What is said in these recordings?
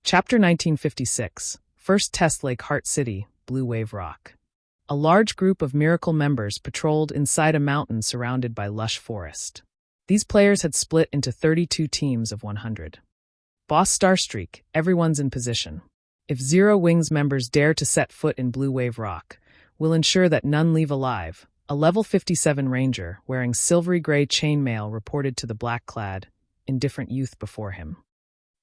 Chapter 1956, First Test Lake Heart City, Blue Wave Rock. A large group of Miracle members patrolled inside a mountain surrounded by lush forest. These players had split into 32 teams of 100. Boss Starstreak, everyone's in position. If Zero Wings members dare to set foot in Blue Wave Rock, we'll ensure that none leave alive. A level 57 ranger wearing silvery gray chainmail reported to the black-clad, indifferent youth before him.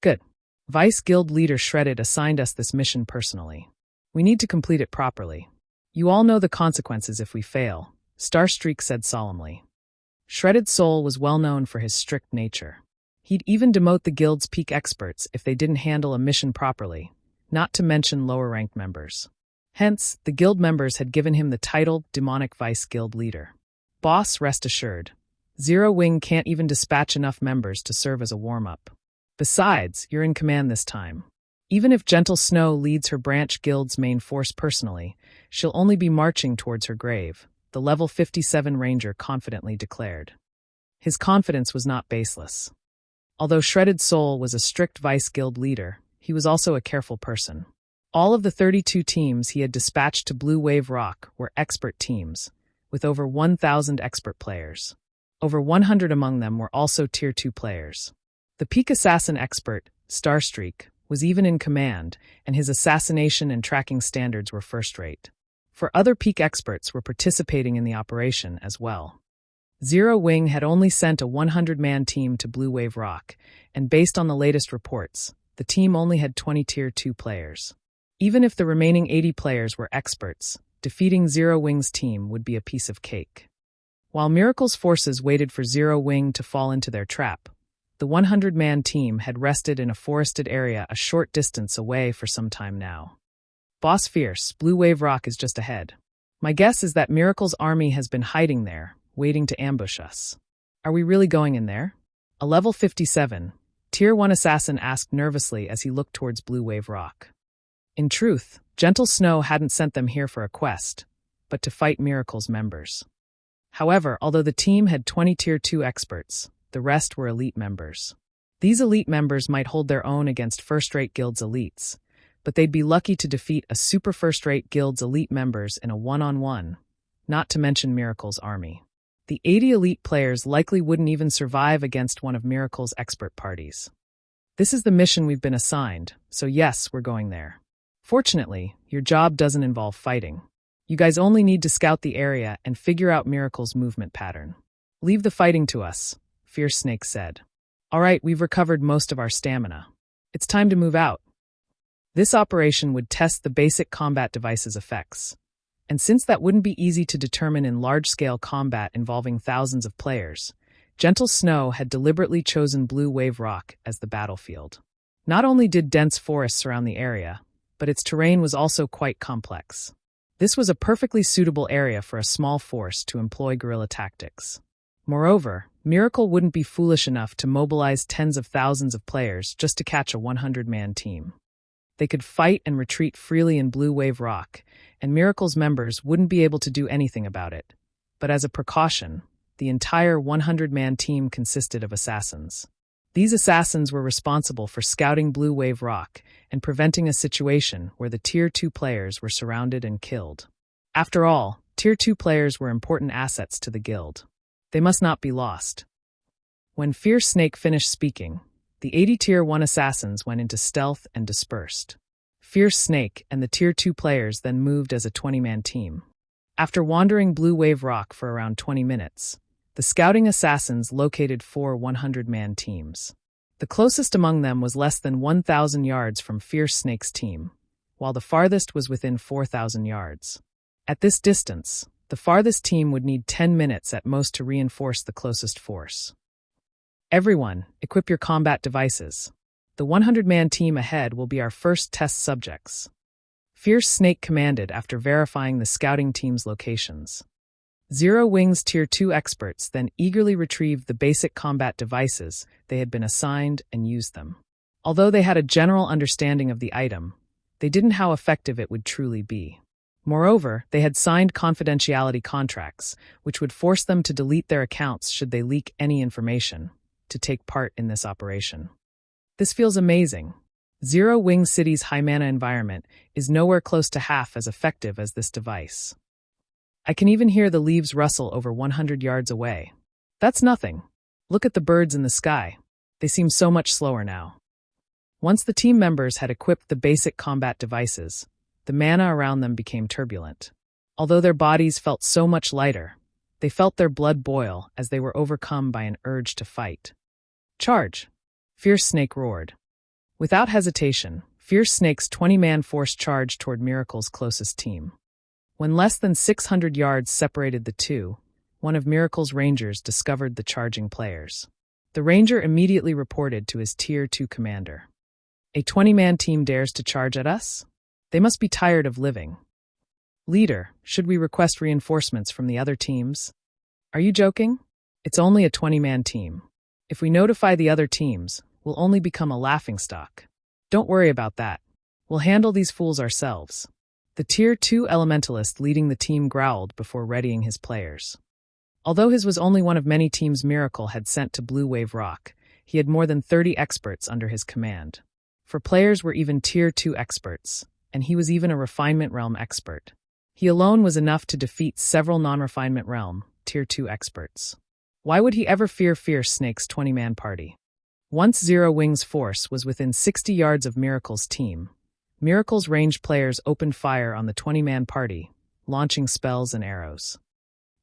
Good. Vice Guild Leader Shredded assigned us this mission personally. We need to complete it properly. You all know the consequences if we fail, Starstreak said solemnly. Shredded's soul was well known for his strict nature. He'd even demote the guild's peak experts if they didn't handle a mission properly, not to mention lower-ranked members. Hence, the guild members had given him the title Demonic Vice Guild Leader. Boss, rest assured. Zero Wing can't even dispatch enough members to serve as a warm-up. Besides, you're in command this time. Even if Gentle Snow leads her branch guild's main force personally, she'll only be marching towards her grave, the level 57 ranger confidently declared. His confidence was not baseless. Although Shredded Soul was a strict vice guild leader, he was also a careful person. All of the 32 teams he had dispatched to Blue Wave Rock were expert teams, with over 1,000 expert players. Over 100 among them were also Tier 2 players. The peak assassin expert, Starstreak, was even in command, and his assassination and tracking standards were first-rate. For other peak experts were participating in the operation as well. Zero Wing had only sent a 100-man team to Blue Wave Rock, and based on the latest reports, the team only had 20 Tier 2 players. Even if the remaining 80 players were experts, defeating Zero Wing's team would be a piece of cake. While Miracle's forces waited for Zero Wing to fall into their trap, the 100-man team had rested in a forested area a short distance away for some time now. Boss Fierce, Blue Wave Rock is just ahead. My guess is that Miracle's army has been hiding there, waiting to ambush us. Are we really going in there? A level 57, Tier 1 assassin asked nervously as he looked towards Blue Wave Rock. In truth, Gentle Snow hadn't sent them here for a quest, but to fight Miracle's members. However, although the team had 20 Tier 2 experts, the rest were elite members. These elite members might hold their own against first-rate guild's elites, but they'd be lucky to defeat a super-first-rate guild's elite members in a one-on-one, not to mention Miracle's army. The 80 elite players likely wouldn't even survive against one of Miracle's expert parties. This is the mission we've been assigned, so yes, we're going there. Fortunately, your job doesn't involve fighting. You guys only need to scout the area and figure out Miracle's movement pattern. Leave the fighting to us, Fierce Snake said. All right, we've recovered most of our stamina. It's time to move out. This operation would test the basic combat device's effects. And since that wouldn't be easy to determine in large-scale combat involving thousands of players, Gentle Snow had deliberately chosen Blue Wave Rock as the battlefield. Not only did dense forests surround the area, but its terrain was also quite complex. This was a perfectly suitable area for a small force to employ guerrilla tactics. Moreover, Miracle wouldn't be foolish enough to mobilize tens of thousands of players just to catch a 100-man team. They could fight and retreat freely in Blue Wave Rock, and Miracle's members wouldn't be able to do anything about it. But as a precaution, the entire 100-man team consisted of assassins. These assassins were responsible for scouting Blue Wave Rock and preventing a situation where the Tier 2 players were surrounded and killed. After all, Tier 2 players were important assets to the guild. They must not be lost. When Fierce Snake finished speaking, the 80 Tier 1 assassins went into stealth and dispersed. Fierce Snake and the Tier 2 players then moved as a 20-man team. After wandering Blue Wave Rock for around 20 minutes, the scouting assassins located 4 100-man teams. The closest among them was less than 1,000 yards from Fierce Snake's team, while the farthest was within 4,000 yards. At this distance, the farthest team would need 10 minutes at most to reinforce the closest force. Everyone, equip your combat devices. The 100-man team ahead will be our first test subjects. Fierce Snake commanded after verifying the scouting team's locations. Zero Wing's Tier 2 experts then eagerly retrieved the basic combat devices they had been assigned and used them. Although they had a general understanding of the item, they didn't know how effective it would truly be. Moreover, they had signed confidentiality contracts, which would force them to delete their accounts should they leak any information, to take part in this operation. This feels amazing. Zero Wing City's high mana environment is nowhere close to half as effective as this device. I can even hear the leaves rustle over 100 yards away. That's nothing. Look at the birds in the sky. They seem so much slower now. Once the team members had equipped the basic combat devices, the mana around them became turbulent. Although their bodies felt so much lighter, they felt their blood boil as they were overcome by an urge to fight. Charge! Fierce Snake roared. Without hesitation, Fierce Snake's 20-man force charged toward Miracle's closest team. When less than 600 yards separated the two, one of Miracle's rangers discovered the charging players. The ranger immediately reported to his Tier 2 commander. A 20-man team dares to charge at us? They must be tired of living. Leader, should we request reinforcements from the other teams? Are you joking? It's only a 20-man team. If we notify the other teams, we'll only become a laughingstock. Don't worry about that. We'll handle these fools ourselves. The Tier 2 elementalist leading the team growled before readying his players. Although his was only one of many teams Miracle had sent to Blue Wave Rock, he had more than 30 experts under his command. For players were even Tier 2 experts, and he was even a Refinement Realm expert. He alone was enough to defeat several non-Refinement Realm, Tier 2 experts. Why would he ever fear Fierce Snake's 20-man party? Once Zero Wing's force was within 60 yards of Miracle's team, Miracle's ranged players opened fire on the 20-man party, launching spells and arrows.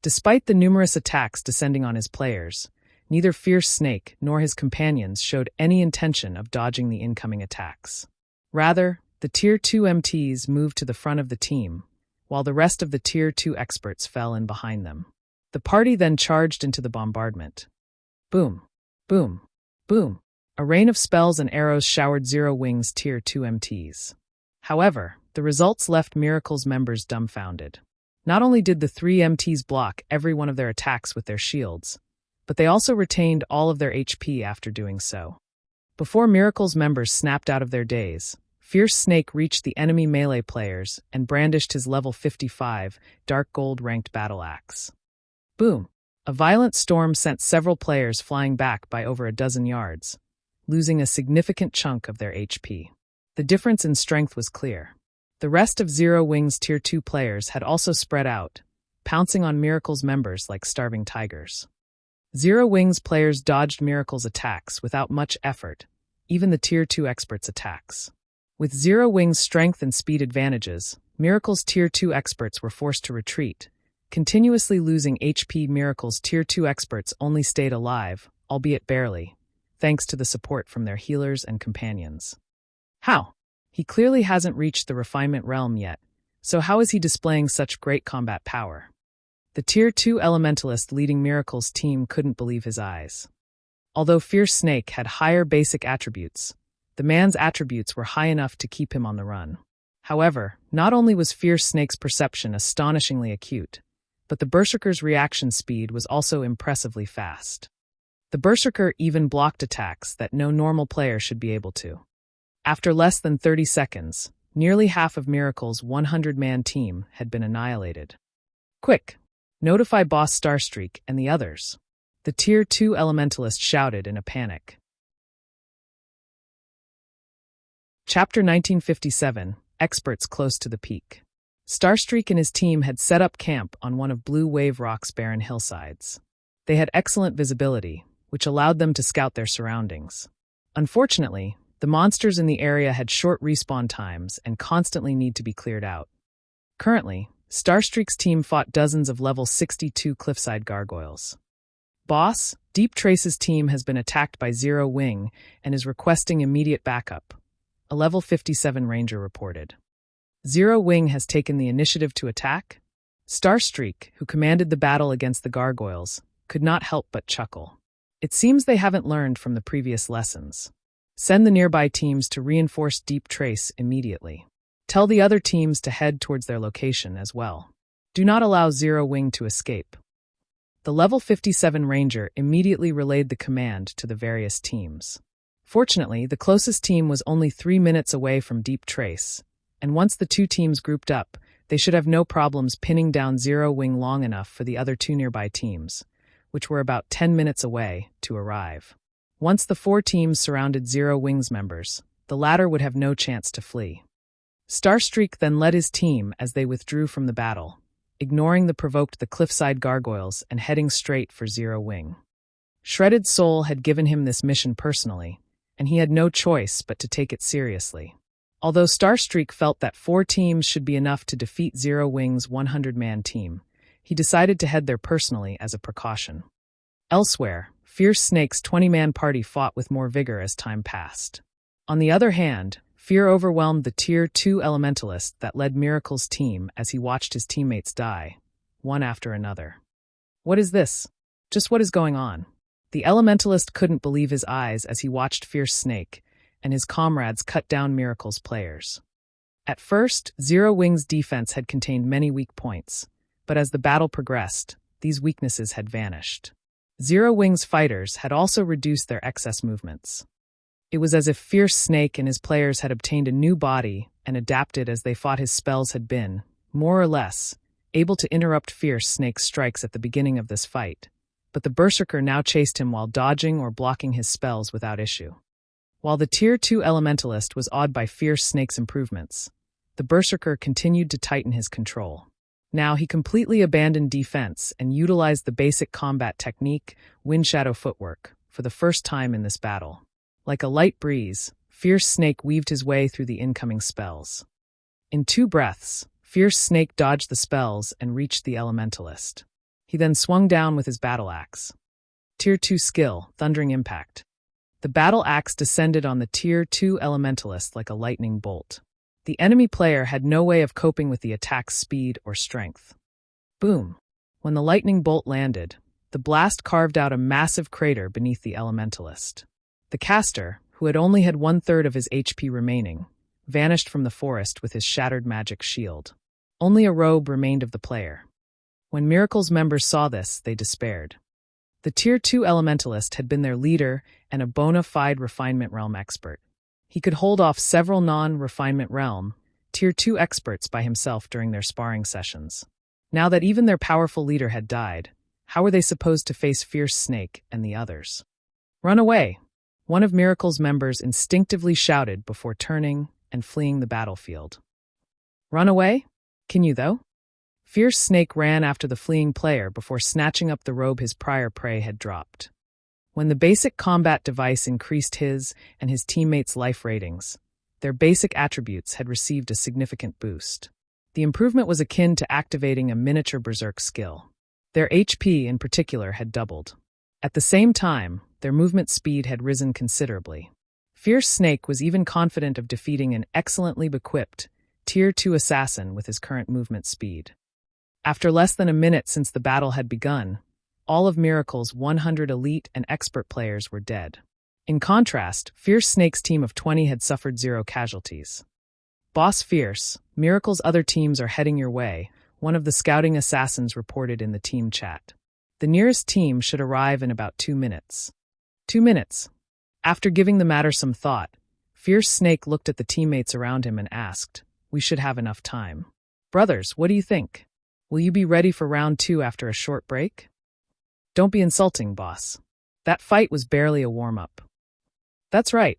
Despite the numerous attacks descending on his players, neither Fierce Snake nor his companions showed any intention of dodging the incoming attacks. Rather, the Tier 2 MTs moved to the front of the team, while the rest of the Tier 2 experts fell in behind them. The party then charged into the bombardment. Boom, boom, boom. A rain of spells and arrows showered Zero Wing's Tier 2 MTs. However, the results left Miracle's members dumbfounded. Not only did the 3 MTs block every one of their attacks with their shields, but they also retained all of their HP after doing so. Before Miracle's members snapped out of their daze, Fierce Snake reached the enemy melee players and brandished his level 55 dark gold ranked battle axe. Boom! A violent storm sent several players flying back by over a dozen yards, losing a significant chunk of their HP. The difference in strength was clear. The rest of Zero Wing's Tier 2 players had also spread out, pouncing on Miracle's members like starving tigers. Zero Wing's players dodged Miracle's attacks without much effort, even the Tier 2 experts' attacks. With Zero Wing's strength and speed advantages, Miracle's Tier 2 experts were forced to retreat. Continuously losing HP, Miracle's Tier 2 experts only stayed alive, albeit barely, thanks to the support from their healers and companions. How? He clearly hasn't reached the Refinement Realm yet, so how is he displaying such great combat power? The Tier 2 elementalist leading Miracle's team couldn't believe his eyes. Although Fierce Snake had higher basic attributes, the man's attributes were high enough to keep him on the run. However, not only was Fierce Snake's perception astonishingly acute, but the Berserker's reaction speed was also impressively fast. The Berserker even blocked attacks that no normal player should be able to. After less than 30 seconds, nearly half of Miracle's 100-man team had been annihilated. Quick! Notify Boss Starstreak and the others. The Tier 2 elementalist shouted in a panic. Chapter 1957, Experts Close to the Peak. Starstreak and his team had set up camp on one of Blue Wave Rock's barren hillsides. They had excellent visibility, which allowed them to scout their surroundings. Unfortunately, the monsters in the area had short respawn times and constantly need to be cleared out. Currently, Starstreak's team fought dozens of level 62 cliffside gargoyles. Boss, Deep Trace's team has been attacked by Zero Wing and is requesting immediate backup, a level 57 ranger reported. Zero Wing has taken the initiative to attack? Starstreak, who commanded the battle against the gargoyles, could not help but chuckle. It seems they haven't learned from the previous lessons. Send the nearby teams to reinforce Deep Trace immediately. Tell the other teams to head towards their location as well. Do not allow Zero Wing to escape. The level 57 ranger immediately relayed the command to the various teams. Fortunately, the closest team was only 3 minutes away from Deep Trace, and once the two teams grouped up, they should have no problems pinning down Zero Wing long enough for the other two nearby teams, which were about 10 minutes away, to arrive. Once the 4 teams surrounded Zero Wing's members, the the latter would have no chance to flee. Starstreak then led his team as they withdrew from the battle, ignoring the provoked the cliffside gargoyles and heading straight for Zero Wing. Shredded Soul had given him this mission personally, and he had no choice but to take it seriously. Although Starstreak felt that 4 teams should be enough to defeat Zero Wing's 100-man team, he decided to head there personally as a precaution. Elsewhere, Fierce Snake's 20-man party fought with more vigor as time passed. On the other hand, fear overwhelmed the Tier 2 Elementalist that led Miracle's team as he watched his teammates die, one after another. What is this? Just what is going on? The Elementalist couldn't believe his eyes as he watched Fierce Snake and his comrades cut down Miracle's players. At first, Zero Wing's defense had contained many weak points, but as the battle progressed, these weaknesses had vanished. Zero Wing's fighters had also reduced their excess movements. It was as if Fierce Snake and his players had obtained a new body and adapted as they fought his spells had been, more or less, able to interrupt Fierce Snake's strikes at the beginning of this fight, but the Berserker now chased him while dodging or blocking his spells without issue. While the Tier 2 Elementalist was awed by Fierce Snake's improvements, the Berserker continued to tighten his control. Now he completely abandoned defense and utilized the basic combat technique, Windshadow Footwork, for the first time in this battle. Like a light breeze, Fierce Snake weaved his way through the incoming spells. In 2 breaths, Fierce Snake dodged the spells and reached the Elementalist. He then swung down with his battle axe. Tier 2 skill, Thundering Impact. The battle axe descended on the Tier 2 Elementalist like a lightning bolt. The enemy player had no way of coping with the attack's speed or strength. Boom! When the lightning bolt landed, the blast carved out a massive crater beneath the Elementalist. The caster, who had only had 1/3 of his HP remaining, vanished from the forest with his shattered magic shield. Only a robe remained of the player. When Miracle's members saw this, they despaired. The Tier 2 Elementalist had been their leader and a bona fide Refinement Realm expert. He could hold off several non-Refinement Realm, Tier 2 experts by himself during their sparring sessions. Now that even their powerful leader had died, how were they supposed to face Fierce Snake and the others? Run away! One of Miracle's members instinctively shouted before turning and fleeing the battlefield. Run away? Can you, though? Fierce Snake ran after the fleeing player before snatching up the robe his prior prey had dropped. When the basic combat device increased his and his teammates' life ratings, their basic attributes had received a significant boost. The improvement was akin to activating a miniature berserk skill. Their HP in particular had doubled. At the same time, their movement speed had risen considerably. Fierce Snake was even confident of defeating an excellently equipped Tier 2 assassin with his current movement speed. After less than a minute since the battle had begun, all of Miracle's 100 elite and expert players were dead. In contrast, Fierce Snake's team of 20 had suffered 0 casualties. Boss Fierce, Miracle's other teams are heading your way, one of the scouting assassins reported in the team chat. The nearest team should arrive in about 2 minutes. 2 minutes. After giving the matter some thought, Fierce Snake looked at the teammates around him and asked, "We should have enough time. Brothers, what do you think? Will you be ready for round 2 after a short break?" "Don't be insulting, boss. That fight was barely a warm-up." "That's right.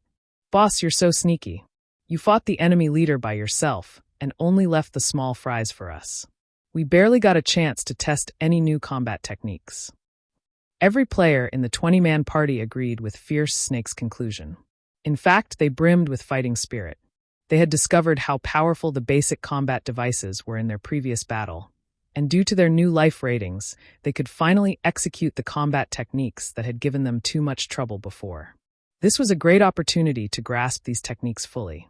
Boss, you're so sneaky. You fought the enemy leader by yourself and only left the small fries for us. We barely got a chance to test any new combat techniques." Every player in the 20-man party agreed with Fierce Snake's conclusion. In fact, they brimmed with fighting spirit. They had discovered how powerful the basic combat devices were in their previous battle, and due to their new life ratings, they could finally execute the combat techniques that had given them too much trouble before. This was a great opportunity to grasp these techniques fully.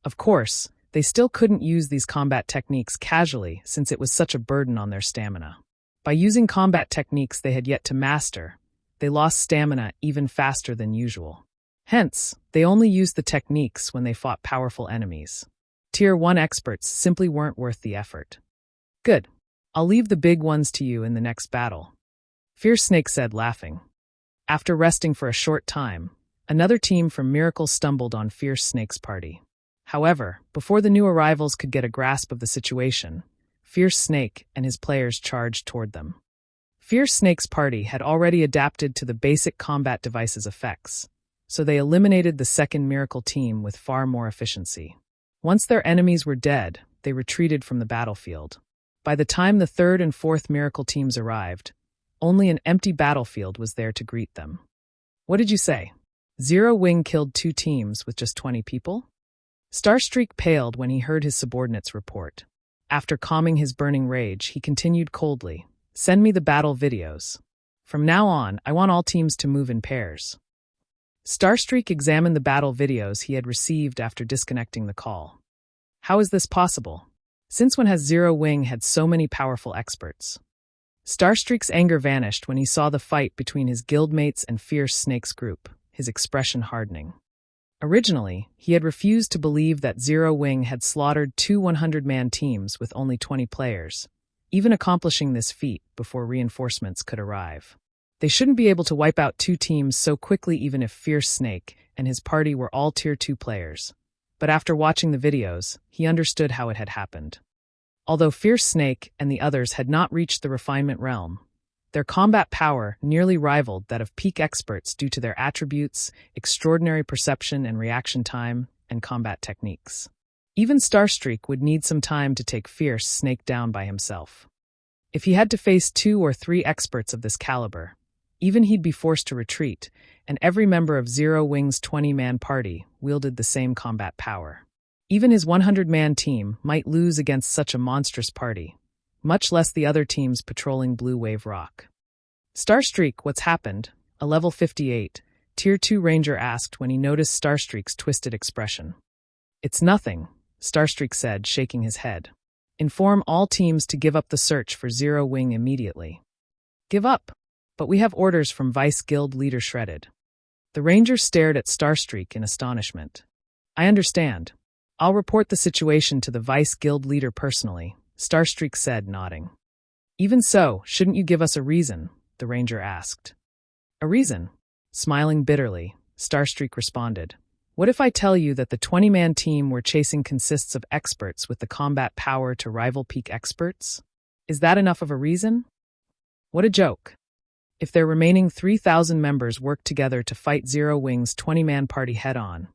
Of course, they still couldn't use these combat techniques casually since it was such a burden on their stamina. By using combat techniques they had yet to master, they lost stamina even faster than usual. Hence, they only used the techniques when they fought powerful enemies. Tier 1 experts simply weren't worth the effort. "Good. I'll leave the big ones to you in the next battle," Fierce Snake said, laughing. After resting for a short time, another team from Miracle stumbled on Fierce Snake's party. However, before the new arrivals could get a grasp of the situation, Fierce Snake and his players charged toward them. Fierce Snake's party had already adapted to the basic combat device's effects, so they eliminated the second miracle team with far more efficiency. Once their enemies were dead, they retreated from the battlefield. By the time the third and fourth miracle teams arrived, only an empty battlefield was there to greet them. What did you say? Zero Wing killed 2 teams with just 20 people? Starstreak paled when he heard his subordinates report. After calming his burning rage, he continued coldly, "Send me the battle videos. From now on, I want all teams to move in pairs." Starstreak examined the battle videos he had received after disconnecting the call. How is this possible? Since when has Zero Wing had so many powerful experts? Starstreak's anger vanished when he saw the fight between his guildmates and Fierce Snake's group, his expression hardening. Originally, he had refused to believe that Zero Wing had slaughtered 2 100-man teams with only 20 players, even accomplishing this feat before reinforcements could arrive. They shouldn't be able to wipe out 2 teams so quickly even if Fierce Snake and his party were all Tier 2 players. But after watching the videos, he understood how it had happened. Although Fierce Snake and the others had not reached the refinement realm, their combat power nearly rivaled that of peak experts due to their attributes, extraordinary perception and reaction time, and combat techniques. Even Starstreak would need some time to take Fierce Snake down by himself. If he had to face 2 or 3 experts of this caliber, even he'd be forced to retreat, and every member of Zero Wing's 20-man party wielded the same combat power. Even his 100-man team might lose against such a monstrous party, much less the other teams patrolling Blue Wave Rock. "Starstreak, what's happened?" a level 58, Tier 2 ranger asked when he noticed Starstreak's twisted expression. "It's nothing," Starstreak said, shaking his head. "Inform all teams to give up the search for Zero Wing immediately." "Give up? But we have orders from Vice Guild Leader Shredded." The ranger stared at Starstreak in astonishment. "I understand. I'll report the situation to the Vice Guild Leader personally," Starstreak said, nodding. "Even so, shouldn't you give us a reason?" the ranger asked. "A reason?" Smiling bitterly, Starstreak responded. "What if I tell you that the 20-man team we're chasing consists of experts with the combat power to rival peak experts? Is that enough of a reason?" "What a joke. If their remaining 3,000 members worked together to fight Zero Wing's 20-man party head-on,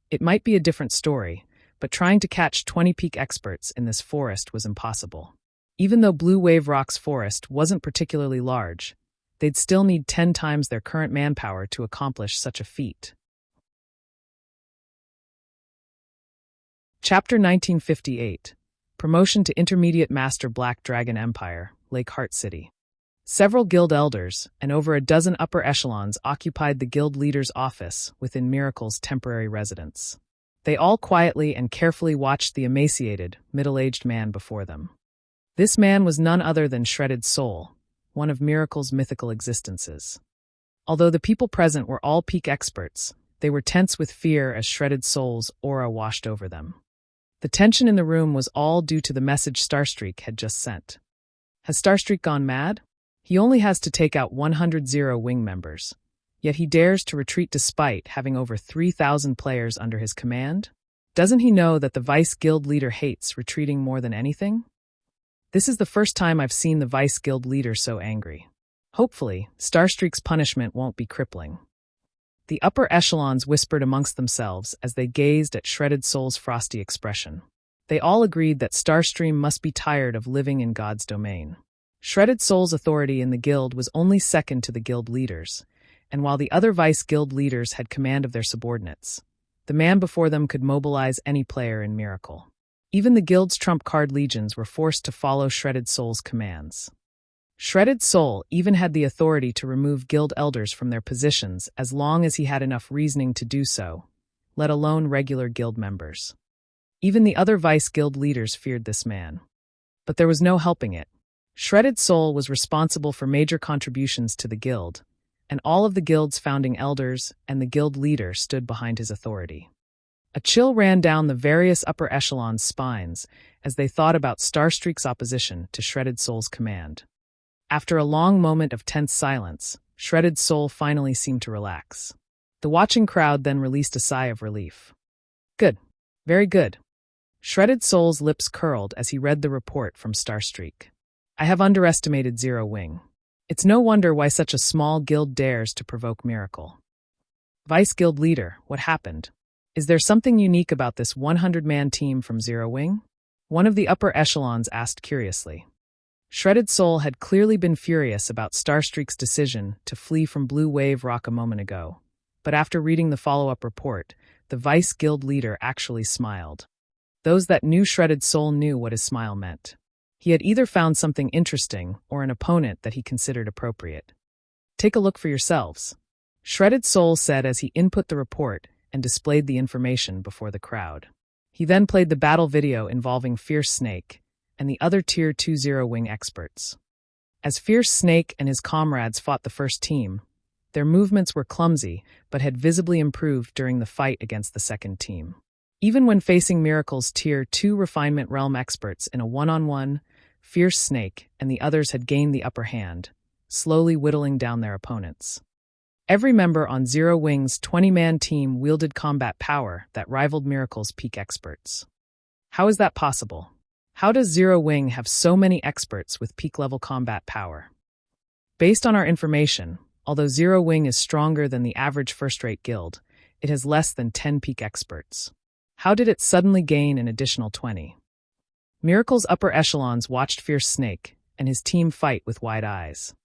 it might be a different story, but trying to catch 20 peak experts in this forest was impossible. Even though Blue Wave Rock's forest wasn't particularly large, they'd still need 10 times their current manpower to accomplish such a feat. Chapter 1958. Promotion to Intermediate Master Black Dragon Empire, Lake Heart City. Several guild elders and over a dozen upper echelons occupied the guild leader's office within Miracle's temporary residence. They all quietly and carefully watched the emaciated, middle-aged man before them. This man was none other than Shredded Soul, one of Miracle's mythical existences. Although the people present were all peak experts, they were tense with fear as Shredded Soul's aura washed over them. The tension in the room was all due to the message Starstreak had just sent. Has Starstreak gone mad? He only has to take out 100 Zero Wing members. Yet he dares to retreat despite having over 3,000 players under his command? Doesn't he know that the Vice Guild Leader hates retreating more than anything? This is the first time I've seen the Vice Guild Leader so angry. Hopefully, Starstreak's punishment won't be crippling. The upper echelons whispered amongst themselves as they gazed at Shredded Soul's frosty expression. They all agreed that Starstream must be tired of living in God's domain. Shredded Soul's authority in the guild was only second to the guild leaders, and while the other Vice Guild leaders had command of their subordinates, the man before them could mobilize any player in Miracle. Even the guild's trump card legions were forced to follow Shredded Soul's commands. Shredded Soul even had the authority to remove guild elders from their positions as long as he had enough reasoning to do so, let alone regular guild members. Even the other Vice Guild leaders feared this man. But there was no helping it. Shredded Soul was responsible for major contributions to the guild, and all of the guild's founding elders and the guild leader stood behind his authority. A chill ran down the various upper echelons' spines as they thought about Starstreak's opposition to Shredded Soul's command. After a long moment of tense silence, Shredded Soul finally seemed to relax. The watching crowd then released a sigh of relief. Good. Very good. Shredded Soul's lips curled as he read the report from Starstreak. I have underestimated Zero Wing. It's no wonder why such a small guild dares to provoke Miracle. Vice Guild Leader, what happened? Is there something unique about this 100-man team from Zero Wing? One of the upper echelons asked curiously. Shredded Soul had clearly been furious about Starstreak's decision to flee from Blue Wave Rock a moment ago, but after reading the follow-up report, the Vice Guild Leader actually smiled. Those that knew Shredded Soul knew what his smile meant. He had either found something interesting or an opponent that he considered appropriate. Take a look for yourselves, Shredded Soul said as he input the report and displayed the information before the crowd. He then played the battle video involving Fierce Snake and the other Tier 2 Zero Wing experts. As Fierce Snake and his comrades fought the first team, their movements were clumsy but had visibly improved during the fight against the second team. Even when facing Miracle's Tier 2 Refinement Realm experts in a one-on-one, Fierce Snake and the others had gained the upper hand, slowly whittling down their opponents. Every member on Zero Wing's 20-man team wielded combat power that rivaled Miracle's peak experts. How is that possible? How does Zero Wing have so many experts with peak-level combat power? Based on our information, although Zero Wing is stronger than the average first-rate guild, it has less than 10 peak experts. How did it suddenly gain an additional 20? Miracle's upper echelons watched Fierce Snake and his team fight with wide eyes.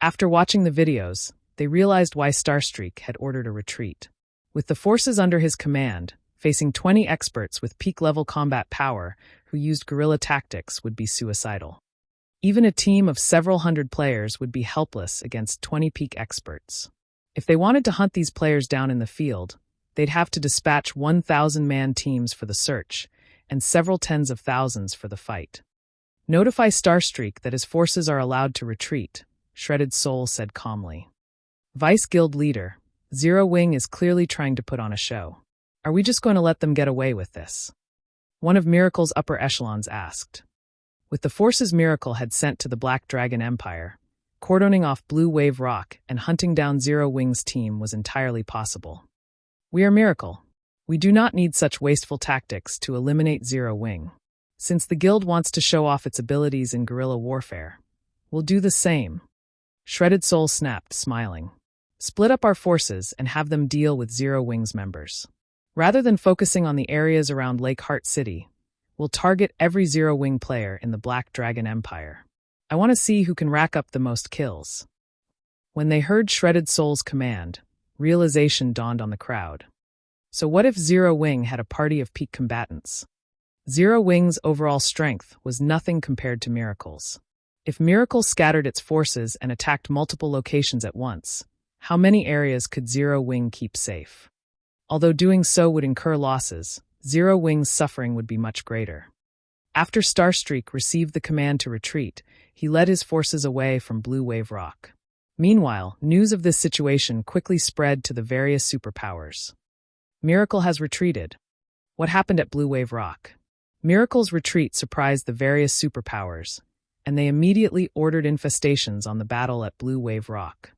After watching the videos, they realized why Starstreak had ordered a retreat. With the forces under his command, facing 20 experts with peak-level combat power who used guerrilla tactics would be suicidal. Even a team of several hundred players would be helpless against 20 peak experts. If they wanted to hunt these players down in the field, they'd have to dispatch 1,000-man teams for the search and several tens of thousands for the fight. Notify Starstreak that his forces are allowed to retreat, Shredded Soul said calmly. Vice Guild Leader, Zero Wing is clearly trying to put on a show. Are we just going to let them get away with this? One of Miracle's upper echelons asked. With the forces Miracle had sent to the Black Dragon Empire, cordoning off Blue Wave Rock and hunting down Zero Wing's team was entirely possible. We are Miracle. We do not need such wasteful tactics to eliminate Zero Wing. Since the guild wants to show off its abilities in guerrilla warfare, we'll do the same. Shredded Soul snapped, smiling. Split up our forces and have them deal with Zero Wing's members. Rather than focusing on the areas around Lake Heart City, we'll target every Zero Wing player in the Black Dragon Empire. I want to see who can rack up the most kills. When they heard Shredded Soul's command, realization dawned on the crowd. So what if Zero Wing had a party of peak combatants? Zero Wing's overall strength was nothing compared to Miracle's. If Miracle scattered its forces and attacked multiple locations at once, how many areas could Zero Wing keep safe? Although doing so would incur losses, Zero Wing's suffering would be much greater. After Starstreak received the command to retreat, he led his forces away from Blue Wave Rock. Meanwhile, news of this situation quickly spread to the various superpowers. Miracle has retreated. What happened at Blue Wave Rock? Miracle's retreat surprised the various superpowers, and they immediately ordered infestations on the battle at Blue Wave Rock.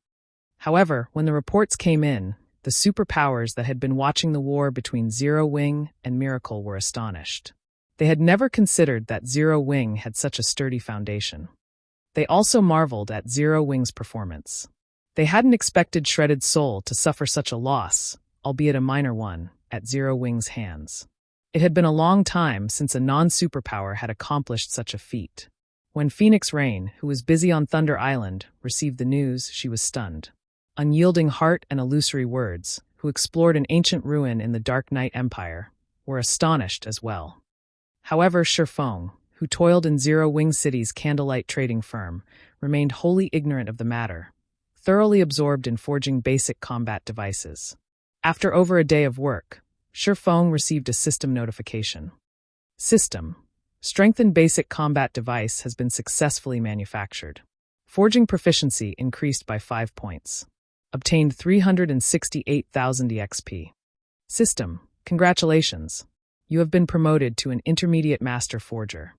However, when the reports came in, the superpowers that had been watching the war between Zero Wing and Miracle were astonished. They had never considered that Zero Wing had such a sturdy foundation. They also marveled at Zero Wing's performance. They hadn't expected Shredded Soul to suffer such a loss, albeit a minor one, at Zero Wing's hands. It had been a long time since a non-superpower had accomplished such a feat. When Phoenix Rain, who was busy on Thunder Island, received the news, she was stunned. Unyielding Heart and Illusory Words, who explored an ancient ruin in the Dark Knight Empire, were astonished as well. However, Shifeng, who toiled in Zero Wing City's Candlelight trading firm, remained wholly ignorant of the matter, thoroughly absorbed in forging basic combat devices. After over a day of work, Shifeng received a system notification. System. Strengthened basic combat device has been successfully manufactured. Forging proficiency increased by 5 points. Obtained 368,000 EXP. System. Congratulations. You have been promoted to an intermediate master forger.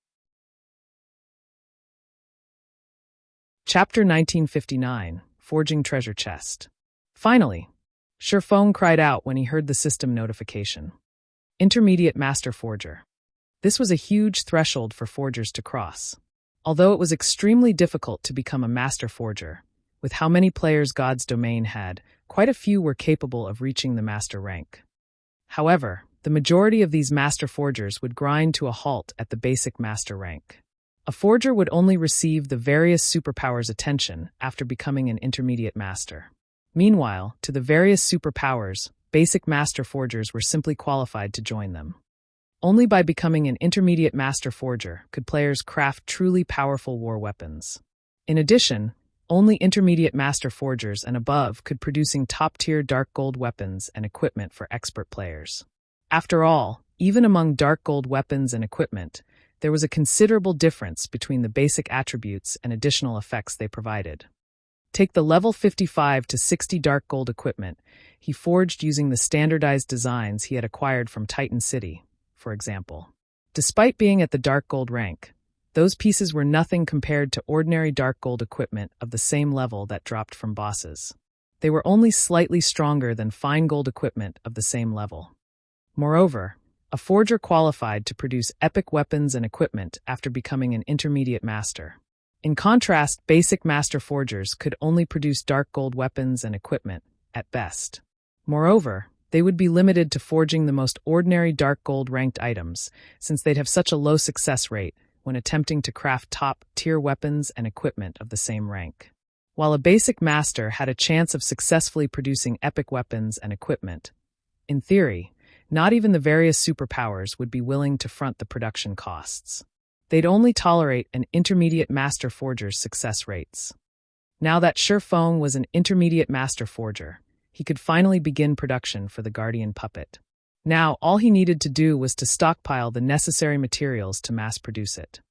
Chapter 1959. Forging Treasure Chest. Finally, Shifeng cried out when he heard the system notification. Intermediate Master Forger. This was a huge threshold for forgers to cross. Although it was extremely difficult to become a Master Forger, with how many players God's Domain had, quite a few were capable of reaching the master rank. However, the majority of these master forgers would grind to a halt at the basic master rank. A forger would only receive the various superpowers' attention after becoming an intermediate master. Meanwhile, to the various superpowers, basic master forgers were simply qualified to join them. Only by becoming an intermediate master forger could players craft truly powerful war weapons. In addition, only intermediate master forgers and above could producing top-tier dark gold weapons and equipment for expert players. After all, even among dark gold weapons and equipment, there was a considerable difference between the basic attributes and additional effects they provided. Take the level 55 to 60 dark gold equipment he forged using the standardized designs he had acquired from Titan City, for example. Despite being at the dark gold rank, those pieces were nothing compared to ordinary dark gold equipment of the same level that dropped from bosses. They were only slightly stronger than fine gold equipment of the same level. Moreover, a forger qualified to produce epic weapons and equipment after becoming an intermediate master. In contrast, basic master forgers could only produce dark gold weapons and equipment, at best. Moreover, they would be limited to forging the most ordinary dark gold ranked items, since they'd have such a low success rate when attempting to craft top-tier weapons and equipment of the same rank. While a basic master had a chance of successfully producing epic weapons and equipment, in theory, not even the various superpowers would be willing to front the production costs. They'd only tolerate an intermediate master forger's success rates. Now that Shifeng was an intermediate master forger, he could finally begin production for the Guardian puppet. Now, all he needed to do was to stockpile the necessary materials to mass-produce it.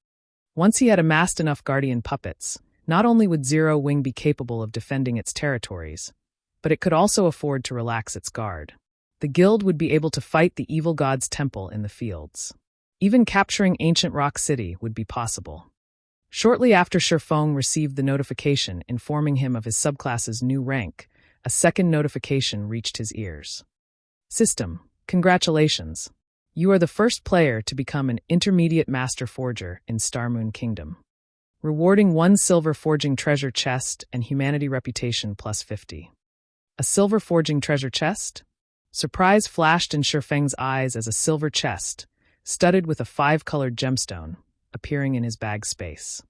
Once he had amassed enough Guardian puppets, not only would Zero Wing be capable of defending its territories, but it could also afford to relax its guard. The guild would be able to fight the evil god's temple in the fields. Even capturing Ancient Rock City would be possible. Shortly after Shifeng received the notification informing him of his subclass's new rank, a second notification reached his ears. System, congratulations. You are the first player to become an intermediate master forger in Starmoon Kingdom. Rewarding 1 silver forging treasure chest and humanity reputation plus 50. A silver forging treasure chest? Surprise flashed in Shifeng's eyes as a silver chest, studded with a 5-colored gemstone, appearing in his bag space.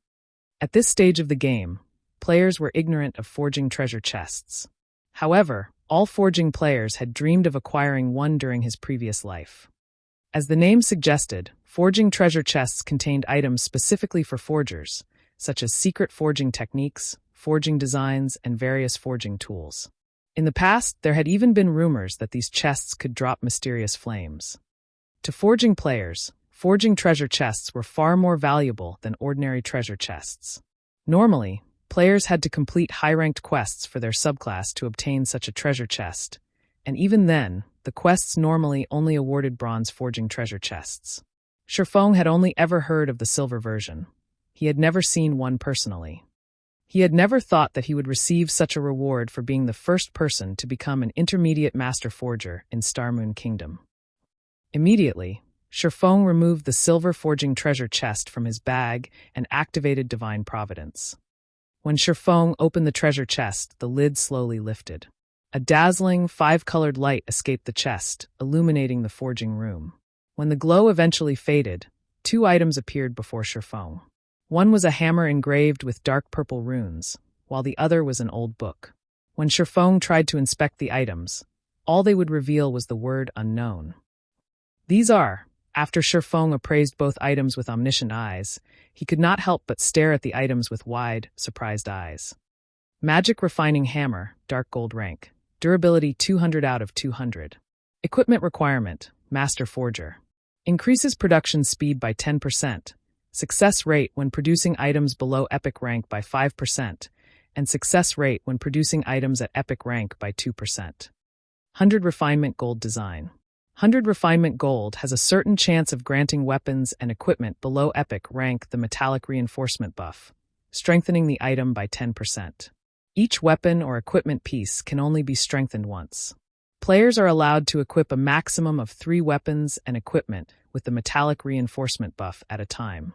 At this stage of the game, players were ignorant of forging treasure chests. However, all forging players had dreamed of acquiring one during his previous life. As the name suggested, forging treasure chests contained items specifically for forgers, such as secret forging techniques, forging designs, and various forging tools. In the past, there had even been rumors that these chests could drop mysterious flames. To forging players, forging treasure chests were far more valuable than ordinary treasure chests. Normally, players had to complete high-ranked quests for their subclass to obtain such a treasure chest, and even then, the quests normally only awarded bronze forging treasure chests. Shifeng had only ever heard of the silver version. He had never seen one personally. He had never thought that he would receive such a reward for being the first person to become an intermediate master forger in Starmoon Kingdom. Immediately, Shifeng removed the silver forging treasure chest from his bag and activated Divine Providence. When Shifeng opened the treasure chest, the lid slowly lifted. A dazzling, 5-colored light escaped the chest, illuminating the forging room. When the glow eventually faded, 2 items appeared before Shifeng. One was a hammer engraved with dark purple runes, while the other was an old book. When Shifeng tried to inspect the items, all they would reveal was the word unknown. These are, after Shifeng appraised both items with omniscient eyes, he could not help but stare at the items with wide, surprised eyes. Magic Refining Hammer, Dark Gold Rank. Durability 200 out of 200. Equipment Requirement, Master Forger. Increases production speed by 10%. Success rate when producing items below epic rank by 5%, and success rate when producing items at epic rank by 2%. 100 Refinement Gold Design. 100 Refinement Gold has a certain chance of granting weapons and equipment below epic rank the metallic reinforcement buff, strengthening the item by 10%. Each weapon or equipment piece can only be strengthened once. Players are allowed to equip a maximum of 3 weapons and equipment with the metallic reinforcement buff at a time.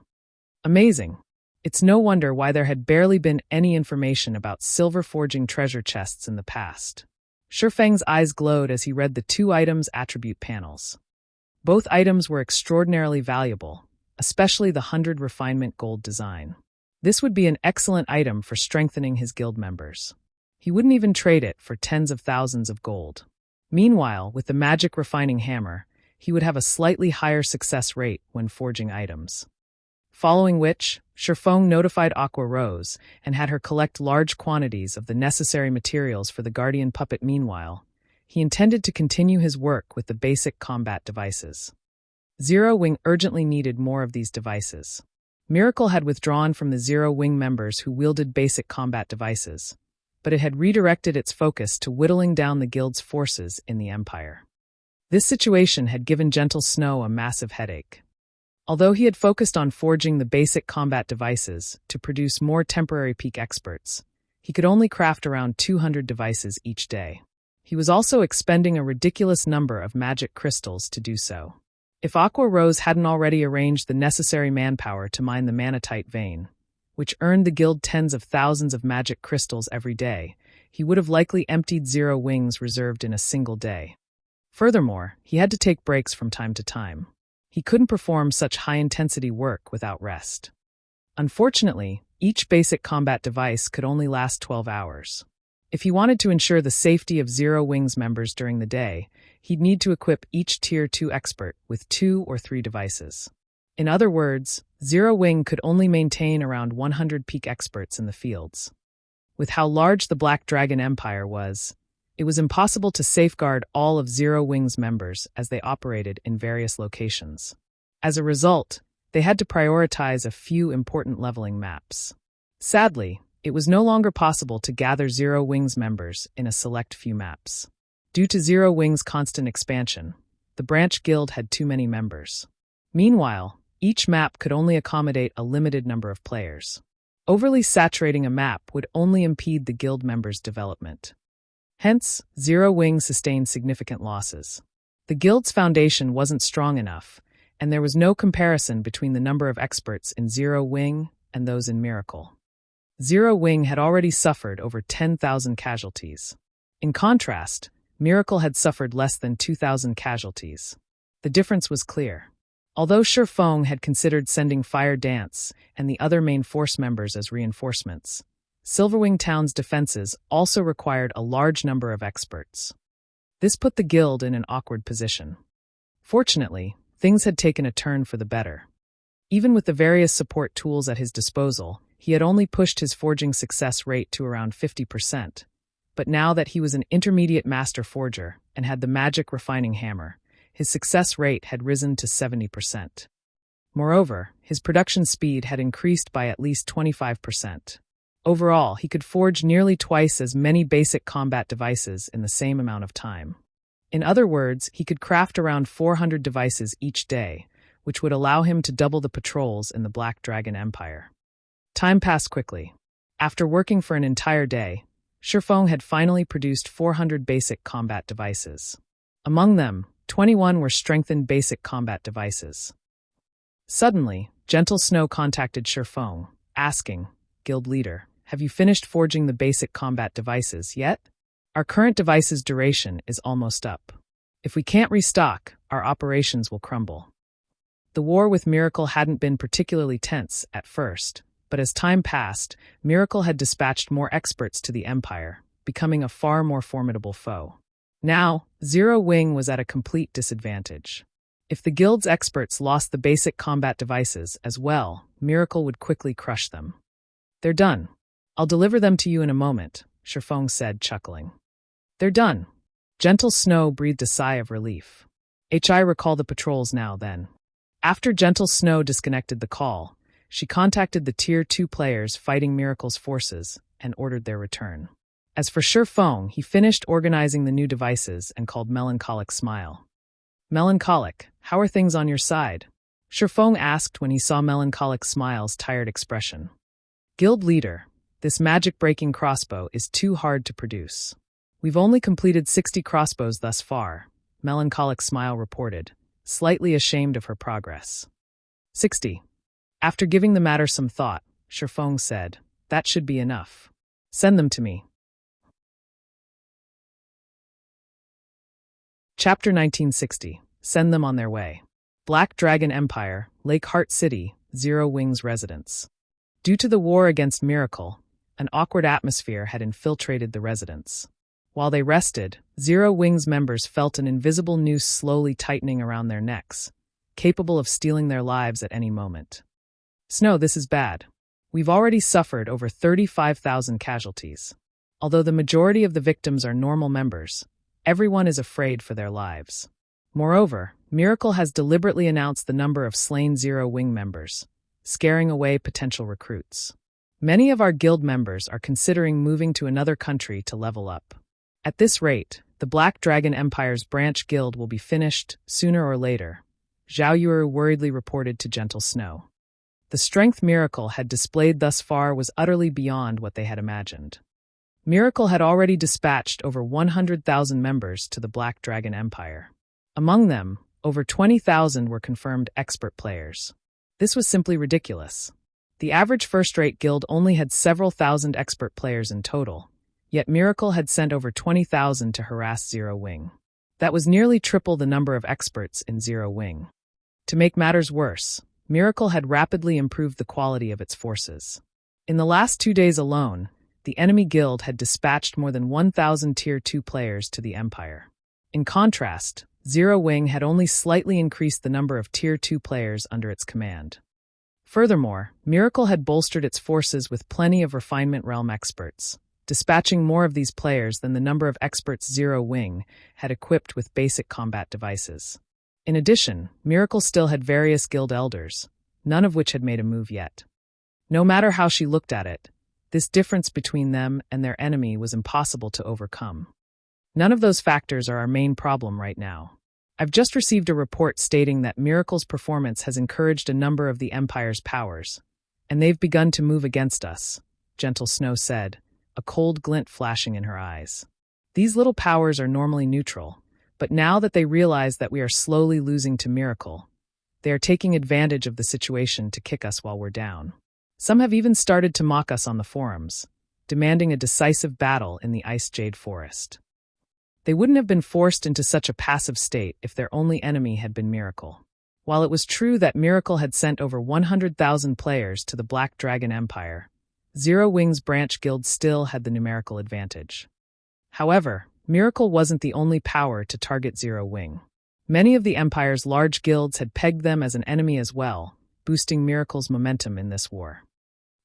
Amazing! It's no wonder why there had barely been any information about silver forging treasure chests in the past. Shifeng's eyes glowed as he read the two items' attribute panels. Both items were extraordinarily valuable, especially the 100 refinement gold design. This would be an excellent item for strengthening his guild members. He wouldn't even trade it for tens of thousands of gold. Meanwhile, with the magic refining hammer, he would have a slightly higher success rate when forging items. Following which, Shifeng notified Aqua Rose and had her collect large quantities of the necessary materials for the Guardian Puppet. Meanwhile, he intended to continue his work with the basic combat devices. Zero Wing urgently needed more of these devices. Miracle had withdrawn from the Zero Wing members who wielded basic combat devices, but it had redirected its focus to whittling down the guild's forces in the Empire. This situation had given Gentle Snow a massive headache. Although he had focused on forging the basic combat devices to produce more temporary peak experts, he could only craft around 200 devices each day. He was also expending a ridiculous number of magic crystals to do so. If Aqua Rose hadn't already arranged the necessary manpower to mine the manatite vein, which earned the guild tens of thousands of magic crystals every day, he would have likely emptied Zero Wings reserved in a single day. Furthermore, he had to take breaks from time to time. He couldn't perform such high-intensity work without rest. Unfortunately, each basic combat device could only last 12 hours. If he wanted to ensure the safety of Zero Wings members during the day, he'd need to equip each Tier 2 expert with 2 or 3 devices. In other words, Zero Wing could only maintain around 100 peak experts in the fields. With how large the Black Dragon Empire was, it was impossible to safeguard all of Zero Wing's members as they operated in various locations. As a result, they had to prioritize a few important leveling maps. Sadly, it was no longer possible to gather Zero Wing's members in a select few maps. Due to Zero Wing's constant expansion, the branch guild had too many members. Meanwhile, each map could only accommodate a limited number of players. Overly saturating a map would only impede the guild members' development. Hence, Zero Wing sustained significant losses. The guild's foundation wasn't strong enough, and there was no comparison between the number of experts in Zero Wing and those in Miracle. Zero Wing had already suffered over 10,000 casualties. In contrast, Miracle had suffered less than 2,000 casualties. The difference was clear. Although Shifeng had considered sending Fire Dance and the other main force members as reinforcements, Silverwing Town's defenses also required a large number of experts. This put the guild in an awkward position. Fortunately, things had taken a turn for the better. Even with the various support tools at his disposal, he had only pushed his forging success rate to around 50%. But now that he was an intermediate master forger and had the magic refining hammer, his success rate had risen to 70%. Moreover, his production speed had increased by at least 25%. Overall, he could forge nearly twice as many basic combat devices in the same amount of time. In other words, he could craft around 400 devices each day, which would allow him to double the patrols in the Black Dragon Empire. Time passed quickly. After working for an entire day, Shifeng had finally produced 400 basic combat devices. Among them, 21 were strengthened basic combat devices. Suddenly, Gentle Snow contacted Shifeng, asking, "Guild leader, have you finished forging the basic combat devices yet? Our current device's duration is almost up. If we can't restock, our operations will crumble." The war with Miracle hadn't been particularly tense at first, but as time passed, Miracle had dispatched more experts to the Empire, becoming a far more formidable foe. Now, Zero Wing was at a complete disadvantage. If the guild's experts lost the basic combat devices as well, Miracle would quickly crush them. "They're done. I'll deliver them to you in a moment," Shifeng said, chuckling. "They're done." Gentle Snow breathed a sigh of relief. "I recall the patrols now, then." After Gentle Snow disconnected the call, she contacted the Tier 2 players fighting Miracle's forces and ordered their return. As for Shifeng, he finished organizing the new devices and called Melancholic Smile. "Melancholic, how are things on your side?" Shifeng asked when he saw Melancholic Smile's tired expression. "Guild leader, this magic-breaking crossbow is too hard to produce. We've only completed 60 crossbows thus far," Melancholic Smile reported, slightly ashamed of her progress. 60. After giving the matter some thought, Shifeng said, "That should be enough. Send them to me." Chapter 1960. Send them on their way. Black Dragon Empire, Lake Heart City, Zero Wings residence. Due to the war against Miracle, an awkward atmosphere had infiltrated the residence. While they rested, Zero Wings members felt an invisible noose slowly tightening around their necks, capable of stealing their lives at any moment. Snow, this is bad. We've already suffered over 35,000 casualties. Although the majority of the victims are normal members, everyone is afraid for their lives. Moreover, Miracle has deliberately announced the number of slain Zero Wing members, scaring away potential recruits. Many of our guild members are considering moving to another country to level up. At this rate, the Black Dragon Empire's branch guild will be finished sooner or later, Zhao Yuru worriedly reported to Gentle Snow. The strength Miracle had displayed thus far was utterly beyond what they had imagined. Miracle had already dispatched over 100,000 members to the Black Dragon Empire. Among them, over 20,000 were confirmed expert players. This was simply ridiculous. The average first-rate guild only had several thousand expert players in total, yet Miracle had sent over 20,000 to harass Zero Wing. That was nearly triple the number of experts in Zero Wing. To make matters worse, Miracle had rapidly improved the quality of its forces. In the last 2 days alone, the enemy guild had dispatched more than 1,000 Tier 2 players to the Empire. In contrast, Zero Wing had only slightly increased the number of Tier 2 players under its command. Furthermore, Miracle had bolstered its forces with plenty of Refinement Realm experts, dispatching more of these players than the number of experts Zero Wing had equipped with basic combat devices. In addition, Miracle still had various guild elders, none of which had made a move yet. No matter how she looked at it, this difference between them and their enemy was impossible to overcome. None of those factors are our main problem right now. I've just received a report stating that Miracle's performance has encouraged a number of the Empire's powers, and they've begun to move against us, Gentle Snow said, a cold glint flashing in her eyes. These little powers are normally neutral, but now that they realize that we are slowly losing to Miracle, they are taking advantage of the situation to kick us while we're down. Some have even started to mock us on the forums, demanding a decisive battle in the Ice Jade Forest. They wouldn't have been forced into such a passive state if their only enemy had been Miracle. While it was true that Miracle had sent over 100,000 players to the Black Dragon Empire, Zero Wing's branch guild still had the numerical advantage. However, Miracle wasn't the only power to target Zero Wing. Many of the Empire's large guilds had pegged them as an enemy as well, boosting Miracle's momentum in this war.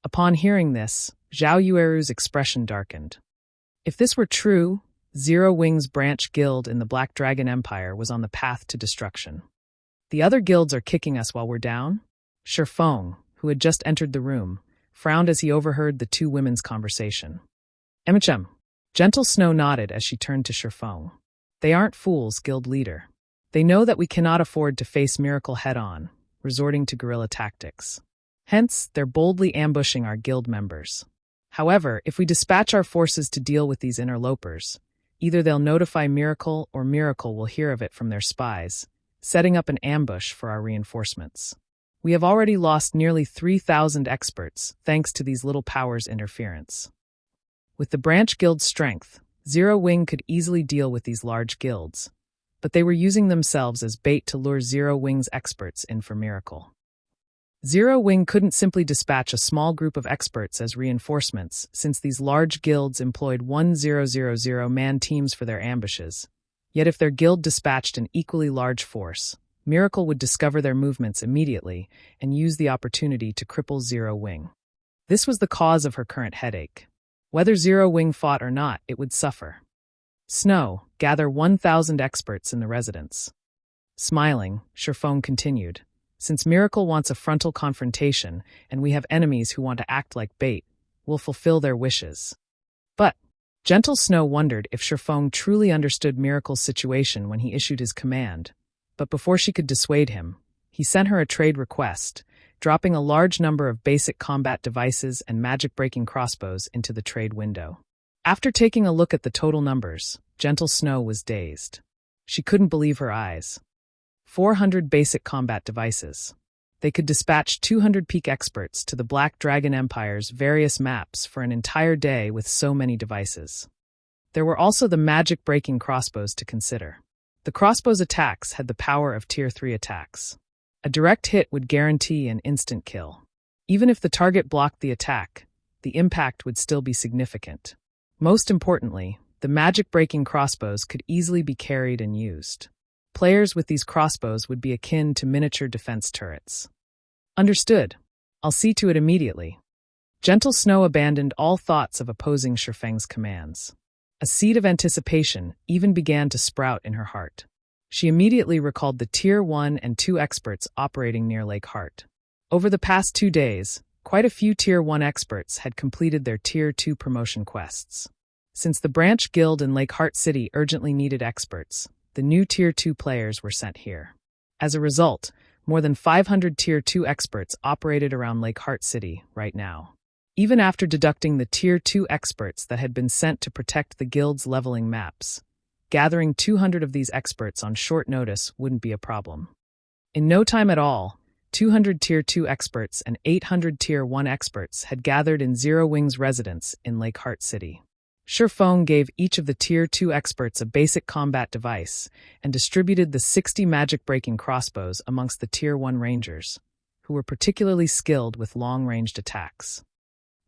Upon hearing this, Zhao Yueru's expression darkened. If this were true, Zero Wing's branch guild in the Black Dragon Empire was on the path to destruction. The other guilds are kicking us while we're down? Shifeng, who had just entered the room, frowned as he overheard the two women's conversation. Emichem. Gentle Snow nodded as she turned to Shifeng. They aren't fools, guild leader. They know that we cannot afford to face Miracle head-on, resorting to guerrilla tactics. Hence, they're boldly ambushing our guild members. However, if we dispatch our forces to deal with these interlopers, either they'll notify Miracle or Miracle will hear of it from their spies, setting up an ambush for our reinforcements. We have already lost nearly 3,000 experts thanks to these little powers' interference. With the branch guild's strength, Zero Wing could easily deal with these large guilds, but they were using themselves as bait to lure Zero Wing's experts in for Miracle. Zero Wing couldn't simply dispatch a small group of experts as reinforcements, since these large guilds employed 1,000-man teams for their ambushes. Yet if their guild dispatched an equally large force, Miracle would discover their movements immediately and use the opportunity to cripple Zero Wing. This was the cause of her current headache. Whether Zero Wing fought or not, it would suffer. Snow, gather 1,000 experts in the residence. Smiling, Shifeng continued. Since Miracle wants a frontal confrontation, and we have enemies who want to act like bait, we'll fulfill their wishes. But Gentle Snow wondered if Shifeng truly understood Miracle's situation when he issued his command, but before she could dissuade him, he sent her a trade request, dropping a large number of basic combat devices and magic-breaking crossbows into the trade window. After taking a look at the total numbers, Gentle Snow was dazed. She couldn't believe her eyes. 400 basic combat devices. They could dispatch 200 peak experts to the Black Dragon Empire's various maps for an entire day with so many devices. There were also the magic-breaking crossbows to consider. The Crossbows attacks had the power of Tier 3 attacks. A direct hit would guarantee an instant kill. Even if the target blocked the attack, the impact would still be significant. Most importantly, the Magicbreaking crossbows could easily be carried and used. Players with these crossbows would be akin to miniature defense turrets. Understood. I'll see to it immediately. Gentle Snow abandoned all thoughts of opposing Shifeng's commands. A seed of anticipation even began to sprout in her heart. She immediately recalled the Tier 1 and 2 experts operating near Lake Heart. Over the past 2 days, quite a few Tier 1 experts had completed their Tier 2 promotion quests. Since the branch guild in Lake Heart City urgently needed experts, the new Tier 2 players were sent here. As a result, more than 500 Tier 2 experts operated around Lake Heart City right now. Even after deducting the Tier 2 experts that had been sent to protect the guild's leveling maps, gathering 200 of these experts on short notice wouldn't be a problem. In no time at all, 200 Tier 2 experts and 800 Tier 1 experts had gathered in Zero Wing's residence in Lake Heart City. Shifeng gave each of the Tier 2 experts a basic combat device and distributed the 60 Magicbreaking crossbows amongst the Tier 1 rangers, who were particularly skilled with long-ranged attacks.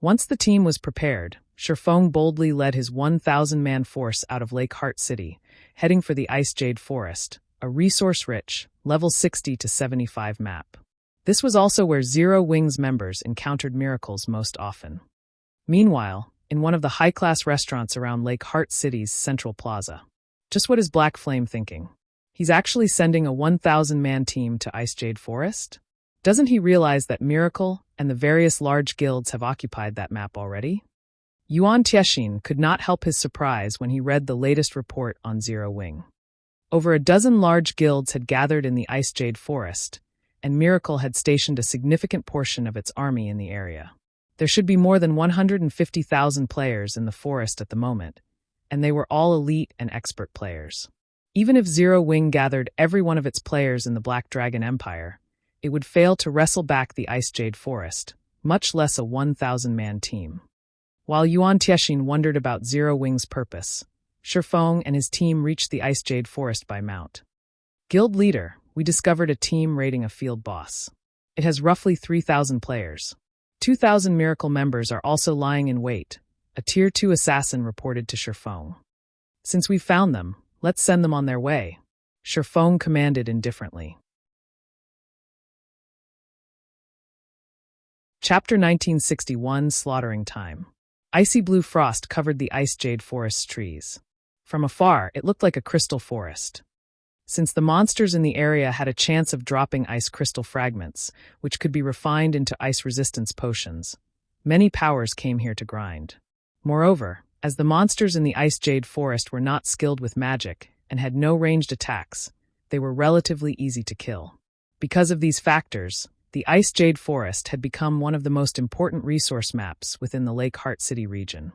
Once the team was prepared, Shifeng boldly led his 1,000-man force out of Lake Heart City, heading for the Ice Jade Forest, a resource-rich, level 60 to 75 map. This was also where Zero Wing's members encountered miracles most often. Meanwhile, in one of the high-class restaurants around Lake Heart City's Central Plaza. Just what is Black Flame thinking? He's actually sending a 1,000-man team to Ice Jade Forest? Doesn't he realize that Miracle and the various large guilds have occupied that map already? Yuan Tiexin could not help his surprise when he read the latest report on Zero Wing. Over a dozen large guilds had gathered in the Ice Jade Forest, and Miracle had stationed a significant portion of its army in the area. There should be more than 150,000 players in the forest at the moment, and they were all elite and expert players. Even if Zero Wing gathered every one of its players in the Black Dragon Empire, it would fail to wrestle back the Ice Jade Forest, much less a 1,000-man team. While Yuan Tiexin wondered about Zero Wing's purpose, Shifeng and his team reached the Ice Jade Forest by mount. Guild leader, we discovered a team raiding a field boss. It has roughly 3,000 players. 2,000 Miracle members are also lying in wait, a Tier 2 assassin reported to Shifeng. Since we found them, let's send them on their way, Shifeng commanded indifferently. Chapter 1961 Slaughtering Time. Icy blue frost covered the Ice Jade Forest's trees. From afar, it looked like a crystal forest. Since the monsters in the area had a chance of dropping ice crystal fragments, which could be refined into ice resistance potions, many powers came here to grind. Moreover, as the monsters in the Ice Jade Forest were not skilled with magic and had no ranged attacks, they were relatively easy to kill. Because of these factors, the Ice Jade Forest had become one of the most important resource maps within the Lake Heart City region.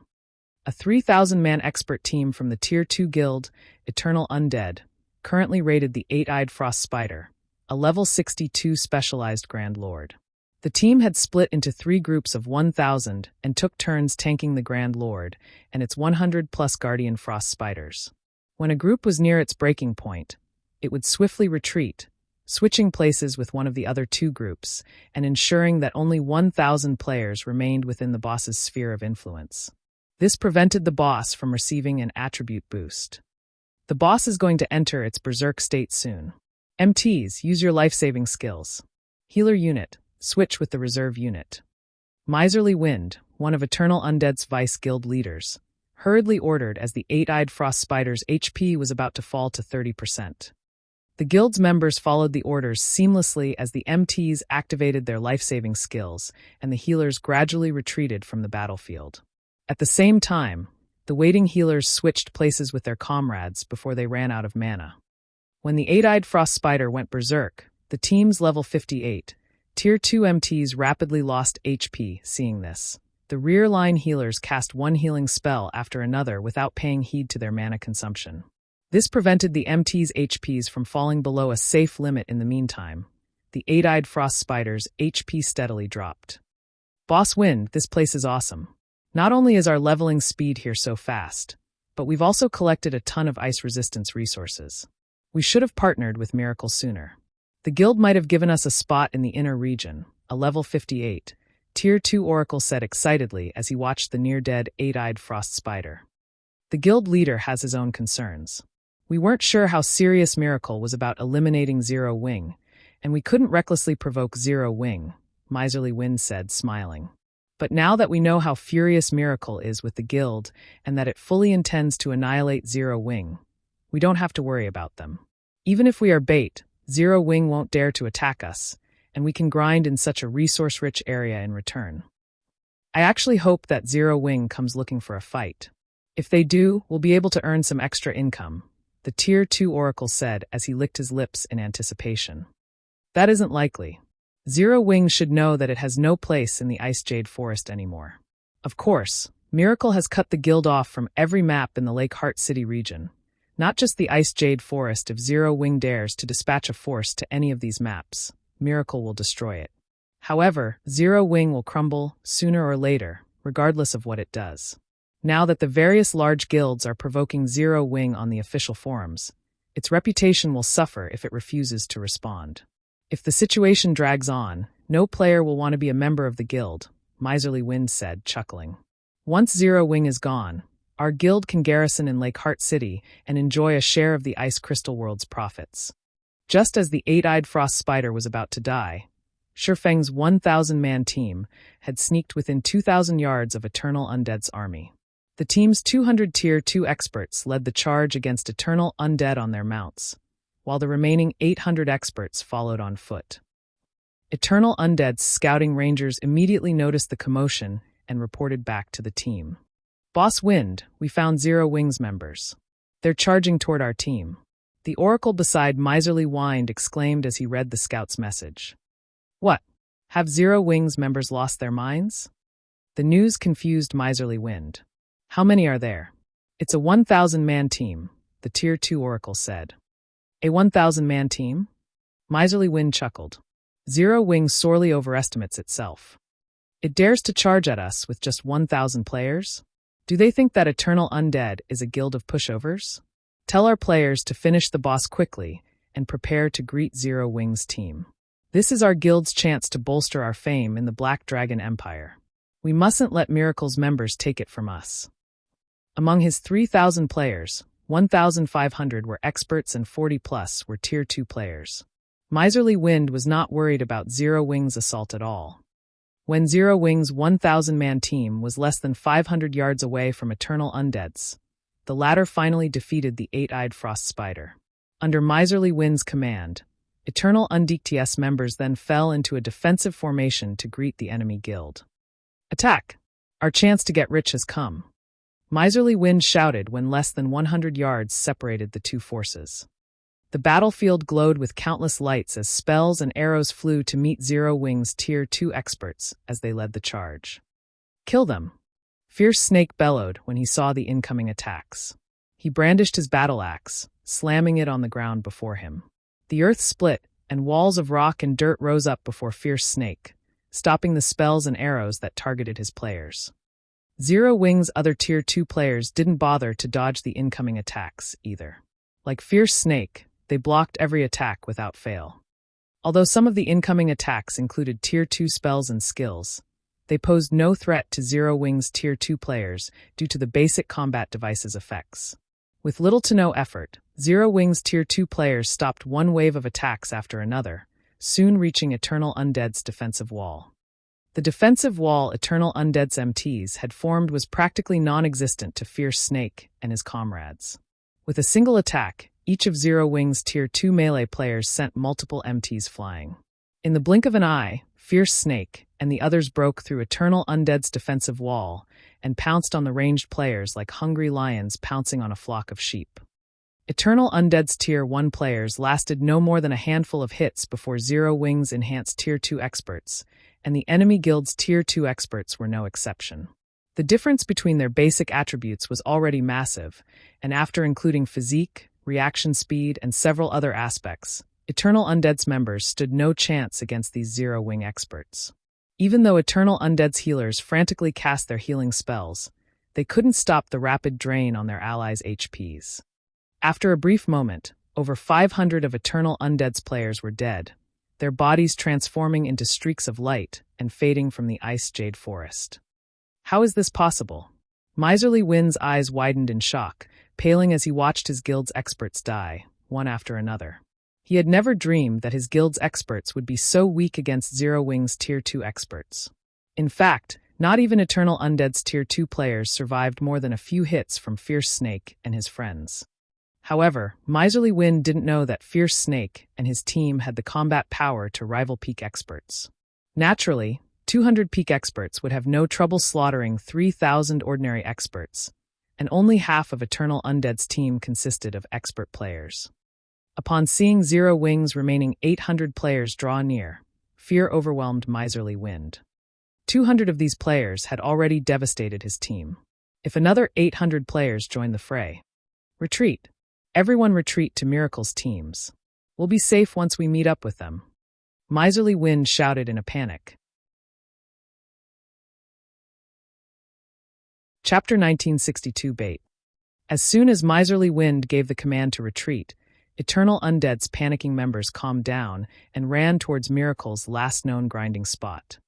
A 3,000-man expert team from the Tier 2 guild, Eternal Undead, currently raided the Eight-Eyed Frost Spider, a level 62 specialized Grand Lord. The team had split into 3 groups of 1,000 and took turns tanking the Grand Lord and its 100-plus Guardian Frost Spiders. When a group was near its breaking point, it would swiftly retreat, switching places with one of the other 2 groups and ensuring that only 1,000 players remained within the boss's sphere of influence. This prevented the boss from receiving an attribute boost. The boss is going to enter its berserk state soon. MTs, use your life-saving skills. Healer unit, switch with the reserve unit. Miserly Wind, one of Eternal Undead's Vice Guild leaders, hurriedly ordered as the Eight-Eyed Frost Spider's HP was about to fall to 30%. The guild's members followed the orders seamlessly as the MTs activated their life-saving skills and the healers gradually retreated from the battlefield. At the same time, the waiting healers switched places with their comrades before they ran out of mana. When the Eight-Eyed Frost Spider went berserk, the team's level 58, Tier 2 MTs rapidly lost HP. Seeing this, the rear-line healers cast one healing spell after another without paying heed to their mana consumption. This prevented the MT's HPs from falling below a safe limit. In the meantime, the Eight-Eyed Frost Spider's HP steadily dropped. Boss Wind, this place is awesome. Not only is our leveling speed here so fast, but we've also collected a ton of ice resistance resources. We should have partnered with Miracle sooner. The guild might have given us a spot in the inner region, a level 58, Tier 2 Oracle said excitedly as he watched the near-dead, eight-eyed frost spider. The guild leader has his own concerns. We weren't sure how serious Miracle was about eliminating Zero Wing, and we couldn't recklessly provoke Zero Wing, Miserly Wind said, smiling. But now that we know how furious Miracle is with the guild and that it fully intends to annihilate Zero Wing, we don't have to worry about them. Even if we are bait, Zero Wing won't dare to attack us, and we can grind in such a resource-rich area in return. I actually hope that Zero Wing comes looking for a fight. If they do, we'll be able to earn some extra income, the Tier 2 Oracle said as he licked his lips in anticipation. That isn't likely. Zero Wing should know that it has no place in the Ice Jade Forest anymore. Of course, Miracle has cut the guild off from every map in the Lake Heart City region. Not just the Ice Jade Forest. If Zero Wing dares to dispatch a force to any of these maps, Miracle will destroy it. However, Zero Wing will crumble sooner or later, regardless of what it does. Now that the various large guilds are provoking Zero Wing on the official forums, its reputation will suffer if it refuses to respond. If the situation drags on, no player will want to be a member of the guild, Miserly Wind said, chuckling. Once Zero Wing is gone, our guild can garrison in Lake Heart City and enjoy a share of the Ice Crystal World's profits. Just as the eight-eyed frost spider was about to die, Shifeng's 1,000-man team had sneaked within 2,000 yards of Eternal Undead's army. The team's 200 Tier 2 experts led the charge against Eternal Undead on their mounts, while the remaining 800 experts followed on foot. Eternal Undead's scouting rangers immediately noticed the commotion and reported back to the team. Boss Wind, we found Zero Wing's members. They're charging toward our team. The oracle beside Miserly Wind exclaimed as he read the scout's message. What? Have Zero Wing's members lost their minds? The news confused Miserly Wind. How many are there? It's a 1,000-man team, the Tier 2 oracle said. A 1,000-man team? Miserly Wind chuckled. Zero Wing sorely overestimates itself. It dares to charge at us with just 1,000 players? Do they think that Eternal Undead is a guild of pushovers? Tell our players to finish the boss quickly and prepare to greet Zero Wing's team. This is our guild's chance to bolster our fame in the Black Dragon Empire. We mustn't let Miracle's members take it from us. Among his 3,000 players, 1,500 were experts and 40+ were Tier 2 players. Miserly Wind was not worried about Zero Wing's assault at all. When Zero Wing's 1,000-man team was less than 500 yards away from Eternal Undead's, the latter finally defeated the eight-eyed frost spider. Under Miserly Wind's command, Eternal Undead's members then fell into a defensive formation to greet the enemy guild. Attack! Our chance to get rich has come. Miserly Wind shouted when less than 100 yards separated the two forces. The battlefield glowed with countless lights as spells and arrows flew to meet Zero Wing's Tier 2 experts as they led the charge. Kill them! Fierce Snake bellowed when he saw the incoming attacks. He brandished his battle axe, slamming it on the ground before him. The earth split, and walls of rock and dirt rose up before Fierce Snake, stopping the spells and arrows that targeted his players. Zero Wing's other Tier 2 players didn't bother to dodge the incoming attacks, either. Like Fierce Snake, they blocked every attack without fail. Although some of the incoming attacks included Tier 2 spells and skills, they posed no threat to Zero Wing's Tier 2 players due to the basic combat device's effects. With little to no effort, Zero Wing's Tier 2 players stopped one wave of attacks after another, soon reaching Eternal Undead's defensive wall. The defensive wall Eternal Undead's MTs had formed was practically non-existent to Fierce Snake and his comrades. With a single attack, each of Zero Wing's Tier 2 melee players sent multiple MTs flying. In the blink of an eye, Fierce Snake and the others broke through Eternal Undead's defensive wall and pounced on the ranged players like hungry lions pouncing on a flock of sheep. Eternal Undead's Tier 1 players lasted no more than a handful of hits before Zero Wing's enhanced Tier 2 experts, and the enemy guild's Tier 2 experts were no exception. The difference between their basic attributes was already massive, and after including physique, reaction speed, and several other aspects, Eternal Undead's members stood no chance against these Zero Wing experts. Even though Eternal Undead's healers frantically cast their healing spells, they couldn't stop the rapid drain on their allies' HPs. After a brief moment, Over 500 of Eternal Undead's players were dead, their bodies transforming into streaks of light and fading from the ice jade forest. How is this possible? Miserly Wind's eyes widened in shock, paling as he watched his guild's experts die, one after another. He had never dreamed that his guild's experts would be so weak against Zero Wing's Tier 2 experts. In fact, not even Eternal Undead's Tier 2 players survived more than a few hits from Fierce Snake and his friends. However, Miserly Wind didn't know that Fierce Snake and his team had the combat power to rival peak experts. Naturally, 200 peak experts would have no trouble slaughtering 3,000 ordinary experts, and only half of Eternal Undead's team consisted of expert players. Upon seeing Zero Wing's remaining 800 players draw near, fear overwhelmed Miserly Wind. 200 of these players had already devastated his team. If another 800 players joined the fray, retreat. Everyone retreat to Miracle's teams. We'll be safe once we meet up with them. Miserly Wind shouted in a panic. Chapter 1962 Bait. As soon as Miserly Wind gave the command to retreat, Eternal Undead's panicking members calmed down and ran towards Miracle's last known grinding spot.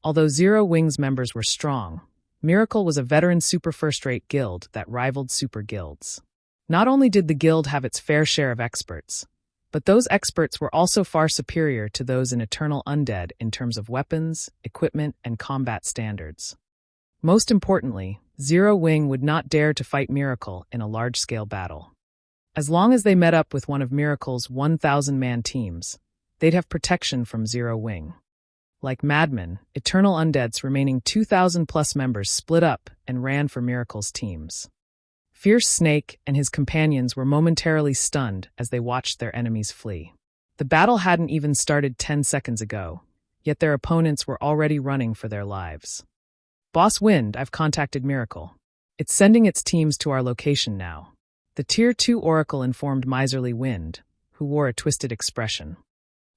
Although Zero Wing's members were strong, Miracle was a veteran super-first-rate guild that rivaled super guilds. Not only did the guild have its fair share of experts, but those experts were also far superior to those in Eternal Undead in terms of weapons, equipment, and combat standards. Most importantly, Zero Wing would not dare to fight Miracle in a large-scale battle. As long as they met up with one of Miracle's 1,000-man teams, they'd have protection from Zero Wing. Like madmen, Eternal Undead's remaining 2,000-plus members split up and ran for Miracle's teams. Fierce Snake and his companions were momentarily stunned as they watched their enemies flee. The battle hadn't even started 10 seconds ago, yet their opponents were already running for their lives. Boss Wind, I've contacted Miracle. It's sending its teams to our location now. The Tier 2 Oracle informed Miserly Wind, who wore a twisted expression.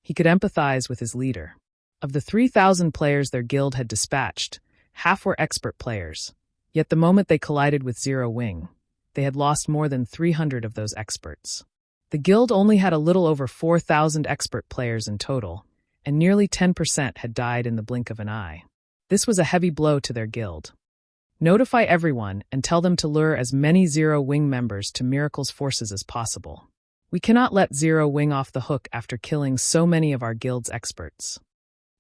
He could empathize with his leader. Of the 3,000 players their guild had dispatched, half were expert players, yet the moment they collided with Zero Wing, they had lost more than 300 of those experts. The guild only had a little over 4,000 expert players in total, and nearly 10% had died in the blink of an eye. This was a heavy blow to their guild. Notify everyone and tell them to lure as many Zero Wing members to Miracle's forces as possible. We cannot let Zero Wing off the hook after killing so many of our guild's experts.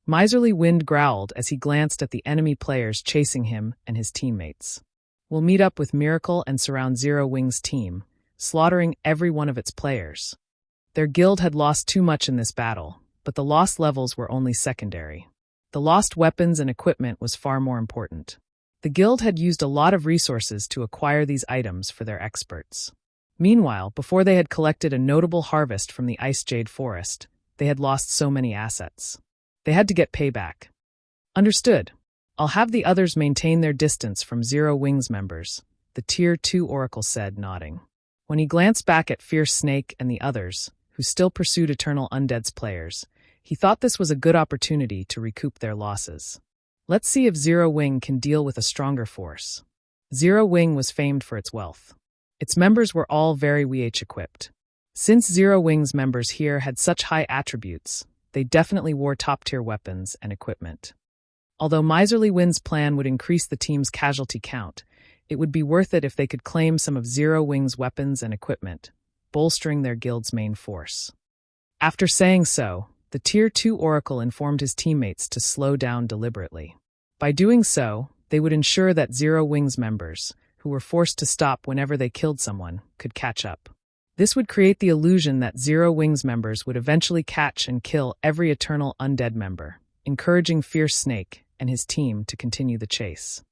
Miserly Wind growled as he glanced at the enemy players chasing him and his teammates. We'll meet up with Miracle and surround Zero Wing's team, slaughtering every one of its players. Their guild had lost too much in this battle, but the loss levels were only secondary. The lost weapons and equipment was far more important. The guild had used a lot of resources to acquire these items for their experts. Meanwhile, before they had collected a notable harvest from the Ice Jade Forest, they had lost so many assets. They had to get payback. Understood. I'll have the others maintain their distance from Zero Wing's members, the Tier 2 Oracle said, nodding. When he glanced back at Fierce Snake and the others, who still pursued Eternal Undead's players, he thought this was a good opportunity to recoup their losses. Let's see if Zero Wing can deal with a stronger force. Zero Wing was famed for its wealth. Its members were all very equipped. Since Zero Wing's members here had such high attributes, they definitely wore top-tier weapons and equipment. Although Miserly Wind's plan would increase the team's casualty count, it would be worth it if they could claim some of Zero Wing's weapons and equipment, bolstering their guild's main force. After saying so, the Tier 2 Oracle informed his teammates to slow down deliberately. By doing so, they would ensure that Zero Wing's members, who were forced to stop whenever they killed someone, could catch up. This would create the illusion that Zero Wing's members would eventually catch and kill every Eternal Undead member, encouraging Fierce Snake and his team to continue the chase.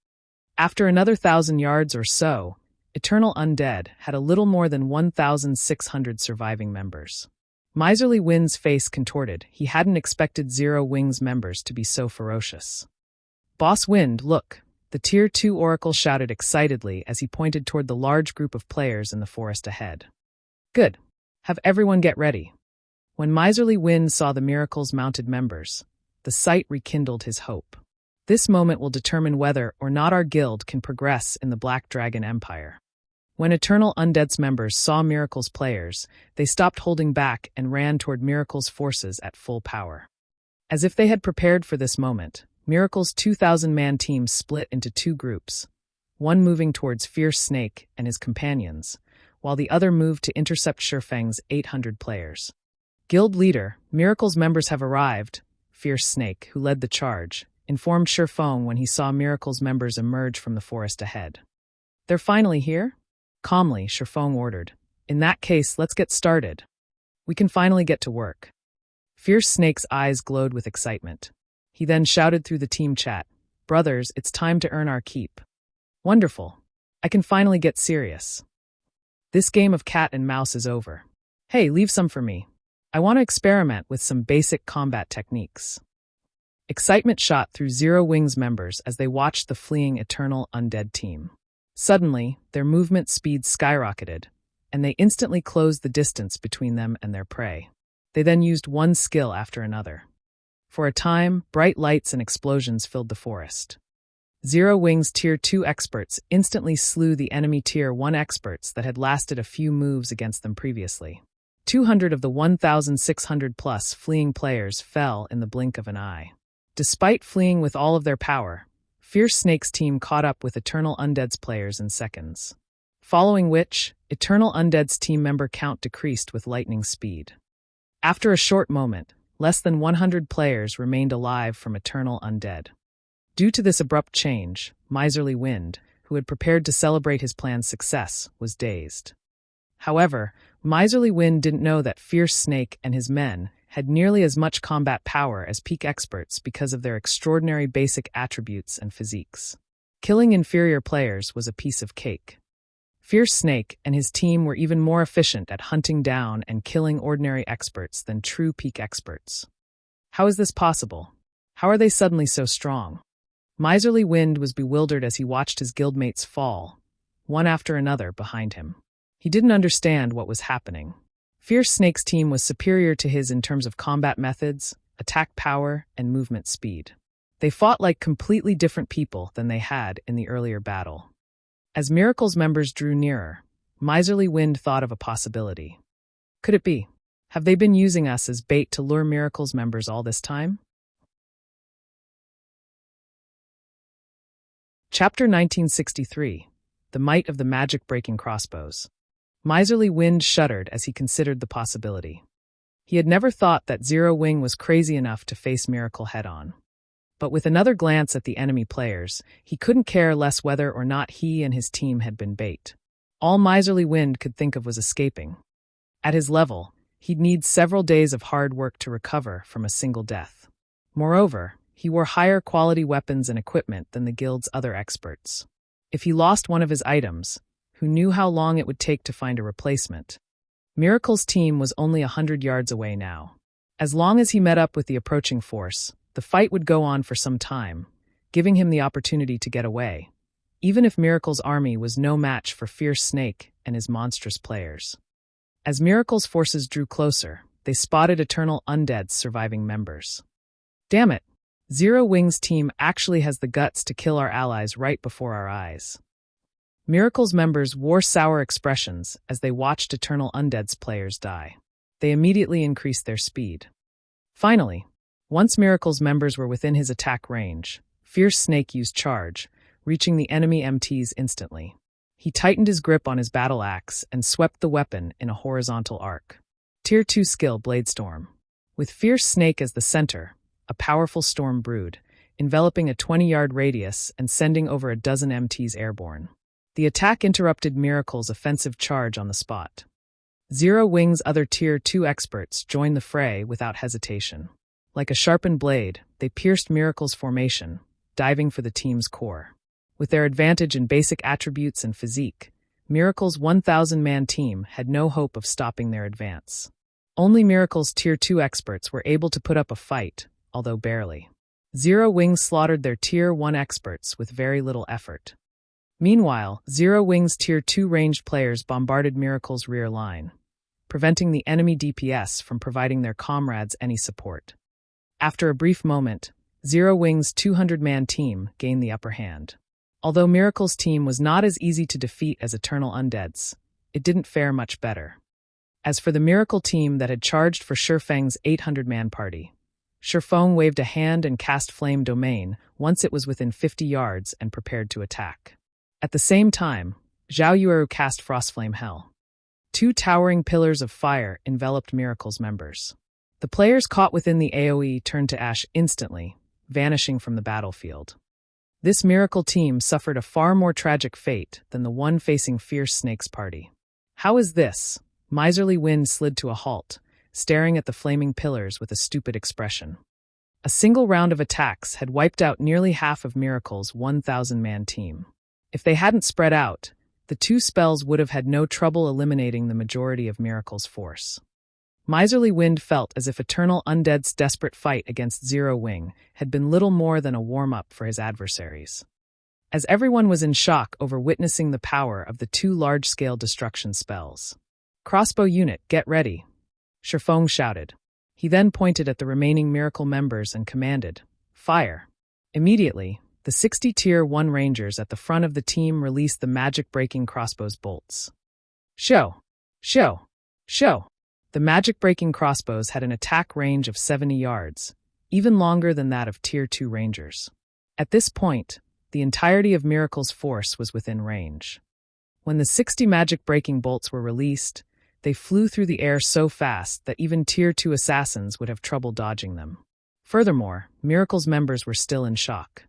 After another 1,000 yards or so, Eternal Undead had a little more than 1,600 surviving members. Miserly Wind's face contorted. He hadn't expected Zero Wing's members to be so ferocious. Boss Wind, look, the Tier 2 Oracle shouted excitedly as he pointed toward the large group of players in the forest ahead. Good. Have everyone get ready. When Miserly Wind saw the Miracle's mounted members, the sight rekindled his hope. This moment will determine whether or not our guild can progress in the Black Dragon Empire. When Eternal Undead's members saw Miracle's players, they stopped holding back and ran toward Miracle's forces at full power. As if they had prepared for this moment, Miracle's 2,000-man team split into two groups, one moving towards Fierce Snake and his companions, while the other moved to intercept Shurfeng's 800 players. Guild leader, Miracle's members have arrived, Fierce Snake, who led the charge, informed Shurfeng when he saw Miracle's members emerge from the forest ahead. They're finally here? Calmly, Shurfeng ordered. In that case, let's get started. We can finally get to work. Fierce Snake's eyes glowed with excitement. He then shouted through the team chat, "Brothers, it's time to earn our keep." Wonderful. I can finally get serious. This game of cat and mouse is over. Hey, leave some for me. I want to experiment with some basic combat techniques. Excitement shot through Zero Wing's members as they watched the fleeing Eternal Undead team. Suddenly, their movement speed skyrocketed, and they instantly closed the distance between them and their prey. They then used one skill after another. For a time, bright lights and explosions filled the forest. Zero Wing's Tier 2 experts instantly slew the enemy Tier 1 experts that had lasted a few moves against them previously. 200 of the 1,600-plus fleeing players fell in the blink of an eye. Despite fleeing with all of their power, Fierce Snake's team caught up with Eternal Undead's players in seconds. Following which, Eternal Undead's team member count decreased with lightning speed. After a short moment, less than 100 players remained alive from Eternal Undead. Due to this abrupt change, Miserly Wind, who had prepared to celebrate his plan's success, was dazed. However, Miserly Wind didn't know that Fierce Snake and his men had nearly as much combat power as peak experts because of their extraordinary basic attributes and physiques. Killing inferior players was a piece of cake. Fierce Snake and his team were even more efficient at hunting down and killing ordinary experts than true peak experts. How is this possible? How are they suddenly so strong? Miserly Wind was bewildered as he watched his guildmates fall, one after another, behind him. He didn't understand what was happening. Fierce Snake's team was superior to his in terms of combat methods, attack power, and movement speed. They fought like completely different people than they had in the earlier battle. As Miracle's members drew nearer, Miserly Wind thought of a possibility. Could it be? Have they been using us as bait to lure Miracle's members all this time? Chapter 1963. The Might of the Magic-Breaking Crossbows. Miserly Wind shuddered as he considered the possibility. He had never thought that Zero Wing was crazy enough to face Miracle head-on. But with another glance at the enemy players, he couldn't care less whether or not he and his team had been bait. All Miserly Wind could think of was escaping. At his level, he'd need several days of hard work to recover from a single death. Moreover, he wore higher quality weapons and equipment than the guild's other experts. If he lost one of his items, who knew how long it would take to find a replacement? Miracle's team was only 100 yards away now. As long as he met up with the approaching force, the fight would go on for some time, giving him the opportunity to get away, even if Miracle's army was no match for Fierce Snake and his monstrous players. As Miracle's forces drew closer, they spotted Eternal Undead's surviving members. Damn it! Zero Wing's team actually has the guts to kill our allies right before our eyes. Miracle's members wore sour expressions as they watched Eternal Undead's players die. They immediately increased their speed. Finally, once Miracle's members were within his attack range, Fierce Snake used Charge, reaching the enemy MTs instantly. He tightened his grip on his battle axe and swept the weapon in a horizontal arc. Tier 2 skill Bladestorm. With Fierce Snake as the center, a powerful storm brewed, enveloping a 20-yard radius and sending over a dozen MTs airborne. The attack interrupted Miracle's offensive charge on the spot. Zero Wing's other Tier 2 experts joined the fray without hesitation. Like a sharpened blade, they pierced Miracle's formation, diving for the team's core. With their advantage in basic attributes and physique, Miracle's 1,000-man team had no hope of stopping their advance. Only Miracle's Tier 2 experts were able to put up a fight, although barely. Zero Wing slaughtered their Tier 1 experts with very little effort. Meanwhile, Zero Wing's Tier 2 ranged players bombarded Miracle's rear line, preventing the enemy DPS from providing their comrades any support. After a brief moment, Zero Wing's 200-man team gained the upper hand. Although Miracle's team was not as easy to defeat as Eternal Undead's, it didn't fare much better. As for the Miracle team that had charged for Shifeng's 800-man party, Shifeng waved a hand and cast Flame Domain once it was within 50 yards and prepared to attack. At the same time, Zhao Yueru cast Frostflame Hell. 2 towering pillars of fire enveloped Miracle's members. The players caught within the AoE turned to ash instantly, vanishing from the battlefield. This Miracle team suffered a far more tragic fate than the one facing Fierce Snake's party. How is this? Miserly Wind slid to a halt, staring at the flaming pillars with a stupid expression. A single round of attacks had wiped out nearly half of Miracle's 1,000-man team. If they hadn't spread out, the 2 spells would have had no trouble eliminating the majority of Miracle's force. Miserly Wind felt as if Eternal Undead's desperate fight against Zero Wing had been little more than a warm-up for his adversaries. As everyone was in shock over witnessing the power of the 2 large-scale destruction spells. "Crossbow unit, get ready," Shifeng shouted. He then pointed at the remaining Miracle members and commanded, "Fire." Immediately, the 60 Tier 1 Rangers at the front of the team released the Magic-Breaking Crossbows bolts. Show! Show! Show! The Magic-Breaking Crossbows had an attack range of 70 yards, even longer than that of Tier 2 Rangers. At this point, the entirety of Miracle's force was within range. When the 60 Magic-Breaking bolts were released, they flew through the air so fast that even Tier 2 assassins would have trouble dodging them. Furthermore, Miracle's members were still in shock.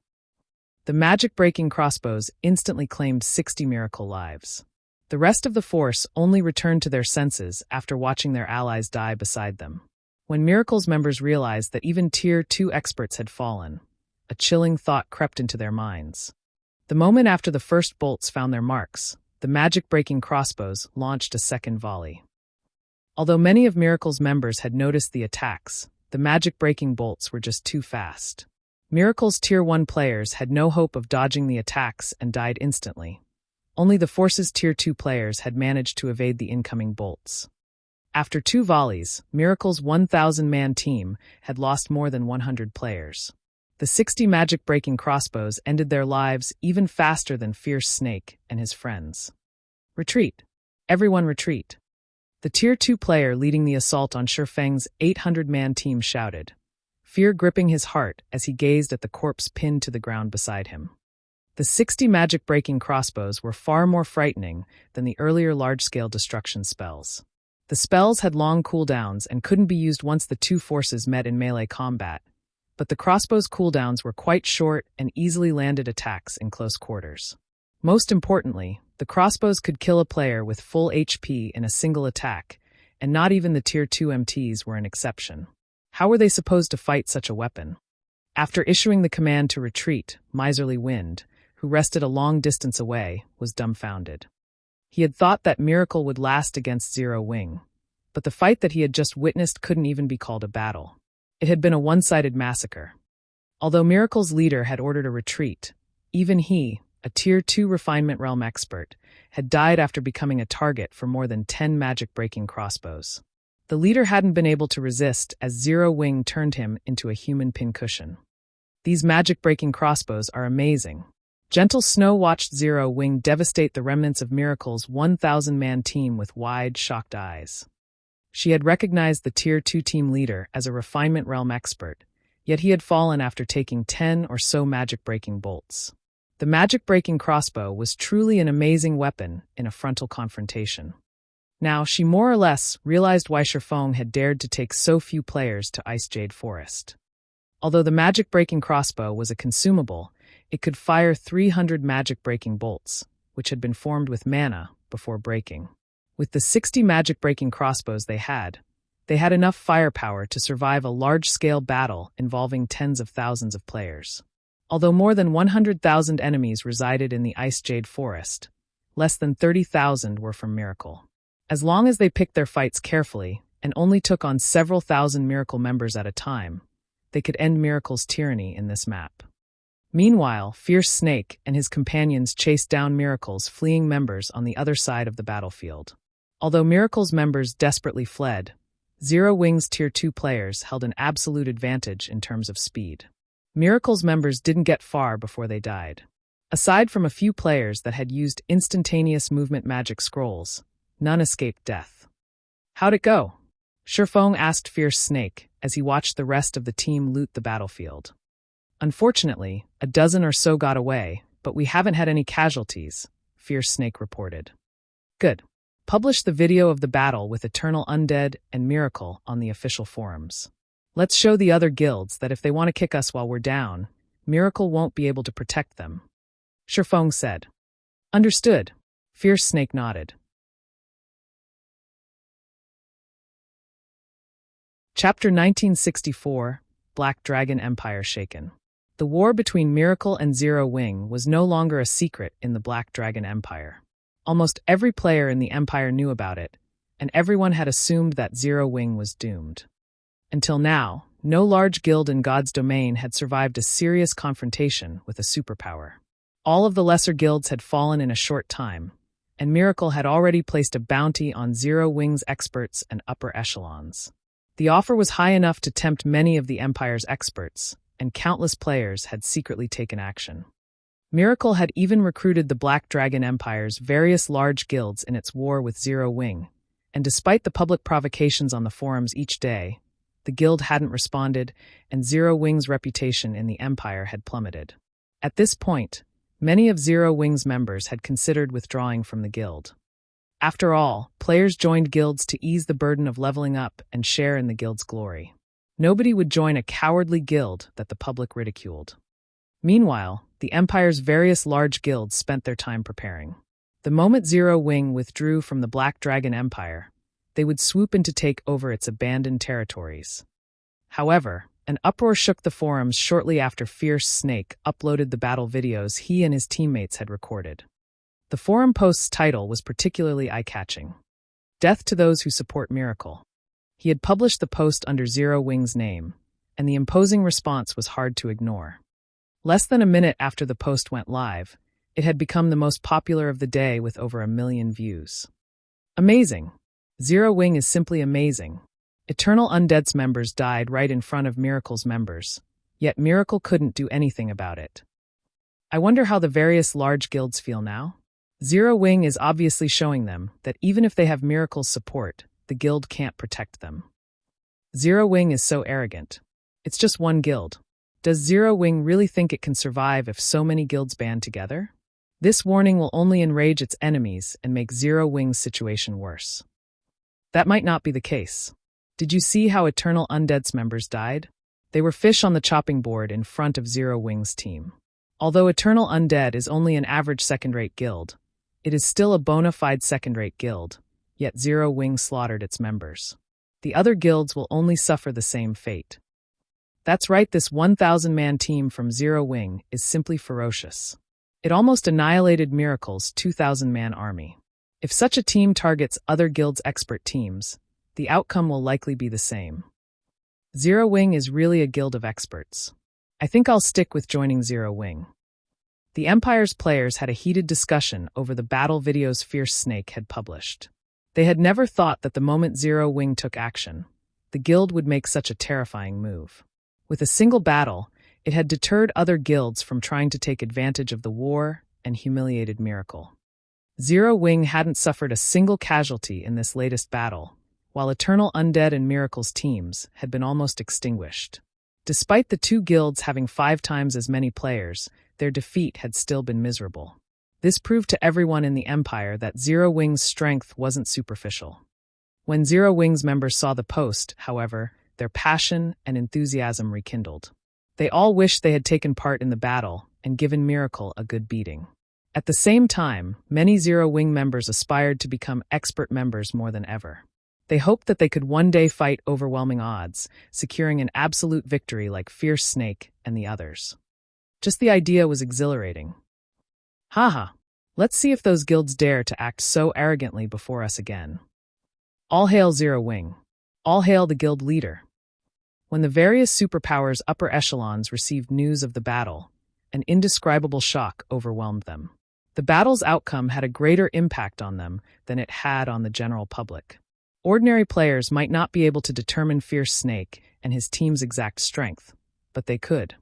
The Magic-Breaking Crossbows instantly claimed 60 Miracle lives. The rest of the force only returned to their senses after watching their allies die beside them. When Miracle's members realized that even Tier 2 experts had fallen, a chilling thought crept into their minds. The moment after the first bolts found their marks, the Magic-Breaking Crossbows launched a second volley. Although many of Miracle's members had noticed the attacks, the Magic-Breaking bolts were just too fast. Miracle's Tier 1 players had no hope of dodging the attacks and died instantly. Only the Force's Tier 2 players had managed to evade the incoming bolts. After 2 volleys, Miracle's 1,000-man team had lost more than 100 players. The 60 Magic-Breaking Crossbows ended their lives even faster than Fierce Snake and his friends. "Retreat! Everyone retreat!" The Tier 2 player leading the assault on Shifeng's 800-man team shouted, fear gripping his heart as he gazed at the corpse pinned to the ground beside him. The 60 Magic-Breaking Crossbows were far more frightening than the earlier large-scale destruction spells. The spells had long cooldowns and couldn't be used once the 2 forces met in melee combat, but the crossbows' cooldowns were quite short and easily landed attacks in close quarters. Most importantly, the crossbows could kill a player with full HP in a single attack, and not even the Tier 2 MTs were an exception. How were they supposed to fight such a weapon? After issuing the command to retreat, Miserly Wind, who rested a long distance away, was dumbfounded. He had thought that Miracle would last against Zero Wing, but the fight that he had just witnessed couldn't even be called a battle. It had been a one-sided massacre. Although Miracle's leader had ordered a retreat, even he, a Tier 2 Refinement Realm expert, had died after becoming a target for more than 10 Magic-Breaking Crossbows. The leader hadn't been able to resist as Zero Wing turned him into a human pincushion. These Magic-Breaking Crossbows are amazing. Gentle Snow watched Zero Wing devastate the remnants of Miracle's 1,000-man team with wide, shocked eyes. She had recognized the Tier 2 team leader as a Refinement Realm expert, yet he had fallen after taking 10 or so Magic-Breaking bolts. The Magic-Breaking Crossbow was truly an amazing weapon in a frontal confrontation. Now, she more or less realized why Shifeng had dared to take so few players to Ice Jade Forest. Although the Magic-Breaking Crossbow was a consumable, it could fire 300 Magic-Breaking bolts, which had been formed with mana before breaking. With the 60 Magic-Breaking Crossbows they had enough firepower to survive a large-scale battle involving tens of thousands of players. Although more than 100,000 enemies resided in the Ice Jade Forest, less than 30,000 were from Miracle. As long as they picked their fights carefully and only took on several thousand Miracle members at a time, they could end Miracle's tyranny in this map. Meanwhile, Fierce Snake and his companions chased down Miracle's fleeing members on the other side of the battlefield. Although Miracle's members desperately fled, Zero Wing's Tier 2 players held an absolute advantage in terms of speed. Miracle's members didn't get far before they died. Aside from a few players that had used instantaneous movement magic scrolls, none escaped death. "How'd it go?" Shifeng asked Fierce Snake as he watched the rest of the team loot the battlefield. "Unfortunately, a dozen or so got away, but we haven't had any casualties," Fierce Snake reported. "Good. Publish the video of the battle with Eternal Undead and Miracle on the official forums. Let's show the other guilds that if they want to kick us while we're down, Miracle won't be able to protect them," Shifeng said. "Understood," Fierce Snake nodded. Chapter 1964, Black Dragon Empire Shaken. The war between Miracle and Zero Wing was no longer a secret in the Black Dragon Empire. Almost every player in the Empire knew about it, and everyone had assumed that Zero Wing was doomed. Until now, no large guild in God's domain had survived a serious confrontation with a superpower. All of the lesser guilds had fallen in a short time, and Miracle had already placed a bounty on Zero Wing's experts and upper echelons. The offer was high enough to tempt many of the Empire's experts, and countless players had secretly taken action. Miracle had even recruited the Black Dragon Empire's various large guilds in its war with Zero Wing, and despite the public provocations on the forums each day, the guild hadn't responded, and Zero Wing's reputation in the Empire had plummeted. At this point, many of Zero Wing's members had considered withdrawing from the guild. After all, players joined guilds to ease the burden of leveling up and share in the guild's glory. Nobody would join a cowardly guild that the public ridiculed. Meanwhile, the Empire's various large guilds spent their time preparing. The moment Zero Wing withdrew from the Black Dragon Empire, they would swoop in to take over its abandoned territories. However, an uproar shook the forums shortly after Fierce Snake uploaded the battle videos he and his teammates had recorded. The forum post's title was particularly eye-catching: "Death to Those Who Support Miracle." He had published the post under Zero Wing's name, and the imposing response was hard to ignore. Less than a minute after the post went live, it had become the most popular of the day with over 1 million views. Amazing! Zero Wing is simply amazing. Eternal Undead's members died right in front of Miracle's members, yet Miracle couldn't do anything about it. I wonder how the various large guilds feel now? Zero Wing is obviously showing them that even if they have Miracle's support, the guild can't protect them. Zero Wing is so arrogant. It's just one guild. Does Zero Wing really think it can survive if so many guilds band together? This warning will only enrage its enemies and make Zero Wing's situation worse. That might not be the case. Did you see how Eternal Undead's members died? They were fish on the chopping board in front of Zero Wing's team. Although Eternal Undead is only an average second-rate guild, it is still a bona fide second-rate guild, yet Zero Wing slaughtered its members. The other guilds will only suffer the same fate. That's right, this 1,000-man team from Zero Wing is simply ferocious. It almost annihilated Miracle's 2,000-man army. If such a team targets other guilds' expert teams, the outcome will likely be the same. Zero Wing is really a guild of experts. I think I'll stick with joining Zero Wing. The Empire's players had a heated discussion over the battle videos Fierce Snake had published. They had never thought that the moment Zero Wing took action, the guild would make such a terrifying move. With a single battle, it had deterred other guilds from trying to take advantage of the war and humiliated Miracle. Zero Wing hadn't suffered a single casualty in this latest battle, while Eternal Undead and Miracle's teams had been almost extinguished. Despite the two guilds having 5 times as many players, their defeat had still been miserable. This proved to everyone in the Empire that Zero Wing's strength wasn't superficial. When Zero Wing's members saw the post, however, their passion and enthusiasm rekindled. They all wished they had taken part in the battle and given Miracle a good beating. At the same time, many Zero Wing members aspired to become expert members more than ever. They hoped that they could one day fight overwhelming odds, securing an absolute victory like Fierce Snake and the others. Just the idea was exhilarating. Haha, let's see if those guilds dare to act so arrogantly before us again. All hail Zero Wing. All hail the guild leader. When the various superpowers' upper echelons received news of the battle, an indescribable shock overwhelmed them. The battle's outcome had a greater impact on them than it had on the general public. Ordinary players might not be able to determine Fierce Snake and his team's exact strength, but they could.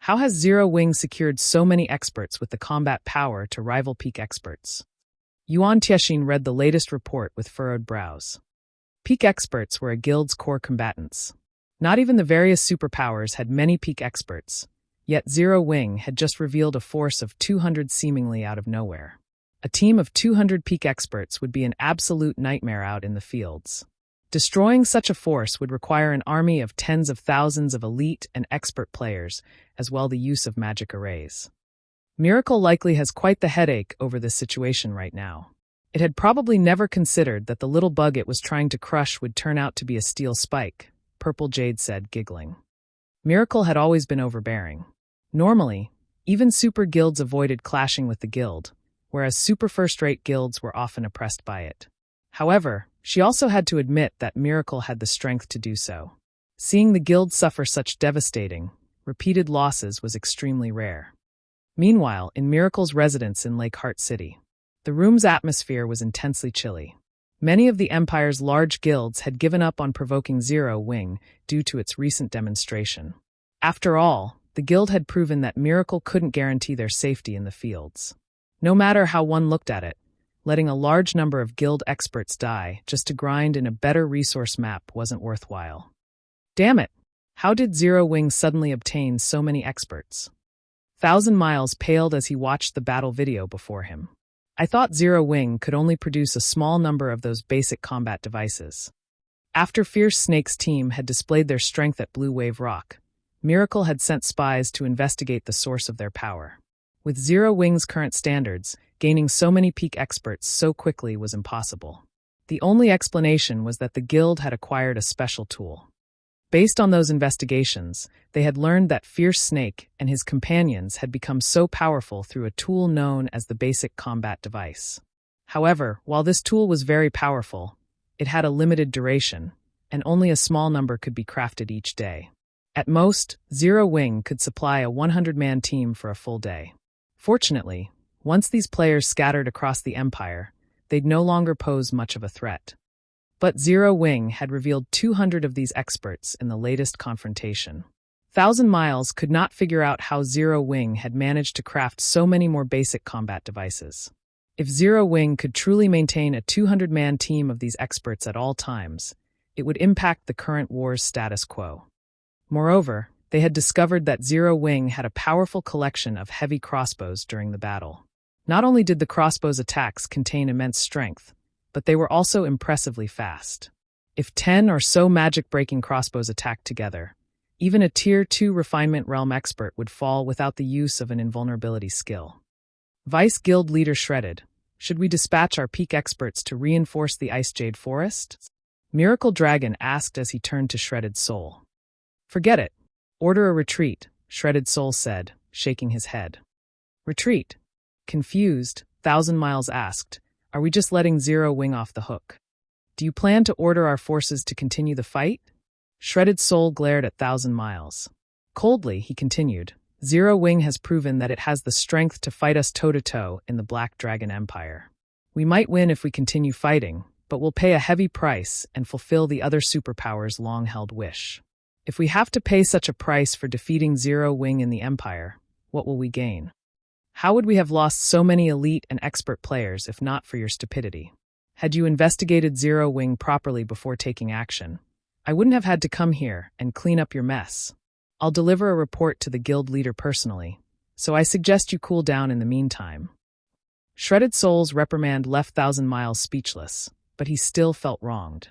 How has Zero Wing secured so many experts with the combat power to rival peak experts? Yuan Tiexin read the latest report with furrowed brows. Peak experts were a guild's core combatants. Not even the various superpowers had many peak experts, yet Zero Wing had just revealed a force of 200 seemingly out of nowhere. A team of 200 peak experts would be an absolute nightmare out in the fields. Destroying such a force would require an army of tens of thousands of elite and expert players, as well the use of magic arrays. Miracle likely has quite the headache over this situation right now. It had probably never considered that the little bug it was trying to crush would turn out to be a steel spike, Purple Jade said, giggling. Miracle had always been overbearing. Normally, even super guilds avoided clashing with the guild, whereas super first-rate guilds were often oppressed by it. However, she also had to admit that Miracle had the strength to do so. Seeing the guild suffer such devastating, repeated losses was extremely rare. Meanwhile, in Miracle's residence in Lake Heart City, the room's atmosphere was intensely chilly. Many of the Empire's large guilds had given up on provoking Zero Wing due to its recent demonstration. After all, the guild had proven that Miracle couldn't guarantee their safety in the fields. No matter how one looked at it, letting a large number of guild experts die just to grind in a better resource map wasn't worthwhile. Damn it! How did Zero Wing suddenly obtain so many experts? 1,000 Miles paled as he watched the battle video before him. I thought Zero Wing could only produce a small number of those basic combat devices. After Fierce Snake's team had displayed their strength at Blue Wave Rock, Miracle had sent spies to investigate the source of their power. With Zero Wing's current standards, gaining so many peak experts so quickly was impossible. The only explanation was that the guild had acquired a special tool. Based on those investigations, they had learned that Fierce Snake and his companions had become so powerful through a tool known as the Basic Combat Device. However, while this tool was very powerful, it had a limited duration, and only a small number could be crafted each day. At most, Zero Wing could supply a 100-man team for a full day. Fortunately, once these players scattered across the Empire, they'd no longer pose much of a threat. But Zero Wing had revealed 200 of these experts in the latest confrontation. 1,000 Miles could not figure out how Zero Wing had managed to craft so many more basic combat devices. If Zero Wing could truly maintain a 200-man team of these experts at all times, it would impact the current war's status quo. Moreover, they had discovered that Zero Wing had a powerful collection of heavy crossbows during the battle. Not only did the crossbows' attacks contain immense strength, but they were also impressively fast. If 10 or so magic-breaking crossbows attacked together, even a Tier 2 Refinement Realm expert would fall without the use of an invulnerability skill. Vice Guild Leader Shredded, should we dispatch our peak experts to reinforce the Ice Jade Forest? Miracle Dragon asked as he turned to Shredded Soul. Forget it. Order a retreat, Shredded Soul said, shaking his head. Retreat? Confused, 1,000 Miles asked, are we just letting Zero Wing off the hook? Do you plan to order our forces to continue the fight? Shredded Soul glared at 1,000 Miles. Coldly, he continued, Zero Wing has proven that it has the strength to fight us toe-to-toe in the Black Dragon Empire. We might win if we continue fighting, but we'll pay a heavy price and fulfill the other superpower's long-held wish. If we have to pay such a price for defeating Zero Wing in the Empire, what will we gain? How would we have lost so many elite and expert players if not for your stupidity? Had you investigated Zero Wing properly before taking action, I wouldn't have had to come here and clean up your mess. I'll deliver a report to the guild leader personally, so I suggest you cool down in the meantime. Shredded Soul's reprimand left 1,000 Miles speechless, but he still felt wronged.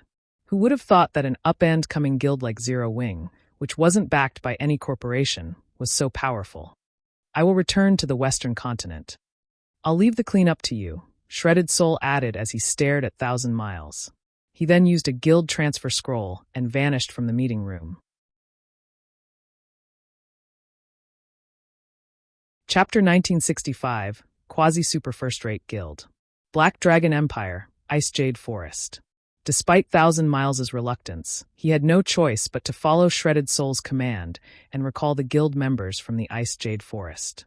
Who would have thought that an up-and-coming guild like Zero Wing, which wasn't backed by any corporation, was so powerful? I will return to the Western continent. I'll leave the cleanup to you, Shredded Soul added as he stared at 1,000 Miles. He then used a guild transfer scroll and vanished from the meeting room. Chapter 1965, Quasi-super-first-rate Guild. Black Dragon Empire, Ice Jade Forest. Despite 1,000 Miles' reluctance, he had no choice but to follow Shredded Soul's command and recall the guild members from the Ice Jade Forest.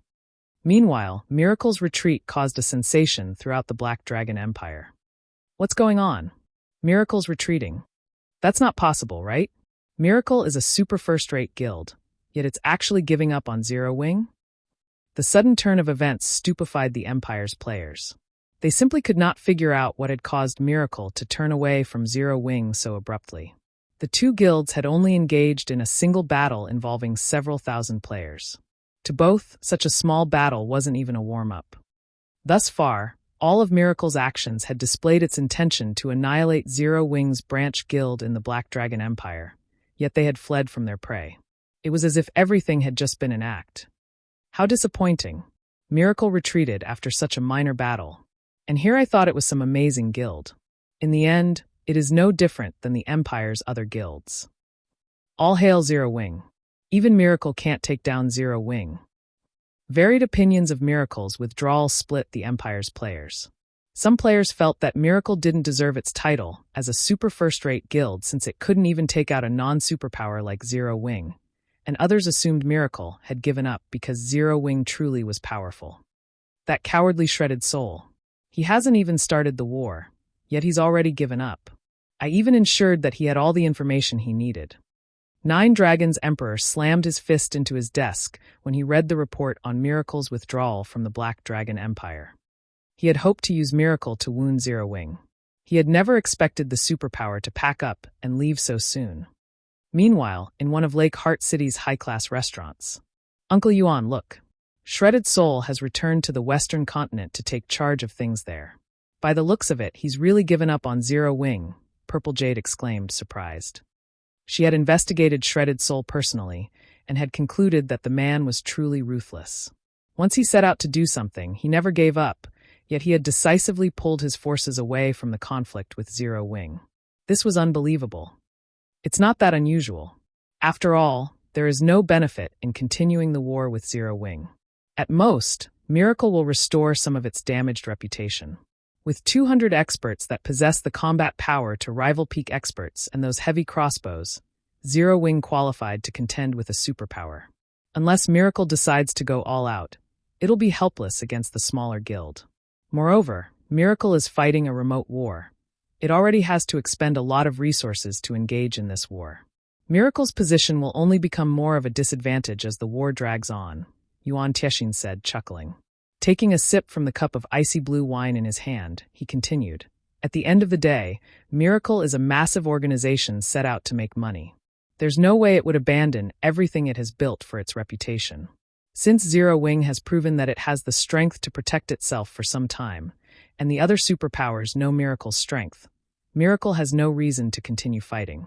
Meanwhile, Miracle's retreat caused a sensation throughout the Black Dragon Empire. What's going on? Miracle's retreating. That's not possible, right? Miracle is a super first-rate guild. yet it's actually giving up on Zero Wing? The sudden turn of events stupefied the Empire's players. They simply could not figure out what had caused Miracle to turn away from Zero Wing so abruptly. The two guilds had only engaged in a single battle involving several thousand players. To both, such a small battle wasn't even a warm-up. Thus far, all of Miracle's actions had displayed its intention to annihilate Zero Wing's branch guild in the Black Dragon Empire, yet they had fled from their prey. It was as if everything had just been an act. How disappointing. Miracle retreated after such a minor battle. And here I thought it was some amazing guild. In the end, it is no different than the Empire's other guilds. All hail Zero Wing. Even Miracle can't take down Zero Wing. Varied opinions of Miracle's withdrawal split the Empire's players. Some players felt that Miracle didn't deserve its title as a super first-rate guild since it couldn't even take out a non-superpower like Zero Wing, and others assumed Miracle had given up because Zero Wing truly was powerful. That cowardly shredded soul. He hasn't even started the war, yet he's already given up. I even ensured that he had all the information he needed. Nine Dragons Emperor slammed his fist into his desk when he read the report on Miracle's withdrawal from the Black Dragon Empire. He had hoped to use Miracle to wound Zero Wing. He had never expected the superpower to pack up and leave so soon. Meanwhile, in one of Lake Heart City's high-class restaurants. Uncle Yuan, look. Shredded Soul has returned to the Western continent to take charge of things there. By the looks of it, he's really given up on Zero Wing, Purple Jade exclaimed, surprised. She had investigated Shredded Soul personally and had concluded that the man was truly ruthless. Once he set out to do something, he never gave up, yet he had decisively pulled his forces away from the conflict with Zero Wing. This was unbelievable. It's not that unusual. After all, there is no benefit in continuing the war with Zero Wing. At most, Miracle will restore some of its damaged reputation. With 200 experts that possess the combat power to rival peak experts and those heavy crossbows, Zero Wing qualified to contend with a superpower. Unless Miracle decides to go all out, it'll be helpless against the smaller guild. Moreover, Miracle is fighting a remote war. It already has to expend a lot of resources to engage in this war. Miracle's position will only become more of a disadvantage as the war drags on, Yuan Tiexin said, chuckling. Taking a sip from the cup of icy blue wine in his hand, he continued, "At the end of the day, Miracle is a massive organization set out to make money. There's no way it would abandon everything it has built for its reputation. Since Zero Wing has proven that it has the strength to protect itself for some time, and the other superpowers know Miracle's strength, Miracle has no reason to continue fighting."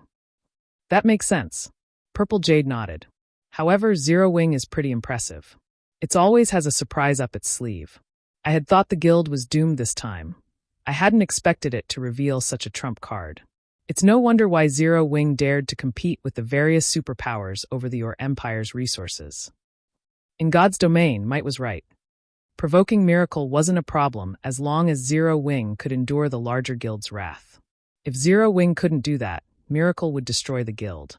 That makes sense. Purple Jade nodded. However, Zero Wing is pretty impressive. It always has a surprise up its sleeve. I had thought the guild was doomed this time. I hadn't expected it to reveal such a trump card. It's no wonder why Zero Wing dared to compete with the various superpowers over your Empire's resources. In God's domain, Might was right. Provoking Miracle wasn't a problem as long as Zero Wing could endure the larger guild's wrath. If Zero Wing couldn't do that, Miracle would destroy the guild.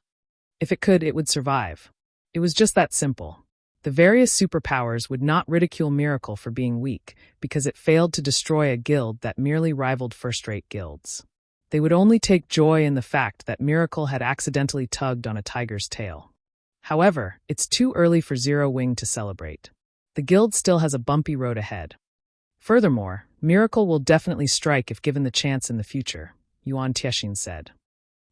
If it could, it would survive. It was just that simple. The various superpowers would not ridicule Miracle for being weak because it failed to destroy a guild that merely rivaled first-rate guilds. They would only take joy in the fact that Miracle had accidentally tugged on a tiger's tail. However, it's too early for Zero Wing to celebrate. The guild still has a bumpy road ahead. Furthermore, Miracle will definitely strike if given the chance in the future, Yuan Tiexin said.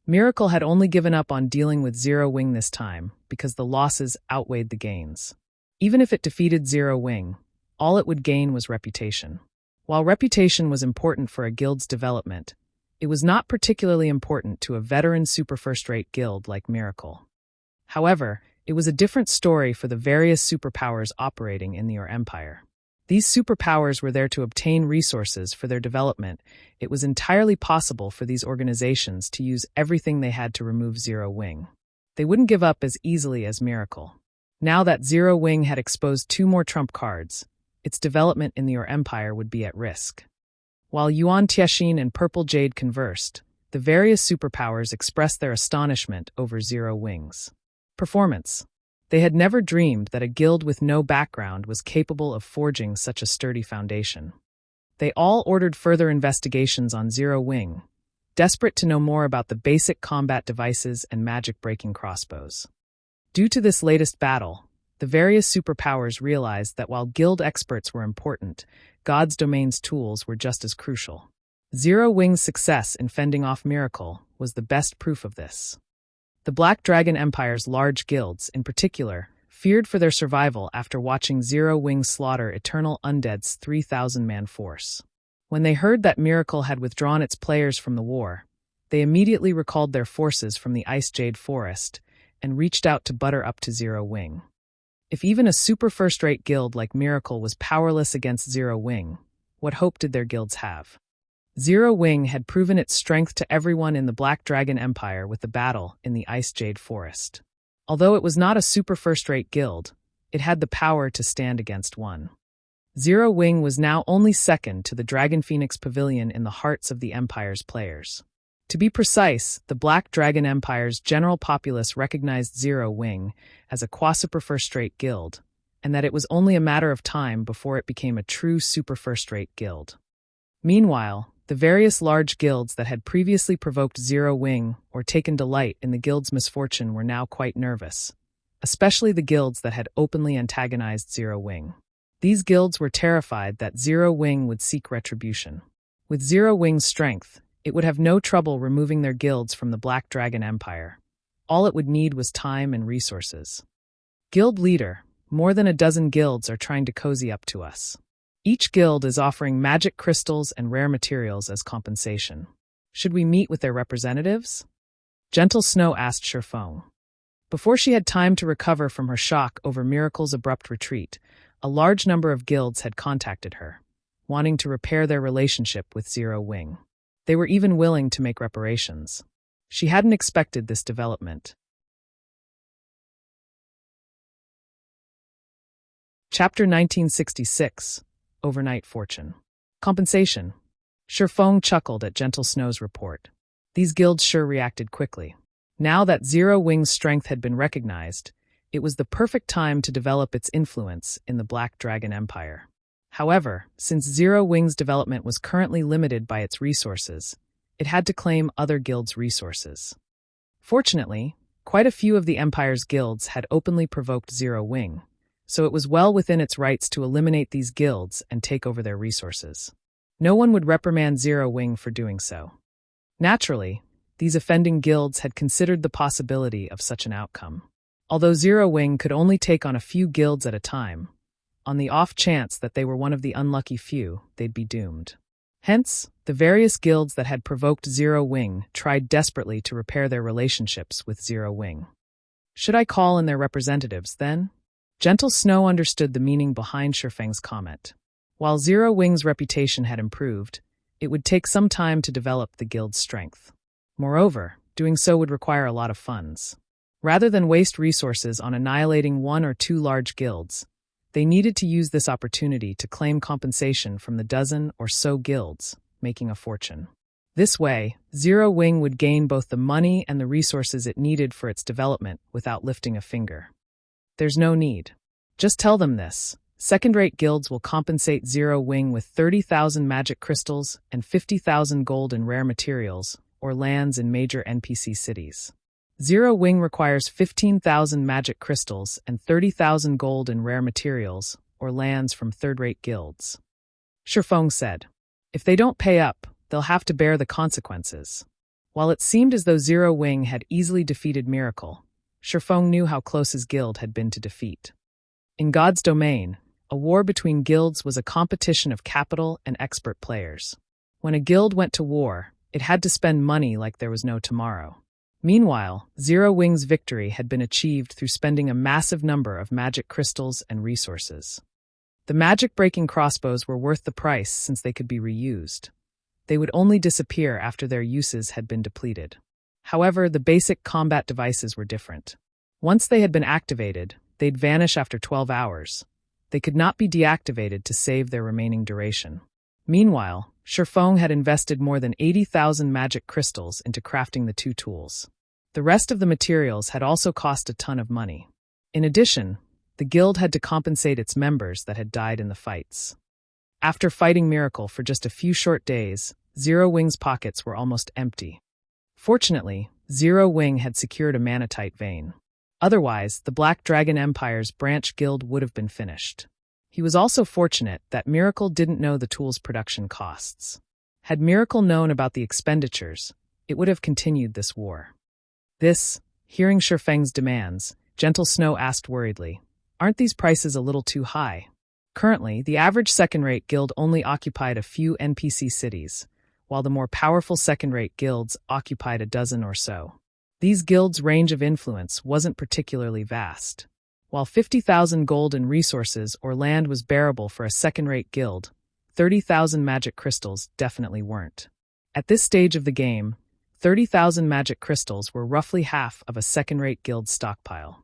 Miracle had only given up on dealing with Zero Wing this time because the losses outweighed the gains. Even if it defeated Zero Wing, all it would gain was reputation. While reputation was important for a guild's development, it was not particularly important to a veteran super first-rate guild like Miracle. However, it was a different story for the various superpowers operating in your empire. These superpowers were there to obtain resources for their development. It was entirely possible for these organizations to use everything they had to remove Zero Wing. They wouldn't give up as easily as Miracle. Now that Zero Wing had exposed 2 more trump cards, its development in your empire would be at risk. While Yuan Tiexin and Purple Jade conversed, the various superpowers expressed their astonishment over Zero Wing's performance. They had never dreamed that a guild with no background was capable of forging such a sturdy foundation. They all ordered further investigations on Zero Wing, desperate to know more about the basic combat devices and magic-breaking crossbows. Due to this latest battle, the various superpowers realized that while guild experts were important, God's domain's tools were just as crucial. Zero Wing's success in fending off Miracle was the best proof of this. The Black Dragon Empire's large guilds, in particular, feared for their survival after watching Zero Wing slaughter Eternal Undead's 3,000-man force. When they heard that Miracle had withdrawn its players from the war, they immediately recalled their forces from the Ice Jade Forest and reached out to butter up to Zero Wing. If even a super first-rate guild like Miracle was powerless against Zero Wing, what hope did their guilds have? Zero Wing had proven its strength to everyone in the Black Dragon Empire with the battle in the Ice Jade Forest. Although it was not a super first-rate guild, it had the power to stand against one. Zero Wing was now only second to the Dragon Phoenix Pavilion in the hearts of the Empire's players. To be precise, the Black Dragon Empire's general populace recognized Zero Wing as a Quasi-super-first-rate guild, and that it was only a matter of time before it became a true super first-rate guild. Meanwhile, the various large guilds that had previously provoked Zero Wing or taken delight in the guild's misfortune were now quite nervous, especially the guilds that had openly antagonized Zero Wing. These guilds were terrified that Zero Wing would seek retribution. With Zero Wing's strength, it would have no trouble removing their guilds from the Black Dragon Empire. All it would need was time and resources. Guild leader, more than a dozen guilds are trying to cozy up to us. Each guild is offering magic crystals and rare materials as compensation. Should we meet with their representatives? Gentle Snow asked Shifeng. Before she had time to recover from her shock over Miracle's abrupt retreat, a large number of guilds had contacted her, wanting to repair their relationship with Zero Wing. They were even willing to make reparations. She hadn't expected this development. Chapter 1966. Overnight Fortune. Compensation. Shifeng chuckled at Gentle Snow's report. These guilds sure reacted quickly. Now that Zero Wing's strength had been recognized, it was the perfect time to develop its influence in the Black Dragon Empire. However, since Zero Wing's development was currently limited by its resources, it had to claim other guilds' resources. Fortunately, quite a few of the Empire's guilds had openly provoked Zero Wing, so it was well within its rights to eliminate these guilds and take over their resources. No one would reprimand Zero Wing for doing so. Naturally, these offending guilds had considered the possibility of such an outcome. Although Zero Wing could only take on a few guilds at a time, on the off chance that they were one of the unlucky few, they'd be doomed. Hence, the various guilds that had provoked Zero Wing tried desperately to repair their relationships with Zero Wing. Should I call in their representatives, then? Gentle Snow understood the meaning behind Shifeng's comment. While Zero Wing's reputation had improved, it would take some time to develop the guild's strength. Moreover, doing so would require a lot of funds. Rather than waste resources on annihilating one or two large guilds, they needed to use this opportunity to claim compensation from the dozen or so guilds, making a fortune. This way, Zero Wing would gain both the money and the resources it needed for its development without lifting a finger. There's no need. Just tell them this. Second-rate guilds will compensate Zero Wing with 30,000 magic crystals and 50,000 gold in rare materials or lands in major NPC cities. Zero Wing requires 15,000 magic crystals and 30,000 gold in rare materials or lands from third-rate guilds. Shifeng said, if they don't pay up, they'll have to bear the consequences. While it seemed as though Zero Wing had easily defeated Miracle, Shifeng knew how close his guild had been to defeat. In God's domain, a war between guilds was a competition of capital and expert players. When a guild went to war, it had to spend money like there was no tomorrow. Meanwhile, Zero Wing's victory had been achieved through spending a massive number of magic crystals and resources. The Magicbreaking crossbows were worth the price since they could be reused. They would only disappear after their uses had been depleted. However, the basic combat devices were different. Once they had been activated, they'd vanish after 12 hours. They could not be deactivated to save their remaining duration. Meanwhile, Shifeng had invested more than 80,000 magic crystals into crafting the two tools. The rest of the materials had also cost a ton of money. In addition, the guild had to compensate its members that had died in the fights. After fighting Miracle for just a few short days, Zero Wing's pockets were almost empty. Fortunately, Zero Wing had secured a manatite vein. Otherwise, the Black Dragon Empire's branch guild would have been finished. He was also fortunate that Miracle didn't know the tool's production costs. Had Miracle known about the expenditures, it would have continued this war. Hearing Shifeng's demands, Gentle Snow asked worriedly, "Aren't these prices a little too high?" Currently, the average second-rate guild only occupied a few NPC cities, while the more powerful second-rate guilds occupied a dozen or so. These guilds' range of influence wasn't particularly vast. While 50,000 gold in resources or land was bearable for a second-rate guild, 30,000 magic crystals definitely weren't. At this stage of the game, 30,000 magic crystals were roughly half of a second-rate guild's stockpile.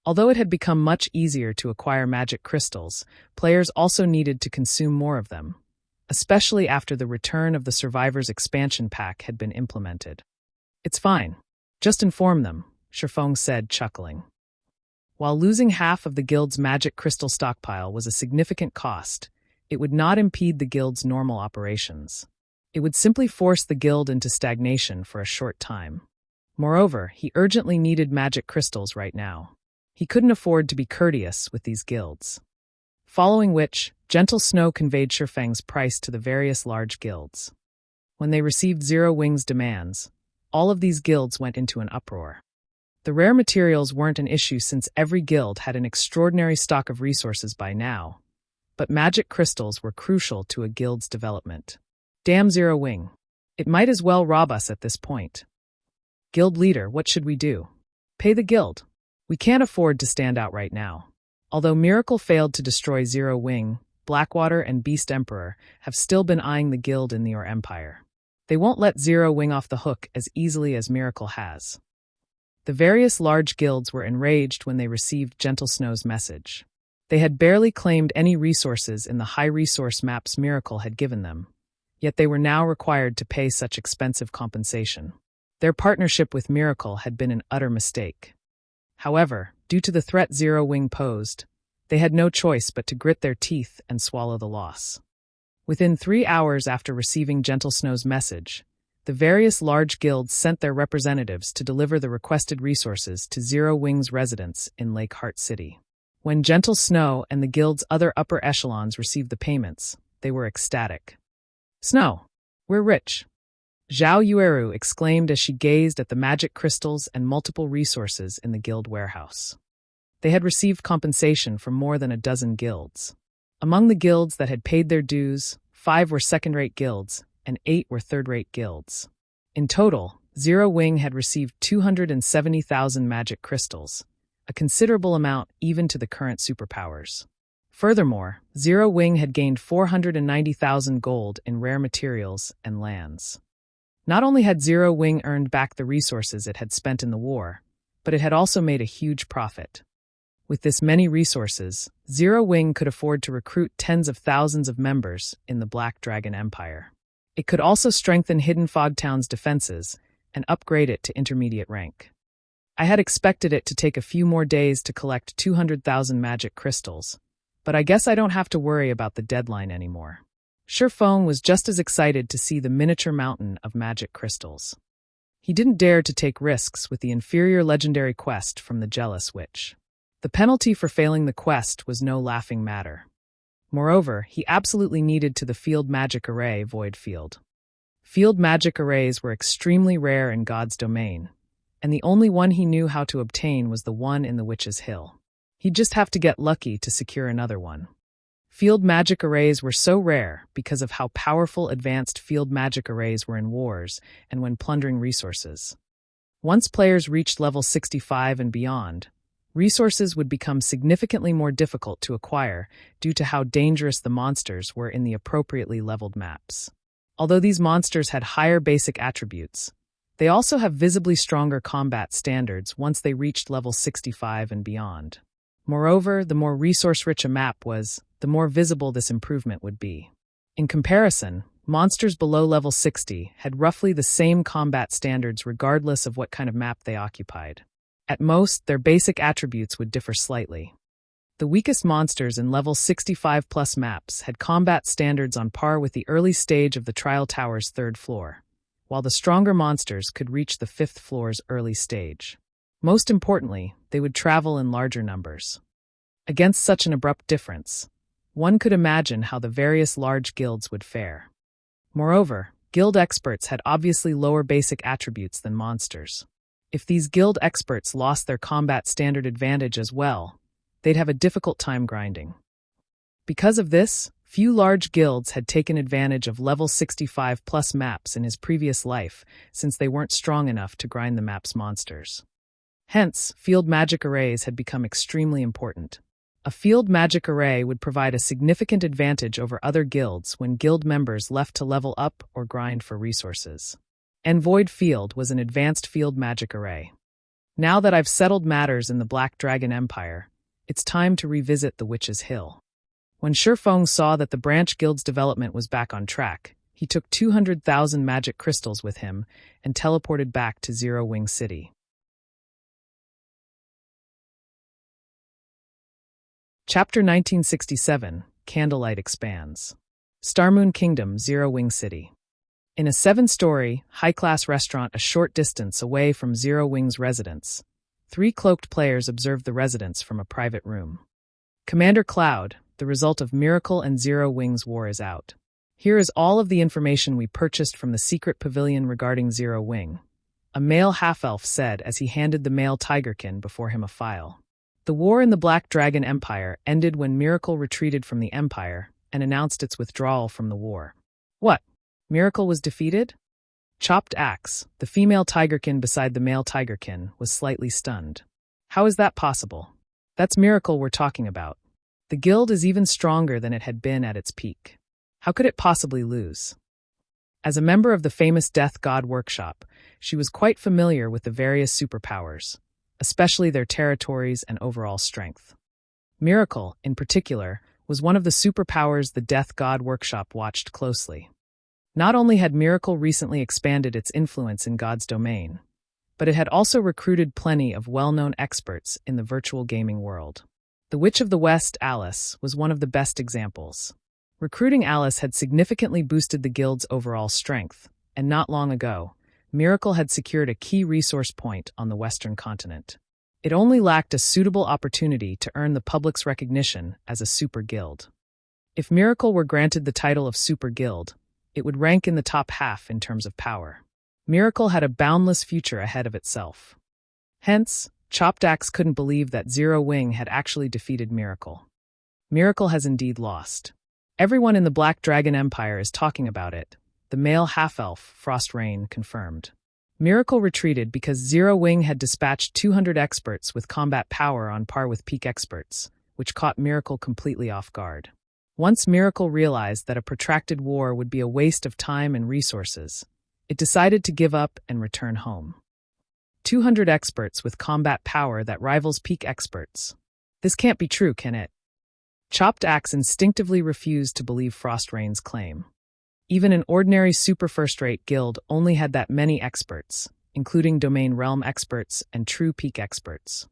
Although it had become much easier to acquire magic crystals, players also needed to consume more of them, especially after the return of the Survivors expansion pack had been implemented. "It's fine. Just inform them," Shifeng said, chuckling. While losing half of the guild's magic crystal stockpile was a significant cost, it would not impede the guild's normal operations. It would simply force the guild into stagnation for a short time. Moreover, he urgently needed magic crystals right now. He couldn't afford to be courteous with these guilds. Following which, Gentle Snow conveyed Shifeng's price to the various large guilds. When they received Zero Wing's demands, all of these guilds went into an uproar. The rare materials weren't an issue since every guild had an extraordinary stock of resources by now, but magic crystals were crucial to a guild's development. "Damn Zero Wing. It might as well rob us at this point. Guild leader, what should we do? Pay the guild. We can't afford to stand out right now." Although Miracle failed to destroy Zero Wing, Blackwater and Beast Emperor have still been eyeing the guild in the Your Empire. They won't let Zero Wing off the hook as easily as Miracle has. The various large guilds were enraged when they received Gentle Snow's message. They had barely claimed any resources in the high-resource maps Miracle had given them, yet they were now required to pay such expensive compensation. Their partnership with Miracle had been an utter mistake. However, due to the threat Zero Wing posed, they had no choice but to grit their teeth and swallow the loss. Within 3 hours after receiving Gentle Snow's message, the various large guilds sent their representatives to deliver the requested resources to Zero Wing's residence in Lake Heart City. When Gentle Snow and the guild's other upper echelons received the payments, they were ecstatic. "Snow, we're rich," Zhao Yueru exclaimed as she gazed at the magic crystals and multiple resources in the guild warehouse. They had received compensation from more than a dozen guilds. Among the guilds that had paid their dues, 5 were second-rate guilds, and 8 were third-rate guilds. In total, Zero Wing had received 270,000 magic crystals, a considerable amount even to the current superpowers. Furthermore, Zero Wing had gained 490,000 gold in rare materials and lands. Not only had Zero Wing earned back the resources it had spent in the war, but it had also made a huge profit. With this many resources, Zero Wing could afford to recruit tens of thousands of members in the Black Dragon Empire. It could also strengthen Hidden Fog Town's defenses and upgrade it to intermediate rank. "I had expected it to take a few more days to collect 200,000 magic crystals, but I guess I don't have to worry about the deadline anymore." Shifeng was just as excited to see the miniature mountain of magic crystals. He didn't dare to take risks with the inferior legendary quest from the Jealous Witch. The penalty for failing the quest was no laughing matter. Moreover, he absolutely needed to the Field Magic Array Void Field. Field Magic Arrays were extremely rare in God's domain, and the only one he knew how to obtain was the one in the Witch's Hill. He'd just have to get lucky to secure another one. Field magic arrays were so rare because of how powerful advanced field magic arrays were in wars and when plundering resources. Once players reached level 65 and beyond, resources would become significantly more difficult to acquire due to how dangerous the monsters were in the appropriately leveled maps. Although these monsters had higher basic attributes, they also have visibly stronger combat standards once they reached level 65 and beyond. Moreover, the more resource-rich a map was, the more visible this improvement would be. In comparison, monsters below level 60 had roughly the same combat standards regardless of what kind of map they occupied. At most, their basic attributes would differ slightly. The weakest monsters in level 65+ maps had combat standards on par with the early stage of the Trial Tower's 3rd floor, while the stronger monsters could reach the 5th floor's early stage. Most importantly, they would travel in larger numbers. Against such an abrupt difference, one could imagine how the various large guilds would fare. Moreover, guild experts had obviously lower basic attributes than monsters. If these guild experts lost their combat standard advantage as well, they'd have a difficult time grinding. Because of this, few large guilds had taken advantage of level 65 plus maps in his previous life, since they weren't strong enough to grind the map's monsters. Hence, field magic arrays had become extremely important. A field magic array would provide a significant advantage over other guilds when guild members left to level up or grind for resources. Envoyed Field was an advanced field magic array. Now that I've settled matters in the Black Dragon Empire, it's time to revisit the Witch's Hill. When Shifeng saw that the branch guild's development was back on track, he took 200,000 magic crystals with him and teleported back to Zero Wing City. Chapter 1967, Candlelight expands. Starmoon Kingdom, Zero Wing City. In a 7-story, high-class restaurant a short distance away from Zero Wing's residence, 3 cloaked players observed the residence from a private room. Commander Cloud, the result of Miracle and Zero Wing's war is out. Here is all of the information we purchased from the secret pavilion regarding Zero Wing, a male half-elf said as he handed the male tigerkin before him a file. The war in the Black Dragon Empire ended when Miracle retreated from the Empire and announced its withdrawal from the war. What? Miracle was defeated? Chopped Axe, the female tigerkin beside the male tigerkin, was slightly stunned. How is that possible? That's Miracle we're talking about. The guild is even stronger than it had been at its peak. How could it possibly lose? As a member of the famous Death God Workshop, she was quite familiar with the various superpowers, especially their territories and overall strength. Miracle, in particular, was one of the superpowers the Death God Workshop watched closely. Not only had Miracle recently expanded its influence in God's domain, but it had also recruited plenty of well-known experts in the virtual gaming world. The Witch of the West, Alice, was one of the best examples. Recruiting Alice had significantly boosted the guild's overall strength, and not long ago, Miracle had secured a key resource point on the Western continent. It only lacked a suitable opportunity to earn the public's recognition as a super guild. If Miracle were granted the title of super guild, it would rank in the top half in terms of power. Miracle had a boundless future ahead of itself. Hence, Chopped Axe couldn't believe that Zero Wing had actually defeated Miracle. Miracle has indeed lost. Everyone in the Black Dragon Empire is talking about it, the male half-elf, Frost Rain, confirmed. Miracle retreated because Zero Wing had dispatched 200 experts with combat power on par with peak experts, which caught Miracle completely off guard. Once Miracle realized that a protracted war would be a waste of time and resources, it decided to give up and return home. 200 experts with combat power that rivals peak experts. This can't be true, can it? Chopped Axe instinctively refused to believe Frost Rain's claim. Even an ordinary super-first-rate guild only had that many experts, including domain realm experts and true peak experts.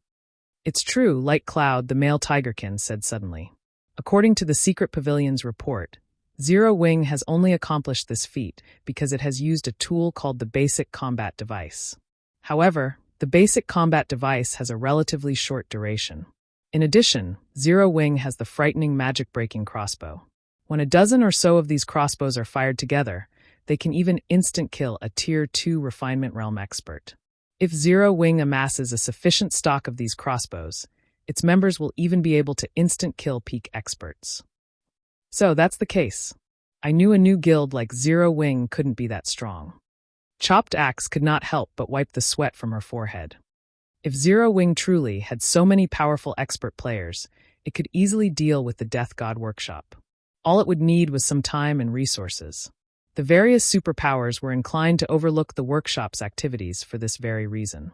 It's true, Light Cloud, the male tigerkin, said suddenly. According to the Secret Pavilion's report, Zero Wing has only accomplished this feat because it has used a tool called the Basic Combat Device. However, the Basic Combat Device has a relatively short duration. In addition, Zero Wing has the frightening Magicbreaking crossbow. When a dozen or so of these crossbows are fired together, they can even instant kill a Tier 2 Refinement Realm expert. If Zero Wing amasses a sufficient stock of these crossbows, its members will even be able to instant kill peak experts. So that's the case. I knew a new guild like Zero Wing couldn't be that strong. Chopped Axe could not help but wipe the sweat from her forehead. If Zero Wing truly had so many powerful expert players, it could easily deal with the Death God Workshop. All it would need was some time and resources. The various superpowers were inclined to overlook the workshop's activities for this very reason.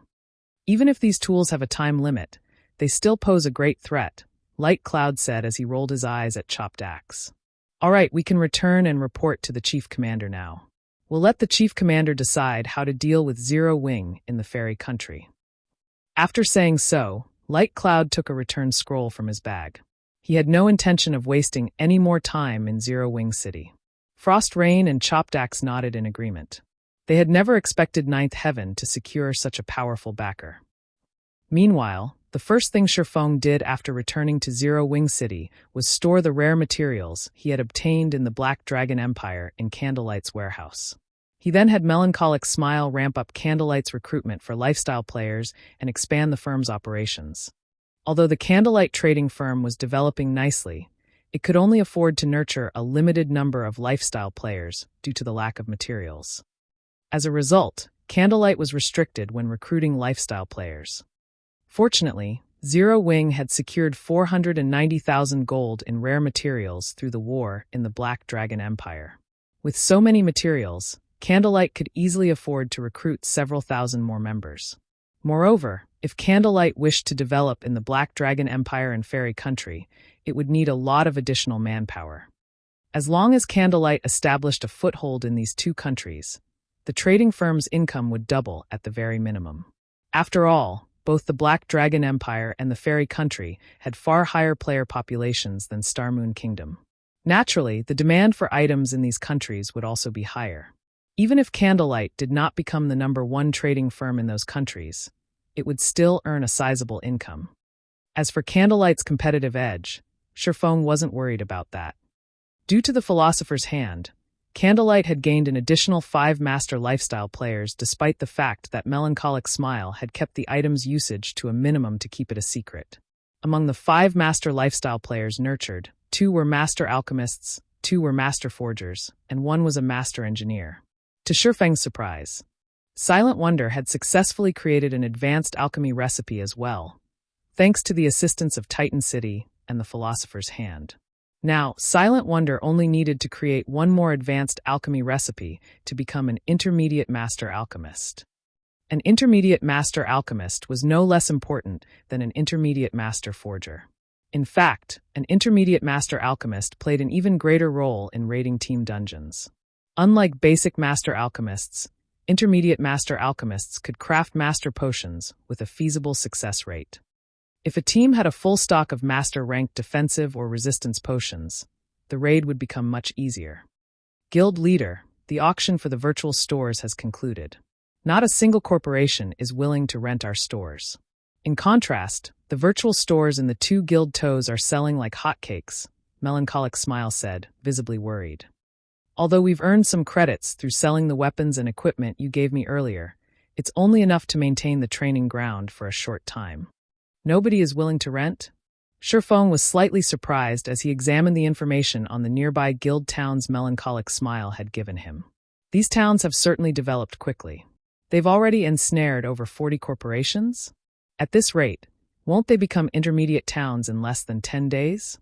Even if these tools have a time limit, they still pose a great threat, Light Cloud said as he rolled his eyes at Chopped Axe. All right, we can return and report to the Chief Commander now. We'll let the Chief Commander decide how to deal with Zero Wing in the fairy country. After saying so, Light Cloud took a return scroll from his bag. He had no intention of wasting any more time in Zero Wing City. Frost Rain and Chopped Axe nodded in agreement. They had never expected Ninth Heaven to secure such a powerful backer. Meanwhile, the first thing Shifeng did after returning to Zero Wing City was store the rare materials he had obtained in the Black Dragon Empire in Candlelight's warehouse. He then had Melancholic Smile ramp up Candlelight's recruitment for lifestyle players and expand the firm's operations. Although the Candlelight trading firm was developing nicely, it could only afford to nurture a limited number of lifestyle players due to the lack of materials. As a result, Candlelight was restricted when recruiting lifestyle players. Fortunately, Zero Wing had secured 490,000 gold in rare materials through the war in the Black Dragon Empire. With so many materials, Candlelight could easily afford to recruit several thousand more members. Moreover, if Candlelight wished to develop in the Black Dragon Empire and Fairy Country, it would need a lot of additional manpower. As long as Candlelight established a foothold in these two countries, the trading firm's income would double at the very minimum. After all, both the Black Dragon Empire and the Fairy Country had far higher player populations than Starmoon Kingdom. Naturally, the demand for items in these countries would also be higher. Even if Candlelight did not become the #1 trading firm in those countries, it would still earn a sizable income. As for Candlelight's competitive edge, Shifeng wasn't worried about that. Due to the Philosopher's Hand, Candlelight had gained an additional 5 master lifestyle players despite the fact that Melancholic Smile had kept the item's usage to a minimum to keep it a secret. Among the 5 master lifestyle players nurtured, 2 were master alchemists, 2 were master forgers, and 1 was a master engineer. To Shifeng's surprise, Silent Wonder had successfully created an advanced alchemy recipe as well, thanks to the assistance of Titan City and the Philosopher's Hand. Now, Silent Wonder only needed to create 1 more advanced alchemy recipe to become an intermediate master alchemist. An intermediate master alchemist was no less important than an intermediate master forger. In fact, an intermediate master alchemist played an even greater role in raiding team dungeons. Unlike basic master alchemists, intermediate master alchemists could craft master potions with a feasible success rate. If a team had a full stock of master-ranked defensive or resistance potions, the raid would become much easier. Guild Leader, the auction for the virtual stores has concluded. Not a single corporation is willing to rent our stores. In contrast, the virtual stores in the 2 guild toes are selling like hotcakes, Melancholic Smile said, visibly worried. Although we've earned some credits through selling the weapons and equipment you gave me earlier, it's only enough to maintain the training ground for a short time. Nobody is willing to rent? Shifeng was slightly surprised as he examined the information on the nearby guild towns Melancholic Smile had given him. These towns have certainly developed quickly. They've already ensnared over 40 corporations? At this rate, won't they become intermediate towns in less than 10 days?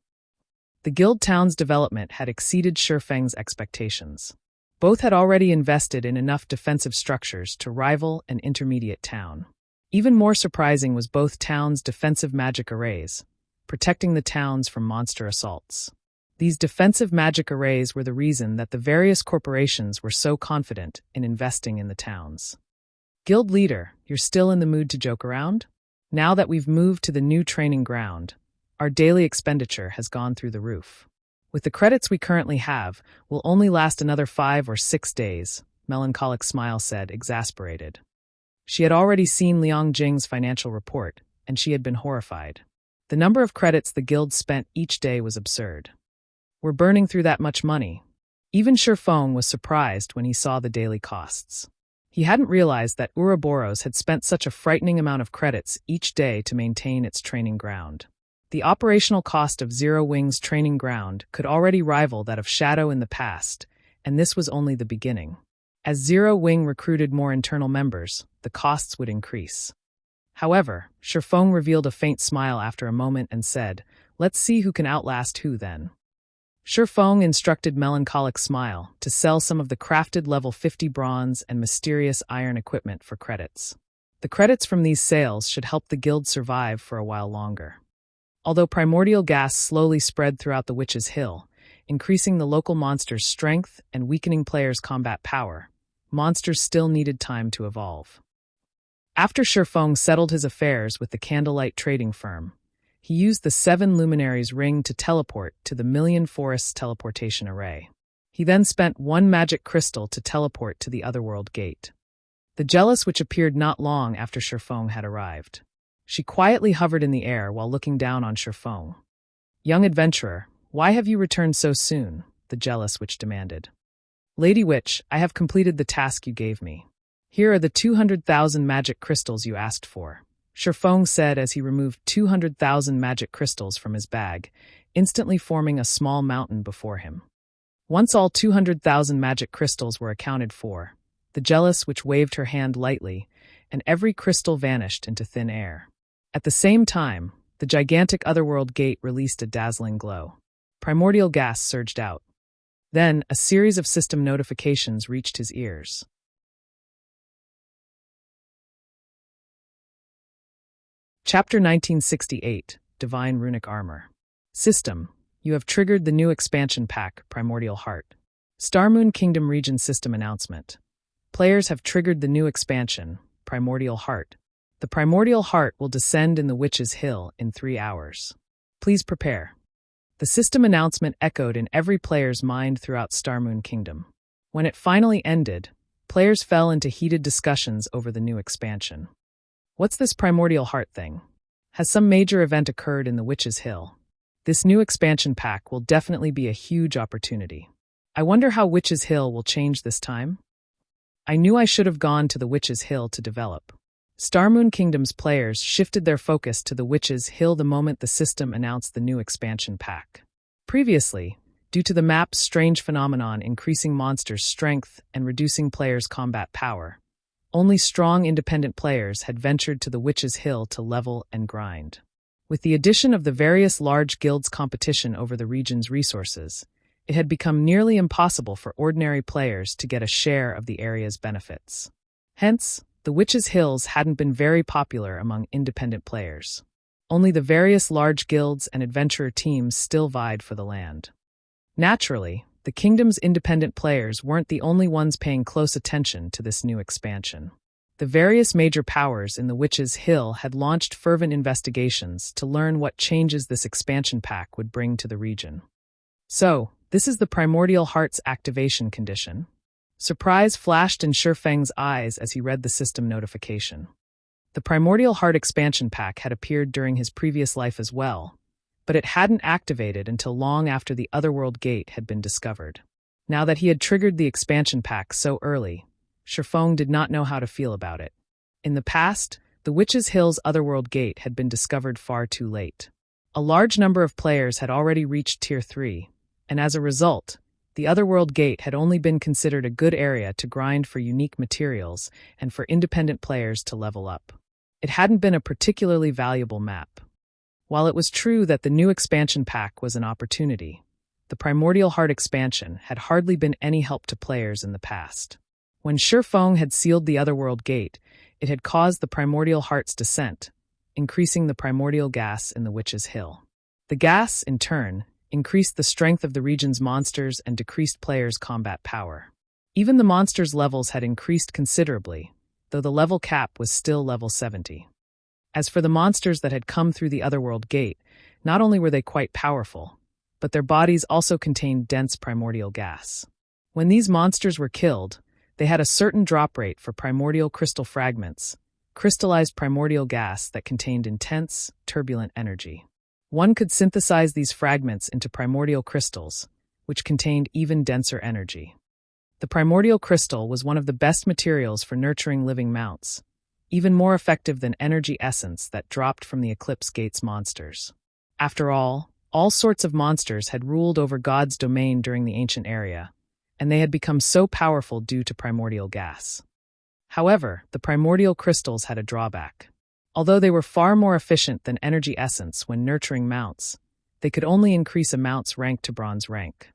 The guild town's development had exceeded Shifeng's expectations. Both had already invested in enough defensive structures to rival an intermediate town. Even more surprising was both towns' defensive magic arrays, protecting the towns from monster assaults. These defensive magic arrays were the reason that the various corporations were so confident in investing in the towns. Guild Leader, you're still in the mood to joke around? Now that we've moved to the new training ground, our daily expenditure has gone through the roof. With the credits we currently have, we'll only last another 5 or 6 days, Melancholic Smile said, exasperated. She had already seen Liang Jing's financial report, and she had been horrified. The number of credits the guild spent each day was absurd. We're burning through that much money. Even Shifeng was surprised when he saw the daily costs. He hadn't realized that Ouroboros had spent such a frightening amount of credits each day to maintain its training ground. The operational cost of Zero Wing's training ground could already rival that of Shadow in the past, and this was only the beginning. As Zero Wing recruited more internal members, the costs would increase. However, Shifeng revealed a faint smile after a moment and said, "Let's see who can outlast who then." Shifeng instructed Melancholic Smile to sell some of the crafted level 50 bronze and mysterious iron equipment for credits. The credits from these sales should help the guild survive for a while longer. Although primordial gas slowly spread throughout the Witch's Hill, increasing the local monsters' strength and weakening players' combat power, monsters still needed time to evolve. After Shifeng settled his affairs with the Candlelight trading firm, he used the 7 Luminaries ring to teleport to the Million Forests teleportation array. He then spent 1 magic crystal to teleport to the Otherworld gate. The Jealous Witch appeared not long after Shifeng had arrived. She quietly hovered in the air while looking down on Shifeng. "Young adventurer, why have you returned so soon?" the jealous witch demanded. "Lady Witch, I have completed the task you gave me. Here are the 200,000 magic crystals you asked for," Shifeng said as he removed 200,000 magic crystals from his bag, instantly forming a small mountain before him. Once all 200,000 magic crystals were accounted for, the jealous witch waved her hand lightly, and every crystal vanished into thin air. At the same time, the gigantic Otherworld gate released a dazzling glow. Primordial gas surged out. Then, a series of system notifications reached his ears. Chapter 1968, Divine Runic Armor. System: you have triggered the new expansion pack, Primordial Heart. Starmoon Kingdom Region System Announcement. Players have triggered the new expansion, Primordial Heart. The Primordial Heart will descend in the Witch's Hill in 3 hours. Please prepare. The system announcement echoed in every player's mind throughout Starmoon Kingdom. When it finally ended, players fell into heated discussions over the new expansion. What's this Primordial Heart thing? Has some major event occurred in the Witch's Hill? This new expansion pack will definitely be a huge opportunity. I wonder how Witch's Hill will change this time? I knew I should have gone to the Witch's Hill to develop. Starmoon Kingdom's players shifted their focus to the Witch's Hill the moment the system announced the new expansion pack. Previously, due to the map's strange phenomenon increasing monsters' strength and reducing players' combat power, only strong independent players had ventured to the Witch's Hill to level and grind. With the addition of the various large guilds' competition over the region's resources, it had become nearly impossible for ordinary players to get a share of the area's benefits. Hence, the Witch's Hills hadn't been very popular among independent players. Only the various large guilds and adventurer teams still vied for the land. Naturally, the kingdom's independent players weren't the only ones paying close attention to this new expansion. The various major powers in the Witch's Hill had launched fervent investigations to learn what changes this expansion pack would bring to the region. So, this is the Primordial Heart's activation condition. Surprise flashed in Shifeng's eyes as he read the system notification. The Primordial Heart expansion pack had appeared during his previous life as well, but it hadn't activated until long after the Otherworld gate had been discovered. Now that he had triggered the expansion pack so early, Shifeng did not know how to feel about it. In the past, the Witch's Hill's Otherworld gate had been discovered far too late. A large number of players had already reached Tier 3, and as a result, the Otherworld gate had only been considered a good area to grind for unique materials and for independent players to level up. It hadn't been a particularly valuable map. While it was true that the new expansion pack was an opportunity, the Primordial Heart expansion had hardly been any help to players in the past. When Shifeng had sealed the Otherworld gate, it had caused the Primordial Heart's descent, increasing the primordial gas in the Witch's Hill. The gas, in turn, increased the strength of the region's monsters and decreased players' combat power. Even the monsters' levels had increased considerably, though the level cap was still level 70. As for the monsters that had come through the Otherworld gate, not only were they quite powerful, but their bodies also contained dense primordial gas. When these monsters were killed, they had a certain drop rate for primordial crystal fragments, crystallized primordial gas that contained intense, turbulent energy. One could synthesize these fragments into primordial crystals, which contained even denser energy. The primordial crystal was one of the best materials for nurturing living mounts, even more effective than energy essence that dropped from the Eclipse Gate's monsters. After all sorts of monsters had ruled over God's domain during the ancient area, and they had become so powerful due to primordial gas. However, the primordial crystals had a drawback. Although they were far more efficient than energy essence when nurturing mounts, they could only increase a mount's rank to bronze rank.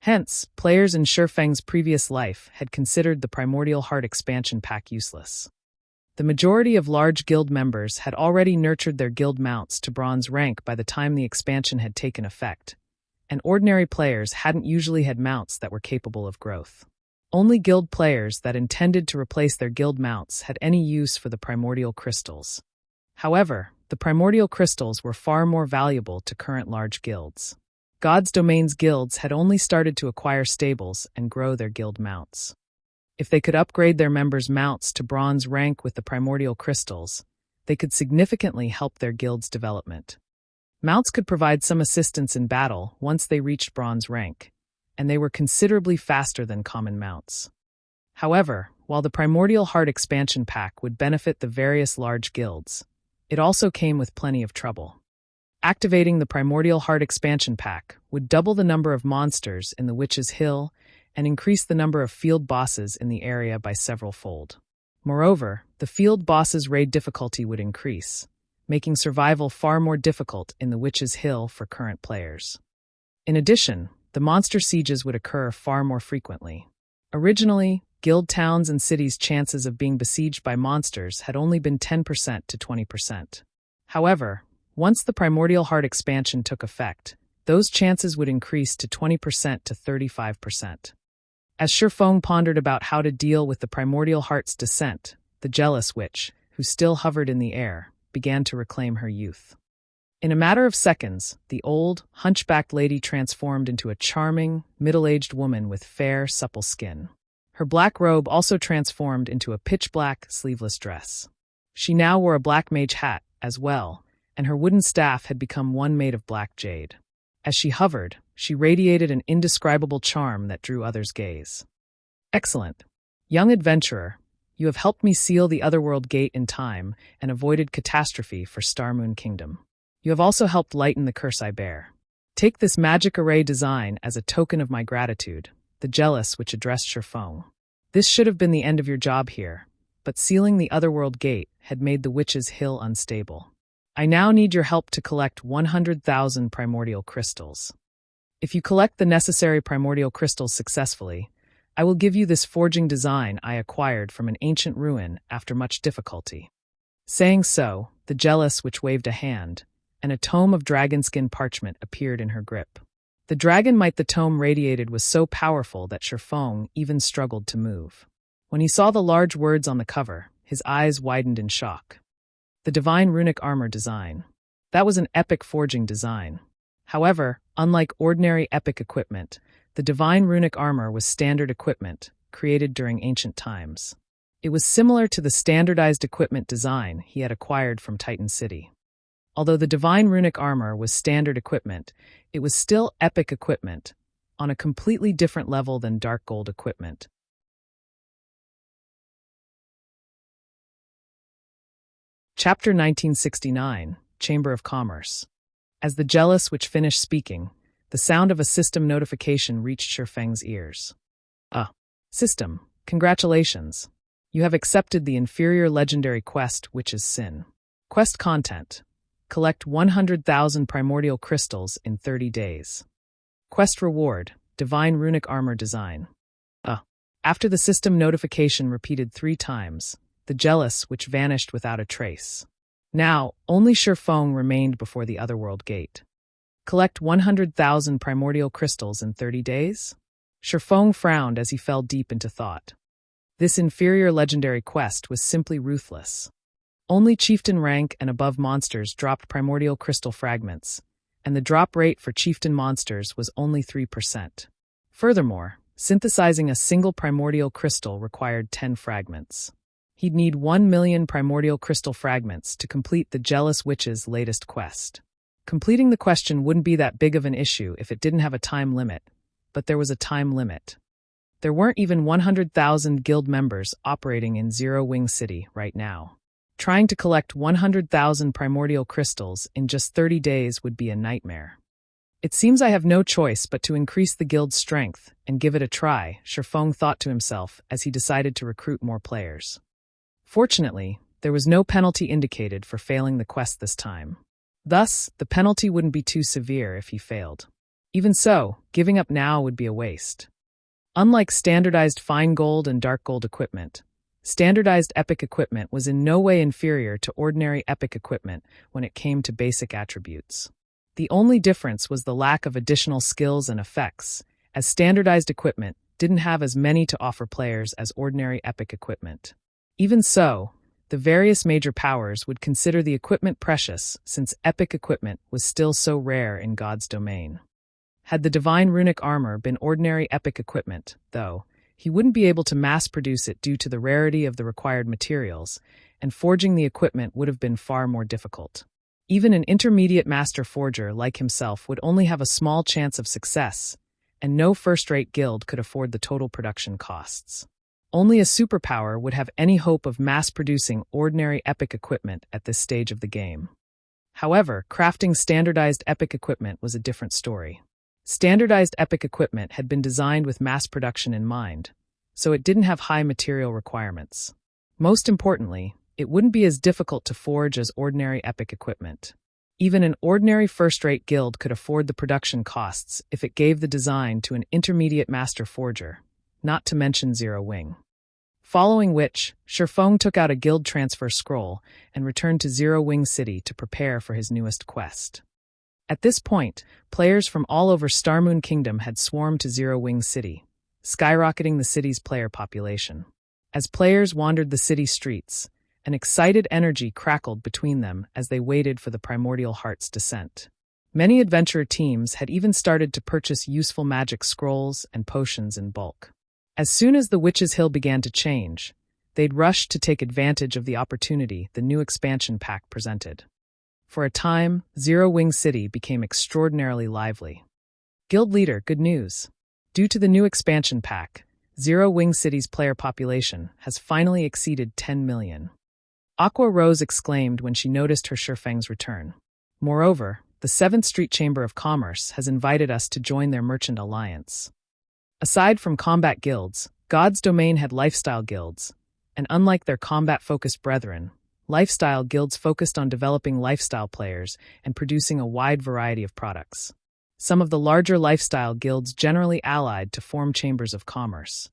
Hence, players in Shifeng's previous life had considered the Primordial Heart expansion pack useless. The majority of large guild members had already nurtured their guild mounts to bronze rank by the time the expansion had taken effect, and ordinary players hadn't usually had mounts that were capable of growth. Only guild players that intended to replace their guild mounts had any use for the primordial crystals. However, the primordial crystals were far more valuable to current large guilds. God's Domain's guilds had only started to acquire stables and grow their guild mounts. If they could upgrade their members' mounts to bronze rank with the primordial crystals, they could significantly help their guild's development. Mounts could provide some assistance in battle once they reached bronze rank, and they were considerably faster than common mounts. However, while the Primordial Heart expansion pack would benefit the various large guilds, it also came with plenty of trouble. Activating the Primordial Heart expansion pack would double the number of monsters in the Witch's Hill and increase the number of field bosses in the area by several fold. Moreover, the field boss's raid difficulty would increase, making survival far more difficult in the Witch's Hill for current players. In addition, the monster sieges would occur far more frequently. Originally, guild towns and cities' chances of being besieged by monsters had only been 10% to 20%. However, once the Primordial Heart expansion took effect, those chances would increase to 20% to 35%. As Shifeng pondered about how to deal with the Primordial Heart's descent, the jealous witch, who still hovered in the air, began to reclaim her youth. In a matter of seconds, the old, hunchbacked lady transformed into a charming, middle-aged woman with fair, supple skin. Her black robe also transformed into a pitch-black, sleeveless dress. She now wore a black mage hat, as well, and her wooden staff had become one made of black jade. As she hovered, she radiated an indescribable charm that drew others' gaze. Excellent. Young adventurer, you have helped me seal the Otherworld Gate in time and avoided catastrophe for Starmoon Kingdom. You have also helped lighten the curse I bear. Take this magic array design as a token of my gratitude, the jealous which addressed Shifeng. This should have been the end of your job here, but sealing the Otherworld Gate had made the Witch's Hill unstable. I now need your help to collect 100,000 primordial crystals. If you collect the necessary primordial crystals successfully, I will give you this forging design I acquired from an ancient ruin after much difficulty. Saying so, the jealous witch waved a hand, and a tome of dragonskin parchment appeared in her grip. The dragon might the tome radiated was so powerful that Shifeng even struggled to move. When he saw the large words on the cover, his eyes widened in shock. The Divine Runic Armor design. That was an epic forging design. However, unlike ordinary epic equipment, the Divine Runic Armor was standard equipment, created during ancient times. It was similar to the standardized equipment design he had acquired from Titan City. Although the Divine Runic Armor was standard equipment, it was still epic equipment, on a completely different level than dark gold equipment. Chapter 1969, Chamber of Commerce. As the jealous witch finished speaking, the sound of a system notification reached Shifeng's ears. System, congratulations. You have accepted the inferior legendary quest Witch's Sin. Quest content. Collect 100,000 primordial crystals in 30 days. Quest reward, Divine Runic Armor design. After the system notification repeated 3 times, the jealous witch vanished without a trace. Now, only Shifeng remained before the Otherworld Gate. Collect 100,000 primordial crystals in 30 days? Shifeng frowned as he fell deep into thought. This inferior legendary quest was simply ruthless. Only chieftain rank and above monsters dropped primordial crystal fragments, and the drop rate for chieftain monsters was only 3%. Furthermore, synthesizing a single primordial crystal required 10 fragments. He'd need 1 million primordial crystal fragments to complete the jealous witch's latest quest. Completing the question wouldn't be that big of an issue if it didn't have a time limit, but there was a time limit. There weren't even 100,000 guild members operating in Zero Wing City right now. Trying to collect 100,000 primordial crystals in just 30 days would be a nightmare. It seems I have no choice but to increase the guild's strength and give it a try, Shifeng thought to himself as he decided to recruit more players. Fortunately, there was no penalty indicated for failing the quest this time. Thus, the penalty wouldn't be too severe if he failed. Even so, giving up now would be a waste. Unlike standardized fine gold and dark gold equipment, standardized epic equipment was in no way inferior to ordinary epic equipment when it came to basic attributes. The only difference was the lack of additional skills and effects, as standardized equipment didn't have as many to offer players as ordinary epic equipment. Even so, the various major powers would consider the equipment precious since epic equipment was still so rare in God's domain. Had the Divine Runic Armor been ordinary epic equipment, though, he wouldn't be able to mass-produce it due to the rarity of the required materials, and forging the equipment would have been far more difficult. Even an intermediate master forger like himself would only have a small chance of success, and no first-rate guild could afford the total production costs. Only a superpower would have any hope of mass-producing ordinary epic equipment at this stage of the game. However, crafting standardized epic equipment was a different story. Standardized epic equipment had been designed with mass production in mind, so it didn't have high material requirements. Most importantly, it wouldn't be as difficult to forge as ordinary epic equipment. Even an ordinary first-rate guild could afford the production costs if it gave the design to an intermediate master forger, not to mention Zero Wing. Following which, Shifeng took out a guild transfer scroll and returned to Zero Wing City to prepare for his newest quest. At this point, players from all over Starmoon Kingdom had swarmed to Zero Wing City, skyrocketing the city's player population. As players wandered the city streets, an excited energy crackled between them as they waited for the Primordial Heart's descent. Many adventurer teams had even started to purchase useful magic scrolls and potions in bulk. As soon as the Witch's Hill began to change, they'd rushed to take advantage of the opportunity the new expansion pack presented. For a time, Zero Wing City became extraordinarily lively. Guild leader, good news. Due to the new expansion pack, Zero Wing City's player population has finally exceeded 10 million. Aqua Rose exclaimed when she noticed her Shifeng's return. Moreover, the 7th Street Chamber of Commerce has invited us to join their merchant alliance. Aside from combat guilds, God's Domain had lifestyle guilds, and unlike their combat-focused brethren, lifestyle guilds focused on developing lifestyle players and producing a wide variety of products. Some of the larger lifestyle guilds generally allied to form chambers of commerce.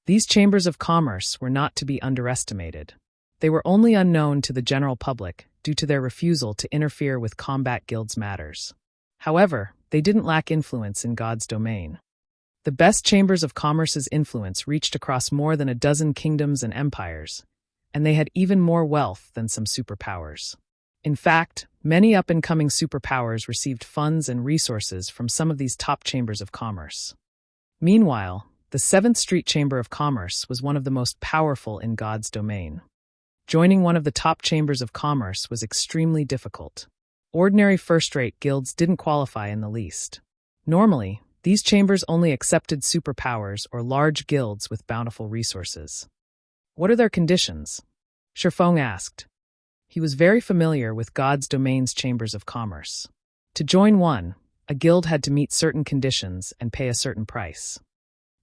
These chambers of commerce were not to be underestimated. They were only unknown to the general public due to their refusal to interfere with combat guilds' matters. However, they didn't lack influence in God's Domain. The best chambers of commerce's influence reached across more than a dozen kingdoms and empires, and they had even more wealth than some superpowers. In fact, many up-and-coming superpowers received funds and resources from some of these top chambers of commerce. Meanwhile, the 7th Street Chamber of Commerce was one of the most powerful in God's Domain. Joining one of the top chambers of commerce was extremely difficult. Ordinary first-rate guilds didn't qualify in the least. Normally, these chambers only accepted superpowers or large guilds with bountiful resources. What are their conditions? Shifeng asked. He was very familiar with God's Domain's chambers of commerce. To join one, a guild had to meet certain conditions and pay a certain price.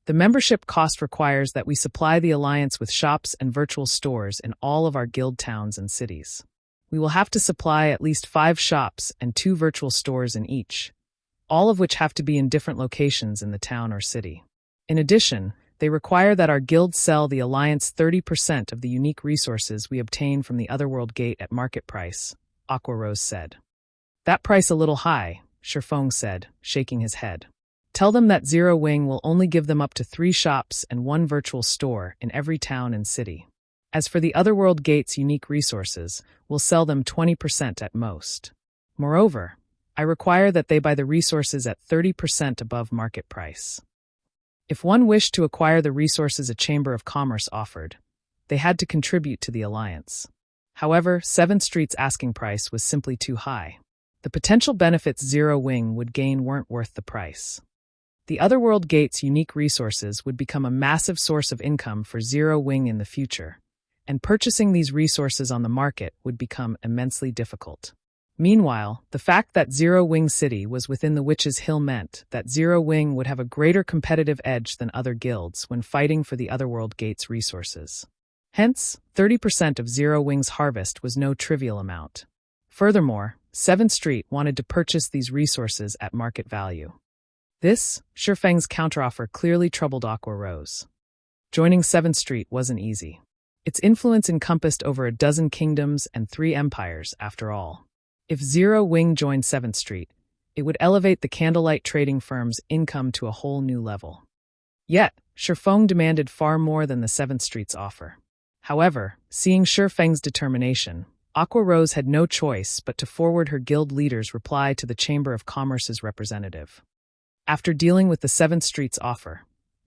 The membership cost requires that we supply the Alliance with shops and virtual stores in all of our guild towns and cities. We will have to supply at least 5 shops and 2 virtual stores in each, all of which have to be in different locations in the town or city. In addition, they require that our guild sell the Alliance 30% of the unique resources we obtain from the Otherworld Gate at market price, Aqua Rose said. That price a little high, Shifeng said, shaking his head. Tell them that Zero Wing will only give them up to 3 shops and 1 virtual store in every town and city. As for the Otherworld Gate's unique resources, we'll sell them 20% at most. Moreover, I require that they buy the resources at 30% above market price. If one wished to acquire the resources a Chamber of Commerce offered, they had to contribute to the Alliance. However, 7th Street's asking price was simply too high. The potential benefits Zero Wing would gain weren't worth the price. The Otherworld Gate's unique resources would become a massive source of income for Zero Wing in the future, and purchasing these resources on the market would become immensely difficult. Meanwhile, the fact that Zero Wing City was within the Witch's Hill meant that Zero Wing would have a greater competitive edge than other guilds when fighting for the Otherworld Gate's resources. Hence, 30% of Zero Wing's harvest was no trivial amount. Furthermore, 7th Street wanted to purchase these resources at market value. This, Shifeng's counteroffer clearly troubled Aqua Rose. Joining 7th Street wasn't easy. Its influence encompassed over a dozen kingdoms and 3 empires, after all. If Zero Wing joined 7th Street, it would elevate the Candlelight trading firm's income to a whole new level. Yet, Shifeng demanded far more than the 7th Street's offer. However, seeing Shifeng's determination, Aqua Rose had no choice but to forward her guild leader's reply to the Chamber of Commerce's representative. After dealing with the 7th Street's offer,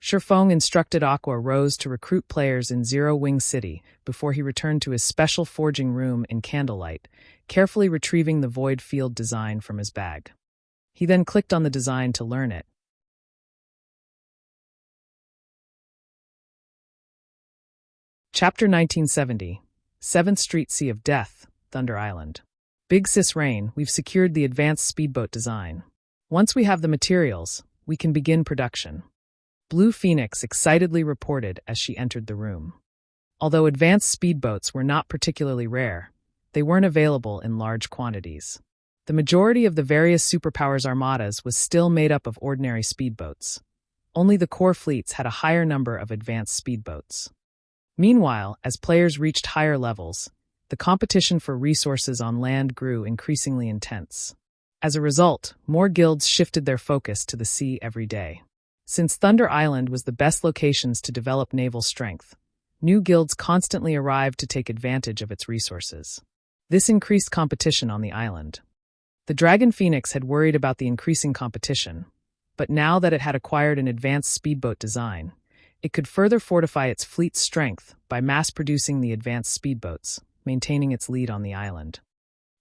Shifeng instructed Aqua Rose to recruit players in Zero Wing City before he returned to his special forging room in Candlelight, carefully retrieving the void field design from his bag. He then clicked on the design to learn it. Chapter 1970, 7th Street Sea of Death, Thunder Island. Big Sis Rain, we've secured the advanced speedboat design. Once we have the materials, we can begin production. Blue Phoenix excitedly reported as she entered the room. Although advanced speedboats were not particularly rare, they weren't available in large quantities. The majority of the various superpowers armadas was still made up of ordinary speedboats. Only the core fleets had a higher number of advanced speedboats. Meanwhile, as players reached higher levels, the competition for resources on land grew increasingly intense. As a result, more guilds shifted their focus to the sea every day. Since Thunder Island was the best locations to develop naval strength, new guilds constantly arrived to take advantage of its resources. This increased competition on the island. The Dragon Phoenix had worried about the increasing competition, but now that it had acquired an advanced speedboat design, it could further fortify its fleet's strength by mass-producing the advanced speedboats, maintaining its lead on the island.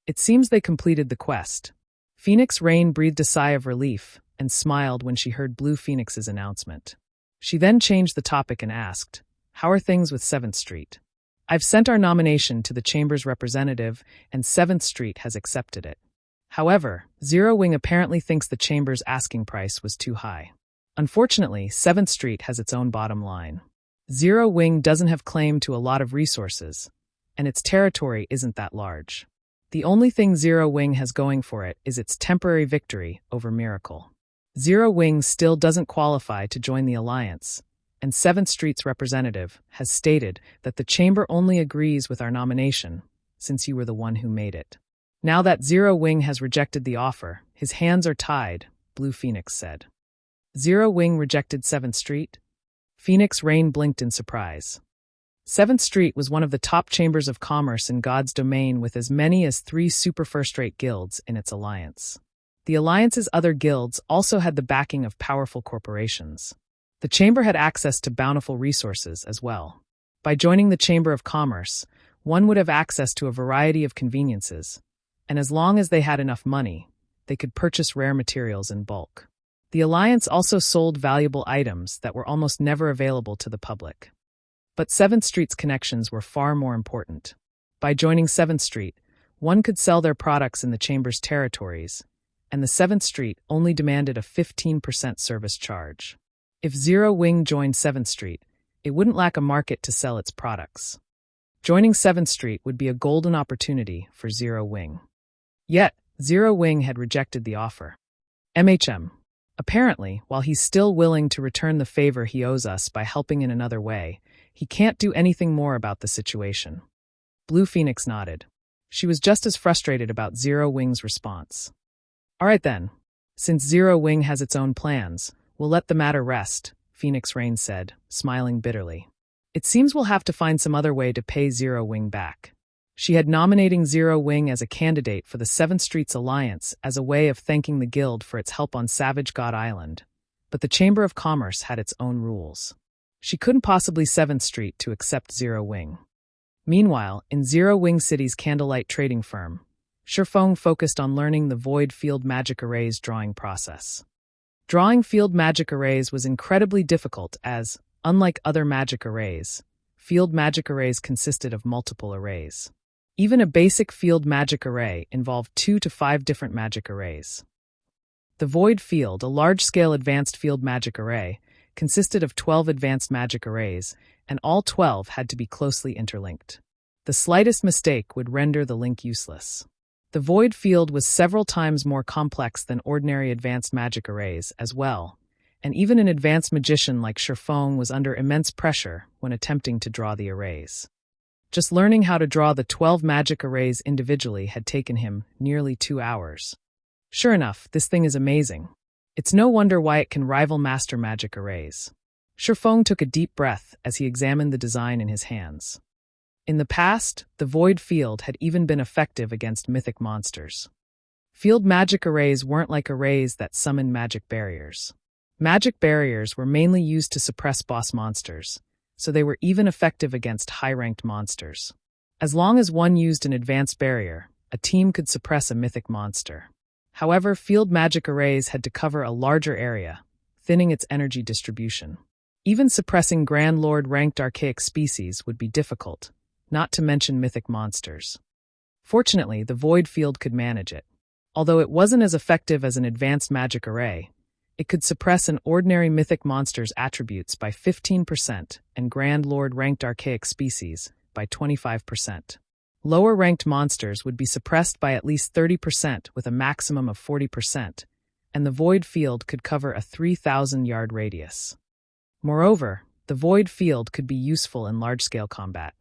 It seems they completed the quest. Phoenix Rain breathed a sigh of relief and smiled when she heard Blue Phoenix's announcement. She then changed the topic and asked, "How are things with 7th Street? I've sent our nomination to the Chamber's representative, and 7th Street has accepted it. However, Zero Wing apparently thinks the Chamber's asking price was too high. Unfortunately, 7th Street has its own bottom line. Zero Wing doesn't have claim to a lot of resources, and its territory isn't that large. The only thing Zero Wing has going for it is its temporary victory over Miracle. Zero Wing still doesn't qualify to join the Alliance, and 7th Street's representative has stated that the Chamber only agrees with our nomination, since you were the one who made it. Now that Zero Wing has rejected the offer, his hands are tied," Blue Phoenix said. Zero Wing rejected 7th Street? Phoenix Rain blinked in surprise. 7th Street was one of the top chambers of commerce in God's domain with as many as 3 super-first-rate guilds in its alliance. The alliance's other guilds also had the backing of powerful corporations. The chamber had access to bountiful resources as well. By joining the Chamber of Commerce, one would have access to a variety of conveniences, and as long as they had enough money, they could purchase rare materials in bulk. The alliance also sold valuable items that were almost never available to the public. But 7th Street's connections were far more important. By joining 7th Street, one could sell their products in the Chamber's territories, and the 7th Street only demanded a 15% service charge. If Zero Wing joined 7th Street, it wouldn't lack a market to sell its products. Joining 7th Street would be a golden opportunity for Zero Wing. Yet, Zero Wing had rejected the offer. Apparently, while he's still willing to return the favor he owes us by helping in another way, he can't do anything more about the situation. Blue Phoenix nodded. She was just as frustrated about Zero Wing's response. All right then. Since Zero Wing has its own plans, we'll let the matter rest, Phoenix Rain said, smiling bitterly. It seems we'll have to find some other way to pay Zero Wing back. She had nominating Zero Wing as a candidate for the 7th Street's alliance as a way of thanking the guild for its help on Savage God Island, but the Chamber of Commerce had its own rules. She couldn't possibly 7th Street to accept Zero Wing. Meanwhile, in Zero Wing City's Candlelight trading firm, Shifeng focused on learning the void field magic arrays drawing process. Drawing field magic arrays was incredibly difficult as, unlike other magic arrays, field magic arrays consisted of multiple arrays. Even a basic field magic array involved 2 to 5 different magic arrays. The void field, a large-scale advanced field magic array, consisted of 12 advanced magic arrays, and all 12 had to be closely interlinked. The slightest mistake would render the link useless. The void field was several times more complex than ordinary advanced magic arrays as well, and even an advanced magician like Shifeng was under immense pressure when attempting to draw the arrays. Just learning how to draw the 12 magic arrays individually had taken him nearly 2 hours. Sure enough, this thing is amazing. It's no wonder why it can rival master magic arrays. Shifeng took a deep breath as he examined the design in his hands. In the past, the void field had even been effective against mythic monsters. Field magic arrays weren't like arrays that summoned magic barriers. Magic barriers were mainly used to suppress boss monsters, so they were even effective against high-ranked monsters. As long as one used an advanced barrier, a team could suppress a mythic monster. However, field magic arrays had to cover a larger area, thinning its energy distribution. Even suppressing Grand Lord-ranked archaic species would be difficult, not to mention mythic monsters. Fortunately, the Void Field could manage it. Although it wasn't as effective as an advanced magic array, it could suppress an ordinary mythic monster's attributes by 15% and Grand Lord-ranked archaic species by 25%. Lower-ranked monsters would be suppressed by at least 30% with a maximum of 40%, and the Void Field could cover a 3,000-yard radius. Moreover, the Void Field could be useful in large-scale combat.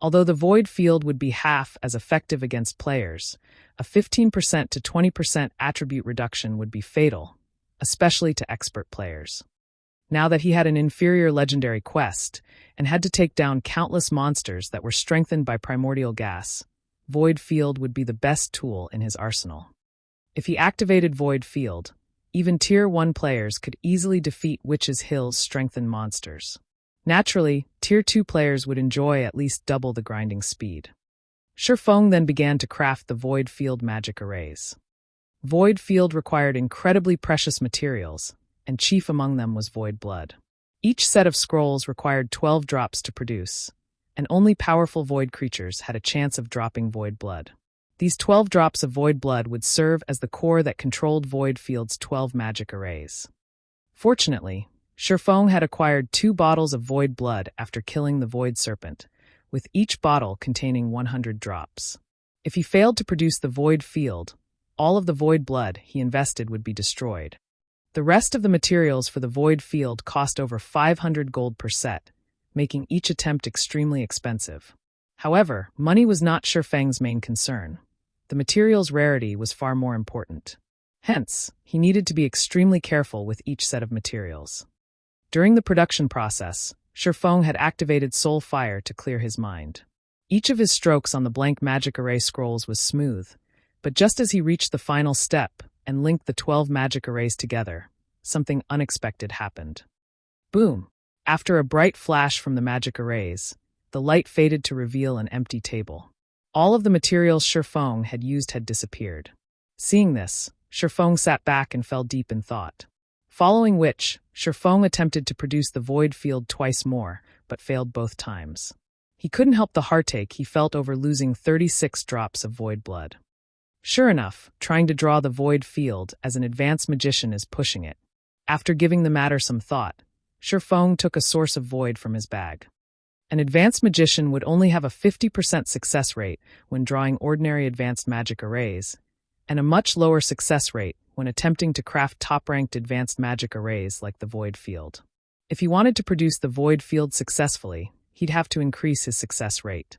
Although the Void Field would be half as effective against players, a 15% to 20% attribute reduction would be fatal, especially to expert players. Now that he had an inferior legendary quest and had to take down countless monsters that were strengthened by primordial gas, Void Field would be the best tool in his arsenal. If he activated Void Field, even Tier 1 players could easily defeat Witch's Hill's strengthened monsters. Naturally, Tier 2 players would enjoy at least double the grinding speed. Shifeng then began to craft the Void Field magic arrays. Void Field required incredibly precious materials, and chief among them was Void Blood. Each set of scrolls required 12 drops to produce, and only powerful Void creatures had a chance of dropping Void Blood. These 12 drops of Void Blood would serve as the core that controlled Void Field's 12 magic arrays. Fortunately, Shifeng had acquired 2 bottles of Void Blood after killing the Void Serpent, with each bottle containing 100 drops. If he failed to produce the Void Field, all of the Void Blood he invested would be destroyed. The rest of the materials for the Void Field cost over 500 gold per set, making each attempt extremely expensive. However, money was not Shifeng's main concern. The material's rarity was far more important. Hence, he needed to be extremely careful with each set of materials. During the production process, Shifeng had activated Soul Fire to clear his mind. Each of his strokes on the blank magic array scrolls was smooth, but just as he reached the final step and linked the 12 magic arrays together, something unexpected happened. Boom! After a bright flash from the magic arrays, the light faded to reveal an empty table. All of the materials Shifeng had used had disappeared. Seeing this, Shifeng sat back and fell deep in thought. Following which, Shifeng attempted to produce the Void Field twice more, but failed both times. He couldn't help the heartache he felt over losing 36 drops of Void Blood. Sure enough, trying to draw the Void Field as an advanced magician is pushing it. After giving the matter some thought, Shifeng took a source of void from his bag. An advanced magician would only have a 50% success rate when drawing ordinary advanced magic arrays, and a much lower success rate when attempting to craft top-ranked advanced magic arrays like the Void Field. If he wanted to produce the Void Field successfully, he'd have to increase his success rate.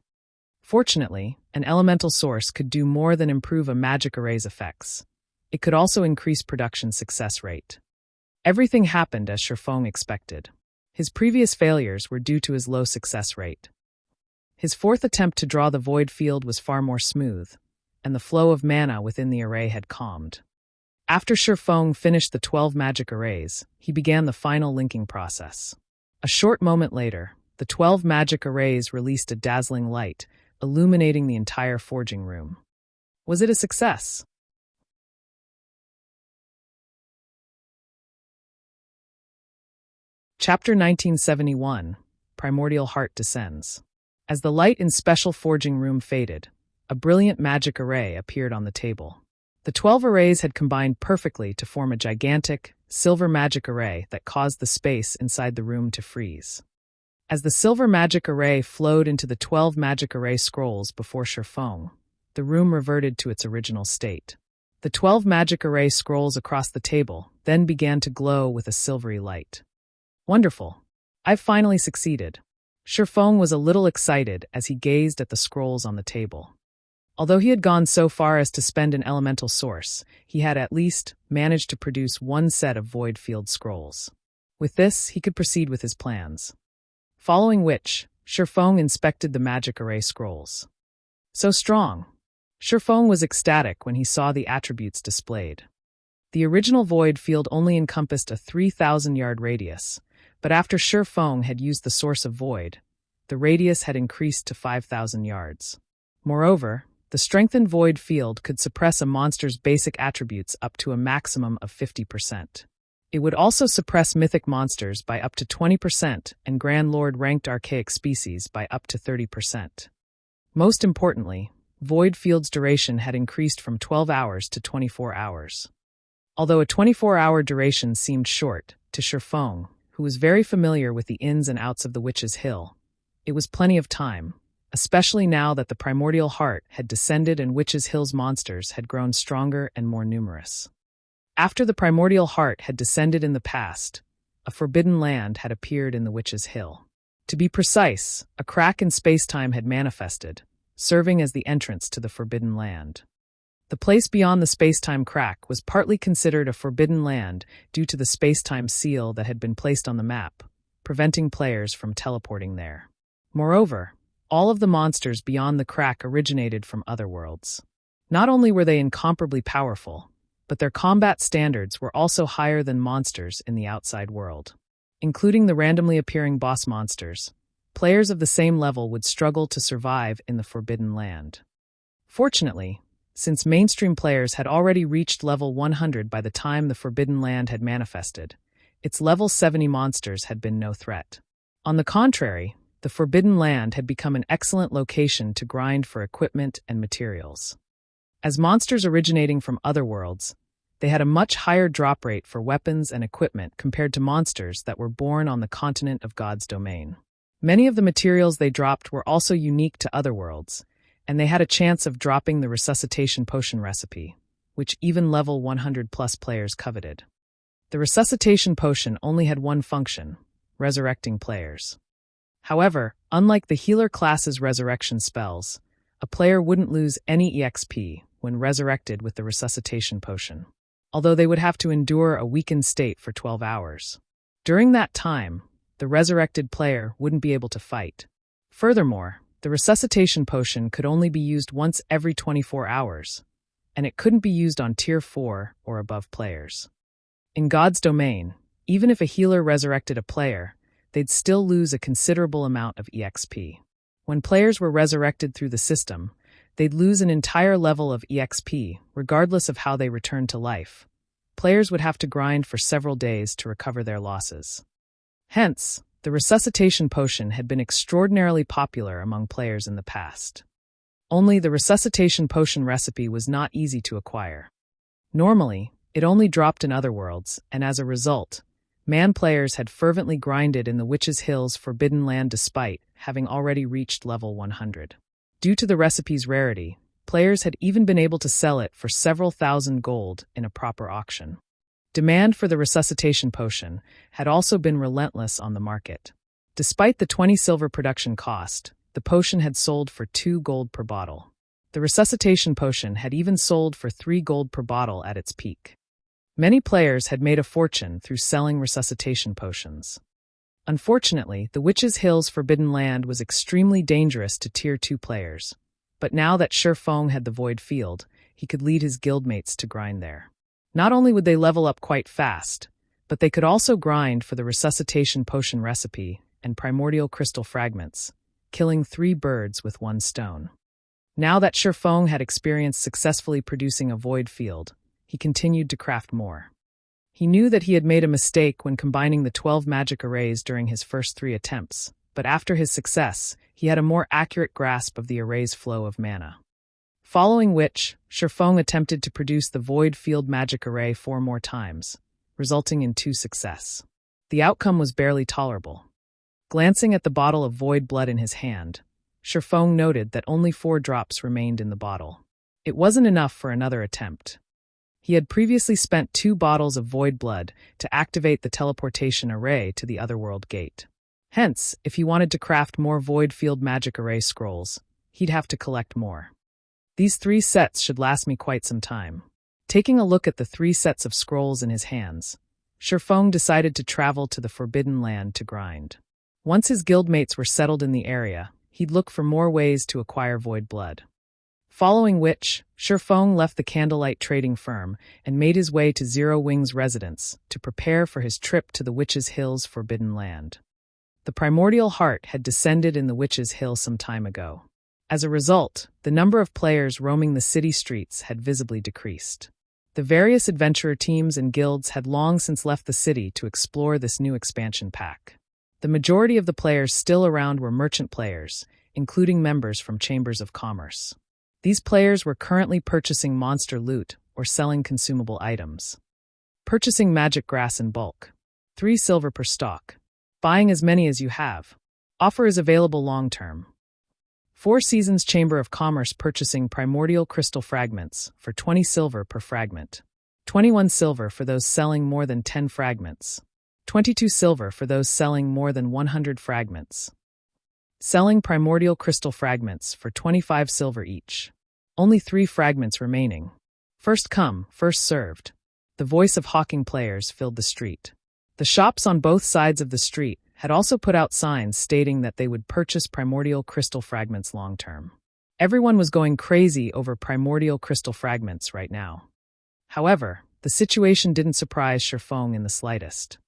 Fortunately, an elemental source could do more than improve a magic array's effects. It could also increase production success rate. Everything happened as Shifeng expected. His previous failures were due to his low success rate. His fourth attempt to draw the Void Field was far more smooth, and the flow of mana within the array had calmed. After Shifeng finished the 12 magic arrays, he began the final linking process. A short moment later, the 12 magic arrays released a dazzling light, illuminating the entire forging room. Was it a success? Chapter 1971, Primordial Heart Descends. As the light in special forging room faded, a brilliant magic array appeared on the table. The 12 arrays had combined perfectly to form a gigantic, silver magic array that caused the space inside the room to freeze. As the silver magic array flowed into the 12 magic array scrolls before Shifeng, the room reverted to its original state. The 12 magic array scrolls across the table then began to glow with a silvery light. Wonderful! I've finally succeeded. Shifeng was a little excited as he gazed at the scrolls on the table. Although he had gone so far as to spend an elemental source, he had at least managed to produce one set of Void Field scrolls. With this, he could proceed with his plans. Following which, Shifeng inspected the magic array scrolls. So strong! Shifeng was ecstatic when he saw the attributes displayed. The original void field only encompassed a 3,000-yard radius, but after Shi Feng had used the source of void, the radius had increased to 5,000 yards. Moreover, the strengthened void field could suppress a monster's basic attributes up to a maximum of 50%. It would also suppress mythic monsters by up to 20% and Grand Lord ranked archaic species by up to 30%. Most importantly, void field's duration had increased from 12 hours to 24 hours. Although a 24-hour duration seemed short to Shi Feng, who was very familiar with the ins and outs of the Witch's Hill, it was plenty of time, especially now that the Primordial Heart had descended and Witch's Hill's monsters had grown stronger and more numerous. After the Primordial Heart had descended in the past, a forbidden land had appeared in the Witch's Hill. To be precise, a crack in space-time had manifested, serving as the entrance to the forbidden land. The place beyond the space-time crack was partly considered a forbidden land due to the space-time seal that had been placed on the map, preventing players from teleporting there. Moreover, all of the monsters beyond the crack originated from other worlds. Not only were they incomparably powerful, but their combat standards were also higher than monsters in the outside world. Including the randomly appearing boss monsters, players of the same level would struggle to survive in the Forbidden Land. Fortunately, since mainstream players had already reached level 100 by the time the Forbidden Land had manifested, its level 70 monsters had been no threat. On the contrary, the Forbidden Land had become an excellent location to grind for equipment and materials. As monsters originating from other worlds, they had a much higher drop rate for weapons and equipment compared to monsters that were born on the continent of God's domain. Many of the materials they dropped were also unique to other worlds, and they had a chance of dropping the resuscitation potion recipe, which even level 100-plus players coveted. The resuscitation potion only had one function: resurrecting players. However, unlike the healer class's resurrection spells, a player wouldn't lose any EXP when resurrected with the resuscitation potion, although they would have to endure a weakened state for 12 hours. During that time, the resurrected player wouldn't be able to fight. Furthermore, the resuscitation potion could only be used once every 24 hours, and it couldn't be used on Tier 4 or above players. In God's domain, even if a healer resurrected a player, they'd still lose a considerable amount of EXP. When players were resurrected through the system, they'd lose an entire level of EXP, regardless of how they returned to life. Players would have to grind for several days to recover their losses. Hence, the resuscitation potion had been extraordinarily popular among players in the past. Only the resuscitation potion recipe was not easy to acquire. Normally, it only dropped in other worlds, and as a result, man players had fervently grinded in the Witch's Hill's Forbidden Land despite having already reached level 100. Due to the recipe's rarity, players had even been able to sell it for several thousand gold in a proper auction. Demand for the resuscitation potion had also been relentless on the market. Despite the 20 silver production cost, the potion had sold for 2 gold per bottle. The resuscitation potion had even sold for 3 gold per bottle at its peak. Many players had made a fortune through selling resuscitation potions. Unfortunately, the Witch's Hill's Forbidden Land was extremely dangerous to Tier 2 players, but now that Shi Feng had the Void Field, he could lead his guildmates to grind there. Not only would they level up quite fast, but they could also grind for the resuscitation potion recipe and primordial crystal fragments, killing 3 birds with 1 stone. Now that Shi Feng had experienced successfully producing a Void Field, he continued to craft more. He knew that he had made a mistake when combining the 12 magic arrays during his first 3 attempts, but after his success, he had a more accurate grasp of the array's flow of mana. Following which, Shi Feng attempted to produce the Void Field magic array 4 more times, resulting in 2 success. The outcome was barely tolerable. Glancing at the bottle of void blood in his hand, Shi Feng noted that only 4 drops remained in the bottle. It wasn't enough for another attempt. He had previously spent 2 bottles of void blood to activate the teleportation array to the Otherworld gate. Hence, if he wanted to craft more Void Field magic array scrolls, he'd have to collect more. These 3 sets should last me quite some time. Taking a look at the 3 sets of scrolls in his hands, Shi Feng decided to travel to the Forbidden Land to grind. Once his guildmates were settled in the area, he'd look for more ways to acquire void blood. Following which, Shifeng left the Candlelight trading firm and made his way to Zero Wing's residence to prepare for his trip to the Witch's Hill's Forbidden Land. The primordial heart had descended in the Witch's Hill some time ago. As a result, the number of players roaming the city streets had visibly decreased. The various adventurer teams and guilds had long since left the city to explore this new expansion pack. The majority of the players still around were merchant players, including members from chambers of commerce. These players were currently purchasing monster loot or selling consumable items. Purchasing magic grass in bulk. 3 silver per stalk. Buying as many as you have. Offer is available long-term. 4 Seasons Chamber of Commerce purchasing primordial crystal fragments for 20 silver per fragment. 21 silver for those selling more than 10 fragments. 22 silver for those selling more than 100 fragments. Selling primordial crystal fragments for 25 silver each. Only 3 fragments remaining. First come, first served. The voice of hawking players filled the street. The shops on both sides of the street had also put out signs stating that they would purchase primordial crystal fragments long-term. Everyone was going crazy over primordial crystal fragments right now. However, the situation didn't surprise Shifeng in the slightest.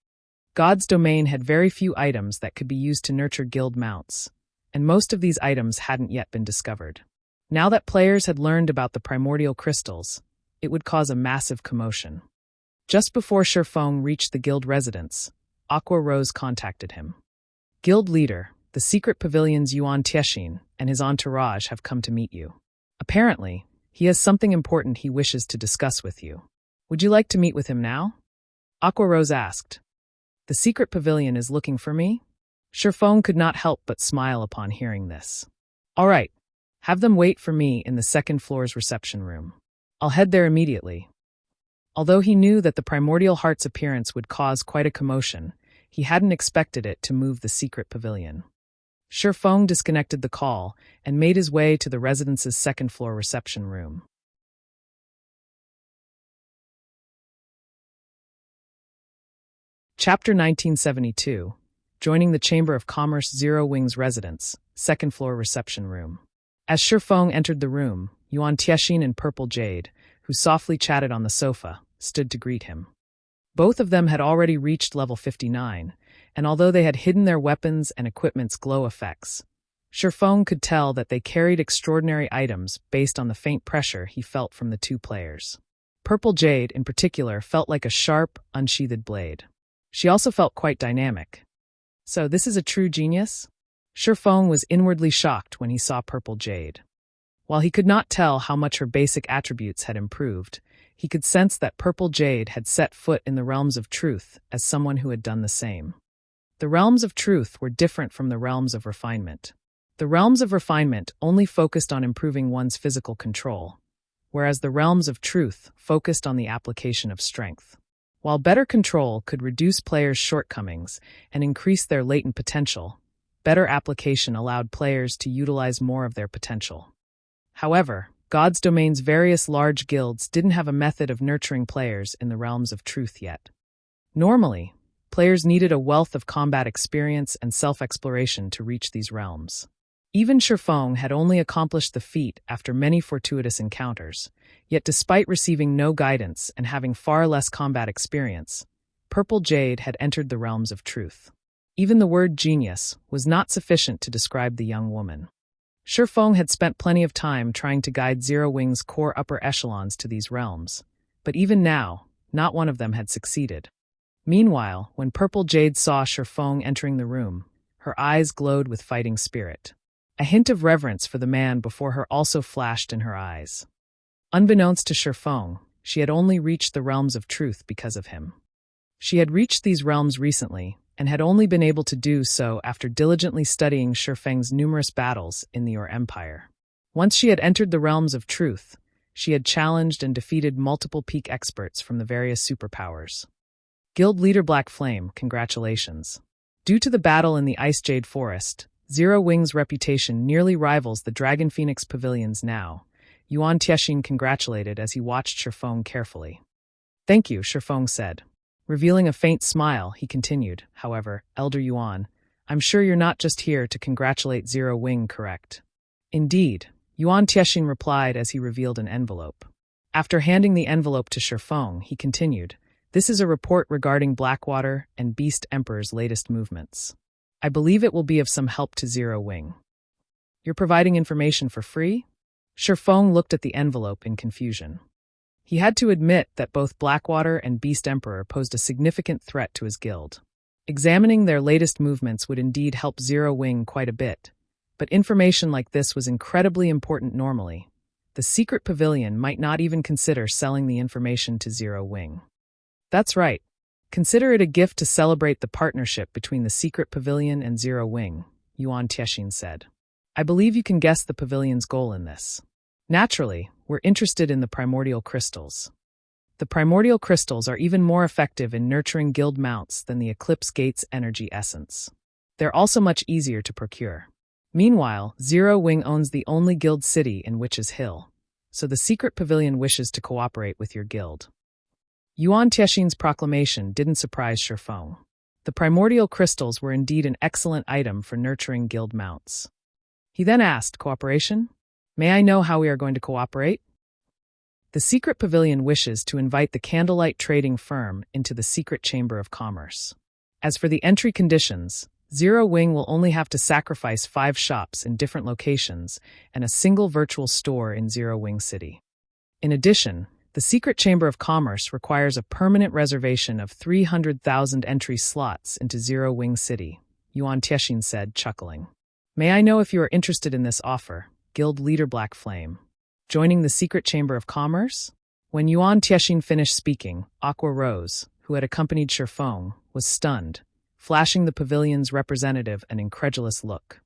God's domain had very few items that could be used to nurture guild mounts, and most of these items hadn't yet been discovered. Now that players had learned about the primordial crystals, it would cause a massive commotion. Just before Shifeng reached the guild residence, Aqua Rose contacted him. Guild leader, the secret pavilion's Yuan Tiexin and his entourage have come to meet you. Apparently, he has something important he wishes to discuss with you. Would you like to meet with him now? Aqua Rose asked. The secret pavilion is looking for me? Shifeng could not help but smile upon hearing this. All right, have them wait for me in the second floor's reception room. I'll head there immediately. Although he knew that the primordial heart's appearance would cause quite a commotion, he hadn't expected it to move the secret pavilion. Shifeng disconnected the call and made his way to the residence's second-floor reception room. Chapter 1972. Joining the Chamber of Commerce Zero Wing's residence, second-floor reception room. As Shifeng entered the room, Yuan Tiexin and Purple Jade, who softly chatted on the sofa, stood to greet him. Both of them had already reached level 59, and although they had hidden their weapons and equipment's glow effects, Shifeng could tell that they carried extraordinary items based on the faint pressure he felt from the 2 players. Purple Jade, in particular, felt like a sharp, unsheathed blade. She also felt quite dynamic. So this is a true genius? Shifeng was inwardly shocked when he saw Purple Jade. While he could not tell how much her basic attributes had improved, he could sense that Purple Jade had set foot in the realms of truth as someone who had done the same. The realms of truth were different from the realms of refinement. The realms of refinement only focused on improving one's physical control, whereas the realms of truth focused on the application of strength. While better control could reduce players' shortcomings and increase their latent potential, better application allowed players to utilize more of their potential. However, God's Domain's various large guilds didn't have a method of nurturing players in the realms of truth yet. Normally, players needed a wealth of combat experience and self-exploration to reach these realms. Even Shifeng had only accomplished the feat after many fortuitous encounters, yet despite receiving no guidance and having far less combat experience, Purple Jade had entered the realms of truth. Even the word genius was not sufficient to describe the young woman. Shifeng had spent plenty of time trying to guide Zero Wing's core upper echelons to these realms, but even now, not one of them had succeeded. Meanwhile, when Purple Jade saw Shifeng entering the room, her eyes glowed with fighting spirit. A hint of reverence for the man before her also flashed in her eyes. Unbeknownst to Shifeng, she had only reached the realms of truth because of him. She had reached these realms recently, and had only been able to do so after diligently studying Shifeng's numerous battles in the Ur Empire. Once she had entered the realms of truth, she had challenged and defeated multiple peak experts from the various superpowers. Guild leader Black Flame, congratulations. Due to the battle in the Ice Jade Forest, Zero Wing's reputation nearly rivals the Dragon Phoenix Pavilions now. Yuan Tiexin congratulated as he watched Shifeng carefully. Thank you, Shifeng said. Revealing a faint smile, he continued, however, Elder Yuan, I'm sure you're not just here to congratulate Zero Wing, correct? Indeed, Yuan Tiexin replied as he revealed an envelope. After handing the envelope to Shifeng, he continued, "This is a report regarding Blackwater and Beast Emperor's latest movements. I believe it will be of some help to Zero Wing." "You're providing information for free?" Shifeng looked at the envelope in confusion. He had to admit that both Blackwater and Beast Emperor posed a significant threat to his guild. Examining their latest movements would indeed help Zero Wing quite a bit, but information like this was incredibly important normally. The secret pavilion might not even consider selling the information to Zero Wing. "That's right. Consider it a gift to celebrate the partnership between the secret pavilion and Zero Wing," Yuan Tiexin said. "I believe you can guess the pavilion's goal in this. Naturally, we're interested in the primordial crystals. The primordial crystals are even more effective in nurturing guild mounts than the Eclipse Gate's energy essence. They're also much easier to procure. Meanwhile, Zero Wing owns the only guild city in Witch's Hill, so the secret pavilion wishes to cooperate with your guild." Yuan Tiexin's proclamation didn't surprise Shifeng. The primordial crystals were indeed an excellent item for nurturing guild mounts. He then asked, "Cooperation? May I know how we are going to cooperate?" "The secret pavilion wishes to invite the Candlelight trading firm into the secret chamber of commerce. As for the entry conditions, Zero Wing will only have to sacrifice 5 shops in different locations and a single virtual store in Zero Wing City. In addition, the secret chamber of commerce requires a permanent reservation of 300,000 entry slots into Zero Wing City," Yuan Tiexin said, chuckling. "May I know if you are interested in this offer, Guild Leader Black Flame? Joining the secret chamber of commerce?" When Yuan Tiexin finished speaking, Aqua Rose, who had accompanied Shifeng, was stunned, flashing the pavilion's representative an incredulous look.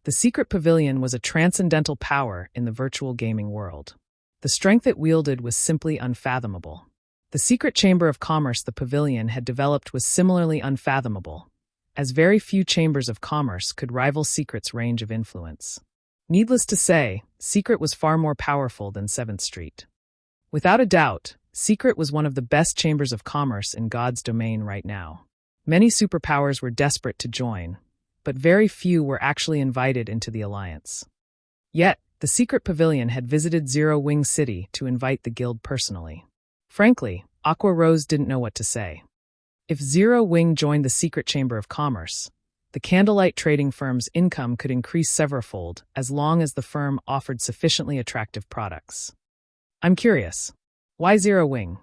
The secret pavilion was a transcendental power in the virtual gaming world. The strength it wielded was simply unfathomable. The secret chamber of commerce the pavilion had developed was similarly unfathomable, as very few chambers of commerce could rival Secret's range of influence. Needless to say, Secret was far more powerful than 7th Street. Without a doubt, Secret was one of the best chambers of commerce in God's domain right now. Many superpowers were desperate to join, but very few were actually invited into the alliance. Yet, the secret pavilion had visited Zero Wing City to invite the guild personally. Frankly, Aqua Rose didn't know what to say. If Zero Wing joined the secret chamber of commerce, the Candlelight trading firm's income could increase severalfold as long as the firm offered sufficiently attractive products. "I'm curious. Why Zero Wing?"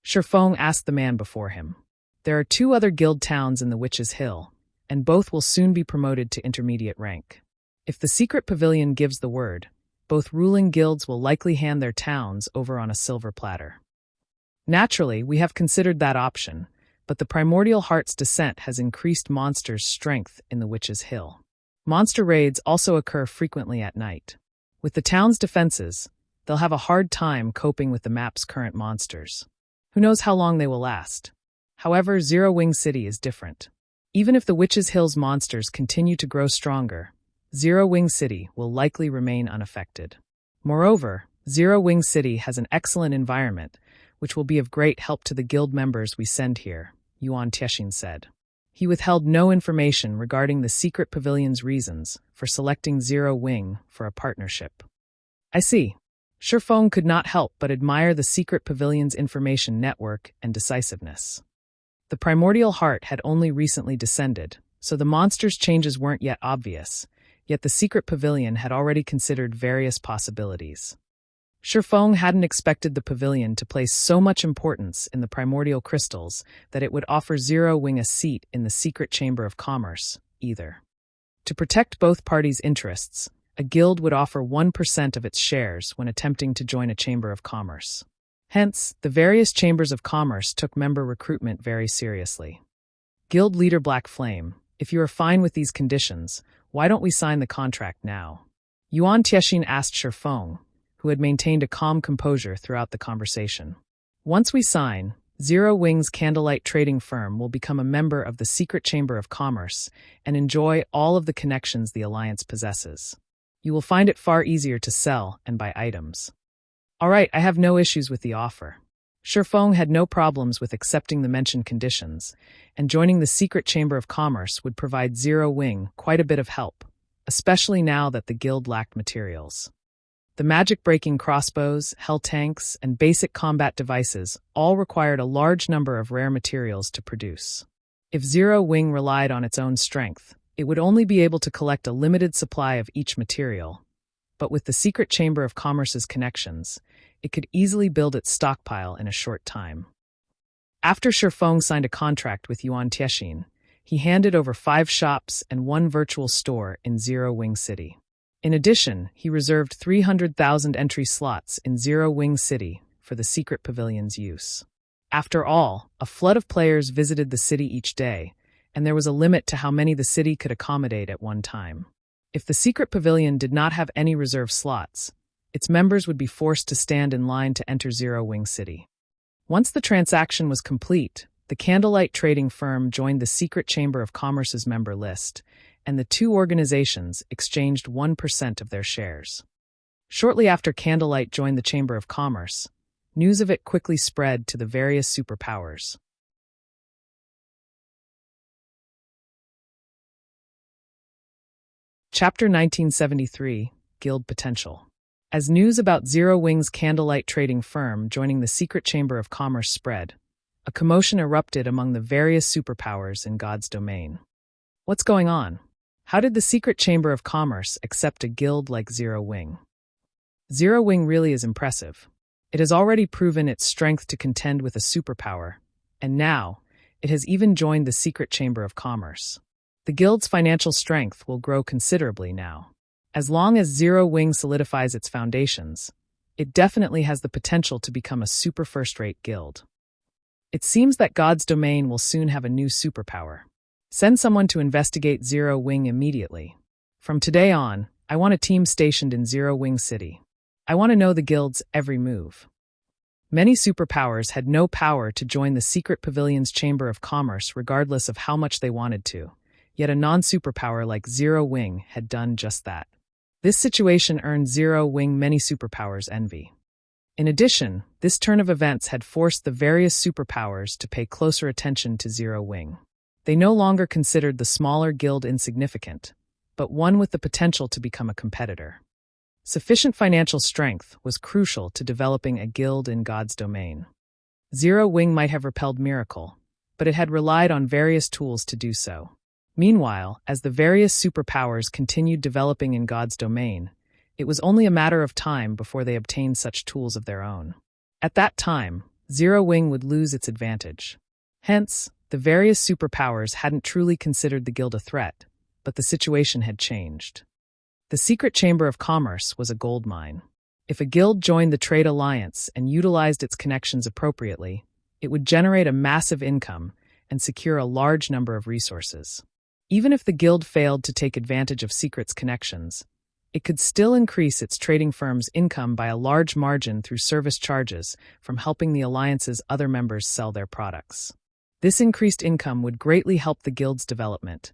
Shifeng asked the man before him. "There are 2 other guild towns in the Witch's Hill, and both will soon be promoted to intermediate rank. If the secret pavilion gives the word, both ruling guilds will likely hand their towns over on a silver platter. Naturally, we have considered that option, but the Primordial Heart's descent has increased monsters' strength in the Witch's Hill. Monster raids also occur frequently at night. With the town's defenses, they'll have a hard time coping with the map's current monsters. Who knows how long they will last? However, Zero Wing City is different. Even if the Witch's Hill's monsters continue to grow stronger, Zero Wing City will likely remain unaffected. Moreover, Zero Wing City has an excellent environment, which will be of great help to the guild members we send here," Yuan Tiexin said. He withheld no information regarding the secret pavilion's reasons for selecting Zero Wing for a partnership. "I see." Shifeng could not help but admire the secret pavilion's information network and decisiveness. The Primordial Heart had only recently descended, so the monster's changes weren't yet obvious, yet the secret pavilion had already considered various possibilities. Shifeng hadn't expected the pavilion to place so much importance in the primordial crystals that it would offer Zero Wing a seat in the secret chamber of commerce, either. To protect both parties' interests, a guild would offer 1% of its shares when attempting to join a chamber of commerce. Hence, the various chambers of commerce took member recruitment very seriously. Guild Leader Black Flame, if you are fine with these conditions, why don't we sign the contract now? Yuan Tiexin asked Shifeng, who had maintained a calm composure throughout the conversation. Once we sign, Zero Wing's Candlelight trading firm will become a member of the secret chamber of commerce and enjoy all of the connections the alliance possesses. You will find it far easier to sell and buy items. All right, I have no issues with the offer. Shifeng had no problems with accepting the mentioned conditions, and joining the secret chamber of commerce would provide Zero Wing quite a bit of help, especially now that the guild lacked materials. The magic-breaking crossbows, hell tanks, and basic combat devices all required a large number of rare materials to produce. If Zero Wing relied on its own strength, it would only be able to collect a limited supply of each material. But with the secret Chamber of Commerce's connections, it could easily build its stockpile in a short time. After Shifeng signed a contract with Yuan Tiexin, he handed over 5 shops and 1 virtual store in Zero Wing City. In addition, he reserved 300,000 entry slots in Zero Wing City for the secret pavilion's use. After all, a flood of players visited the city each day, and there was a limit to how many the city could accommodate at one time. If the secret pavilion did not have any reserved slots, its members would be forced to stand in line to enter Zero Wing City. Once the transaction was complete, the Candlelight trading firm joined the secret Chamber of Commerce's member list, and the 2 organizations exchanged 1% of their shares. Shortly after Candlelight joined the Chamber of Commerce, news of it quickly spread to the various superpowers. Chapter 1973, Guild Potential. As news about Zero Wing's Candlelight trading firm joining the secret Chamber of Commerce spread, a commotion erupted among the various superpowers in God's domain. What's going on? How did the secret Chamber of Commerce accept a guild like Zero Wing? Zero Wing really is impressive. It has already proven its strength to contend with a superpower, and now, it has even joined the secret Chamber of Commerce. The guild's financial strength will grow considerably now. As long as Zero Wing solidifies its foundations, it definitely has the potential to become a super first-rate guild. It seems that God's domain will soon have a new superpower. Send someone to investigate Zero Wing immediately. From today on, I want a team stationed in Zero Wing City. I want to know the guild's every move. Many superpowers had no power to join the secret pavilion's Chamber of Commerce regardless of how much they wanted to, yet a non-superpower like Zero Wing had done just that. This situation earned Zero Wing many superpowers' envy. In addition, this turn of events had forced the various superpowers to pay closer attention to Zero Wing. They no longer considered the smaller guild insignificant, but one with the potential to become a competitor. Sufficient financial strength was crucial to developing a guild in God's domain. Zero Wing might have repelled Miracle, but it had relied on various tools to do so. Meanwhile, as the various superpowers continued developing in God's domain, it was only a matter of time before they obtained such tools of their own. At that time, Zero Wing would lose its advantage. Hence, the various superpowers hadn't truly considered the guild a threat, but the situation had changed. The secret Chamber of Commerce was a gold mine. If a guild joined the trade alliance and utilized its connections appropriately, it would generate a massive income and secure a large number of resources. Even if the guild failed to take advantage of Secret's connections, it could still increase its trading firm's income by a large margin through service charges from helping the alliance's other members sell their products. This increased income would greatly help the guild's development,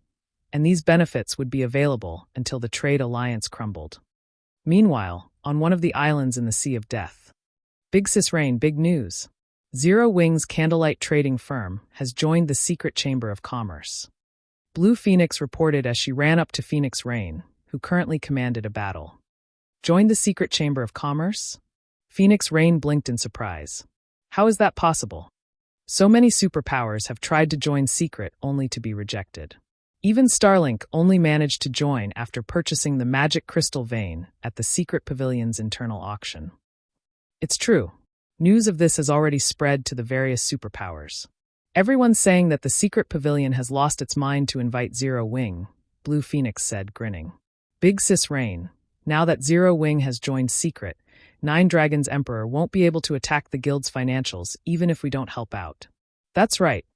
and these benefits would be available until the trade alliance crumbled. Meanwhile, on one of the islands in the Sea of Death, Big Sis Rain, big news. Zero Wing's Candlelight trading firm has joined the secret Chamber of Commerce. Blue Phoenix reported as she ran up to Phoenix Rain, who currently commanded a battle. Joined the secret Chamber of Commerce? Phoenix Rain blinked in surprise. How is that possible? So many superpowers have tried to join Secret only to be rejected. Even Starlink only managed to join after purchasing the magic crystal vein at the Secret Pavilion's internal auction. It's true. News of this has already spread to the various superpowers. Everyone's saying that the Secret Pavilion has lost its mind to invite Zero Wing, Blue Phoenix said, grinning. Big Sis Rain, now that Zero Wing has joined Secret, Nine Dragons Emperor won't be able to attack the guild's financials even if we don't help out. That's right.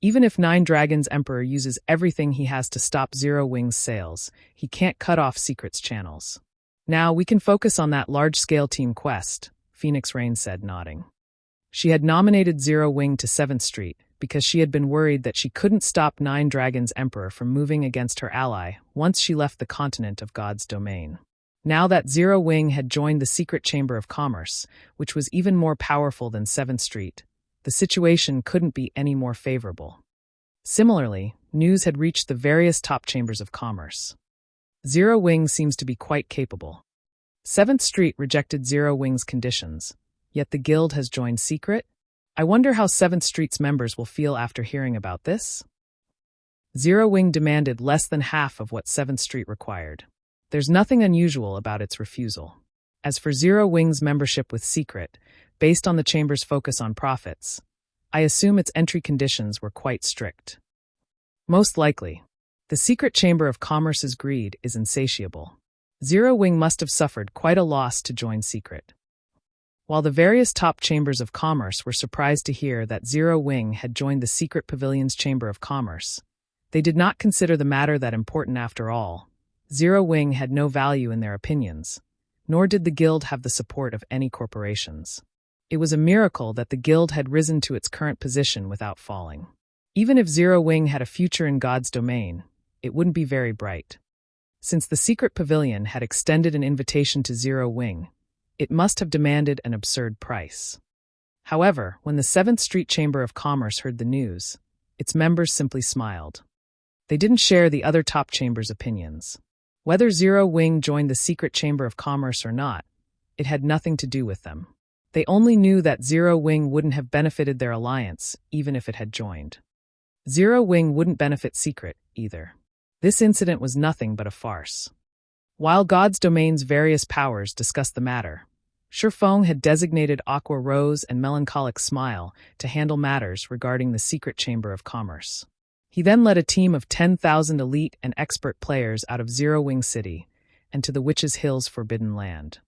Even if Nine Dragons Emperor uses everything he has to stop Zero Wing's sales, he can't cut off Secret's channels. Now we can focus on that large-scale team quest, Phoenix Rain said, nodding. She had nominated Zero Wing to 7th Street because she had been worried that she couldn't stop Nine Dragons Emperor from moving against her ally once she left the continent of God's domain. Now that Zero Wing had joined the secret Chamber of Commerce, which was even more powerful than 7th Street, the situation couldn't be any more favorable. Similarly, news had reached the various top chambers of commerce. Zero Wing seems to be quite capable. 7th Street rejected Zero Wing's conditions, yet the guild has joined secret? I wonder how 7th Street's members will feel after hearing about this. Zero Wing demanded less than half of what 7th Street required. There's nothing unusual about its refusal. As for Zero Wing's membership with Secret, based on the Chamber's focus on profits, I assume its entry conditions were quite strict. Most likely. The Secret Chamber of Commerce's greed is insatiable. Zero Wing must have suffered quite a loss to join Secret. While the various top chambers of commerce were surprised to hear that Zero Wing had joined the Secret Pavilion's Chamber of Commerce, they did not consider the matter that important after all. Zero Wing had no value in their opinions, nor did the guild have the support of any corporations. It was a miracle that the guild had risen to its current position without falling. Even if Zero Wing had a future in God's domain, it wouldn't be very bright. Since the Secret Pavilion had extended an invitation to Zero Wing, it must have demanded an absurd price. However, when the 7th Street Chamber of Commerce heard the news, its members simply smiled. They didn't share the other top chambers' opinions. Whether Zero Wing joined the Secret Chamber of Commerce or not, it had nothing to do with them. They only knew that Zero Wing wouldn't have benefited their alliance, even if it had joined. Zero Wing wouldn't benefit Secret, either. This incident was nothing but a farce. While God's domain's various powers discussed the matter, Shifeng had designated Aqua Rose and Melancholic Smile to handle matters regarding the Secret Chamber of Commerce. He then led a team of 10,000 elite and expert players out of Zero Wing City and to the Witch's Hill's Forbidden Land.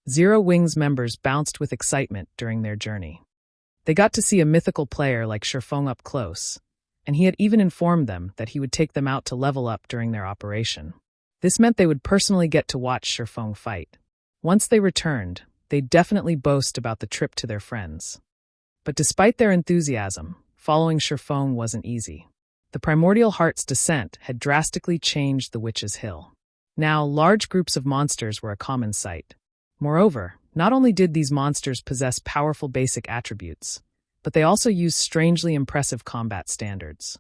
Zero Wing's members bounced with excitement during their journey. They got to see a mythical player like Shifeng up close, and he had even informed them that he would take them out to level up during their operation. This meant they would personally get to watch Shifeng fight. Once they returned, they'd definitely boast about the trip to their friends. But despite their enthusiasm, following Shifeng wasn't easy. The Primordial Heart's descent had drastically changed the Witch's Hill. Now, large groups of monsters were a common sight. Moreover, not only did these monsters possess powerful basic attributes, but they also used strangely impressive combat standards.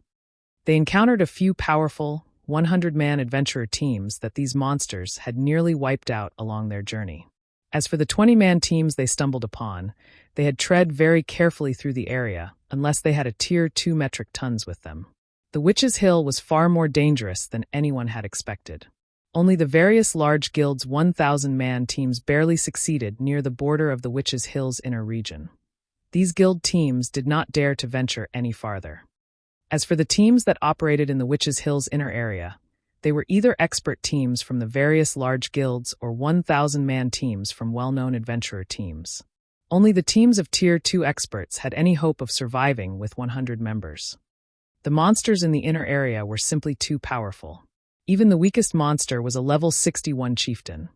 They encountered a few powerful, 100-man adventurer teams that these monsters had nearly wiped out along their journey. As for the 20-man teams they stumbled upon, they had tread very carefully through the area unless they had a Tier 2 metric tons with them. The Witch's Hill was far more dangerous than anyone had expected. Only the various large guilds' 1,000-man teams barely succeeded near the border of the Witch's Hill's inner region. These guild teams did not dare to venture any farther. As for the teams that operated in the Witch's Hill's inner area, they were either expert teams from the various large guilds or 1,000-man teams from well-known adventurer teams. Only the teams of Tier 2 experts had any hope of surviving with 100 members. The monsters in the inner area were simply too powerful. Even the weakest monster was a level 61 chieftain,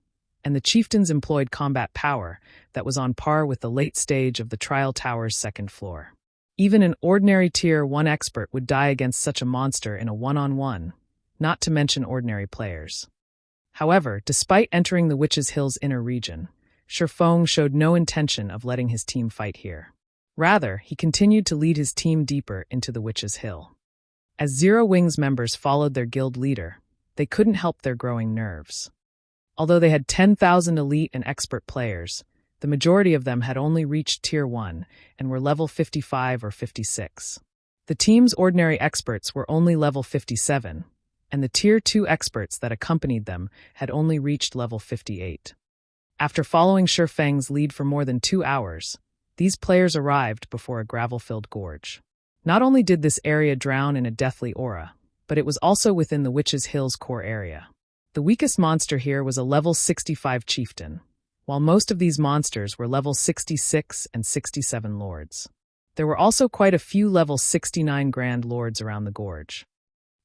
and the chieftains employed combat power that was on par with the late stage of the Trial Tower's second floor. Even an ordinary Tier 1 expert would die against such a monster in a one-on-one, not to mention ordinary players. However, despite entering the Witch's Hill's inner region, Shifeng showed no intention of letting his team fight here. Rather, he continued to lead his team deeper into the Witch's Hill. As Zero Wing's members followed their guild leader, they couldn't help their growing nerves. Although they had 10,000 elite and expert players, the majority of them had only reached Tier 1 and were level 55 or 56. The team's ordinary experts were only level 57, and the Tier 2 experts that accompanied them had only reached level 58. After following Shifeng's lead for more than 2 hours, these players arrived before a gravel-filled gorge. Not only did this area drown in a deathly aura, but it was also within the Witch's Hill's core area. The weakest monster here was a level 65 chieftain, while most of these monsters were level 66 and 67 lords. There were also quite a few level 69 grand lords around the gorge.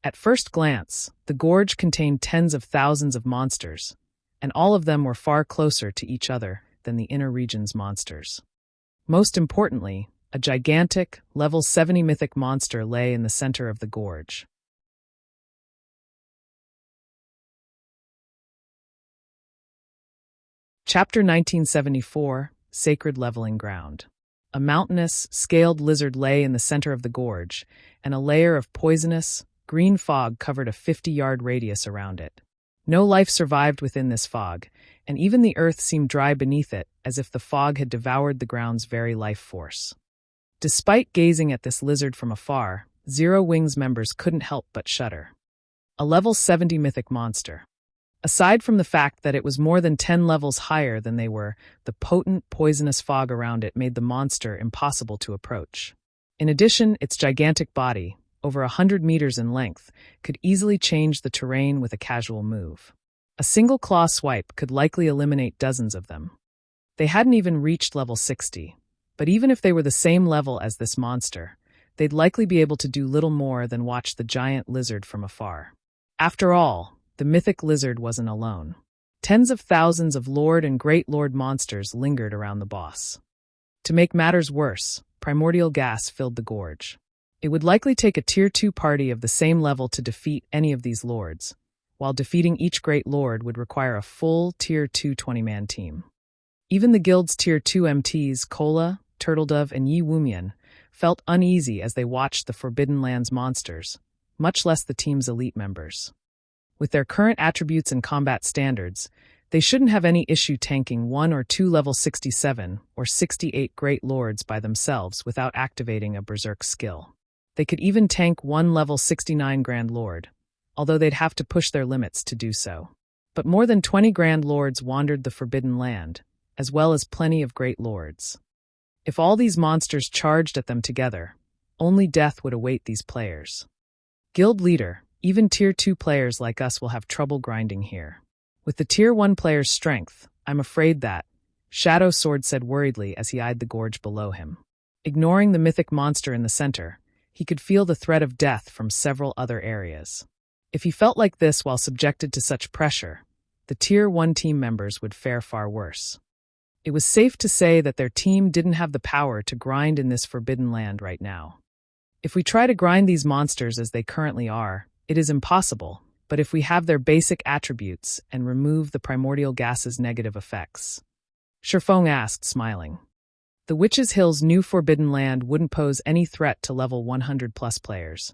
At first glance, the gorge contained tens of thousands of monsters, and all of them were far closer to each other than the inner region's monsters. Most importantly, a gigantic, level 70 mythic monster lay in the center of the gorge. Chapter 1974, Sacred Leveling Ground. A mountainous, scaled lizard lay in the center of the gorge, and a layer of poisonous, green fog covered a 50-yard radius around it. No life survived within this fog, and even the earth seemed dry beneath it, as if the fog had devoured the ground's very life force. Despite gazing at this lizard from afar, Zero Wings members couldn't help but shudder. A level 70 mythic monster. Aside from the fact that it was more than 10 levels higher than they were, the potent, poisonous fog around it made the monster impossible to approach. In addition, its gigantic body, over 100 meters in length, could easily change the terrain with a casual move. A single claw swipe could likely eliminate dozens of them. They hadn't even reached level 60, but even if they were the same level as this monster, they'd likely be able to do little more than watch the giant lizard from afar. After all, the mythic lizard wasn't alone. Tens of thousands of Lord and Great Lord monsters lingered around the boss. To make matters worse, primordial gas filled the gorge. It would likely take a Tier 2 party of the same level to defeat any of these lords, while defeating each Great Lord would require a full Tier 2 20-man team. Even the guild's Tier 2 MTs, Kola, Turtledove, and Yi Wumian, felt uneasy as they watched the Forbidden Lands monsters, much less the team's elite members. With their current attributes and combat standards, they shouldn't have any issue tanking 1 or 2 level 67 or 68 Great Lords by themselves without activating a Berserk skill. They could even tank 1 level 69 Grand Lord, although they'd have to push their limits to do so. But more than 20 Grand Lords wandered the Forbidden Land, as well as plenty of Great Lords. If all these monsters charged at them together, only death would await these players. Guild leader, even Tier 2 players like us will have trouble grinding here. With the Tier 1 player's strength, I'm afraid that, Shadow Sword said worriedly as he eyed the gorge below him. Ignoring the mythic monster in the center, he could feel the threat of death from several other areas. If he felt like this while subjected to such pressure, the Tier 1 team members would fare far worse. It was safe to say that their team didn't have the power to grind in this forbidden land right now. If we try to grind these monsters as they currently are, it is impossible, but if we have their basic attributes and remove the primordial gas's negative effects. Shifeng asked, smiling. The Witch's Hill's new forbidden land wouldn't pose any threat to level 100+ players,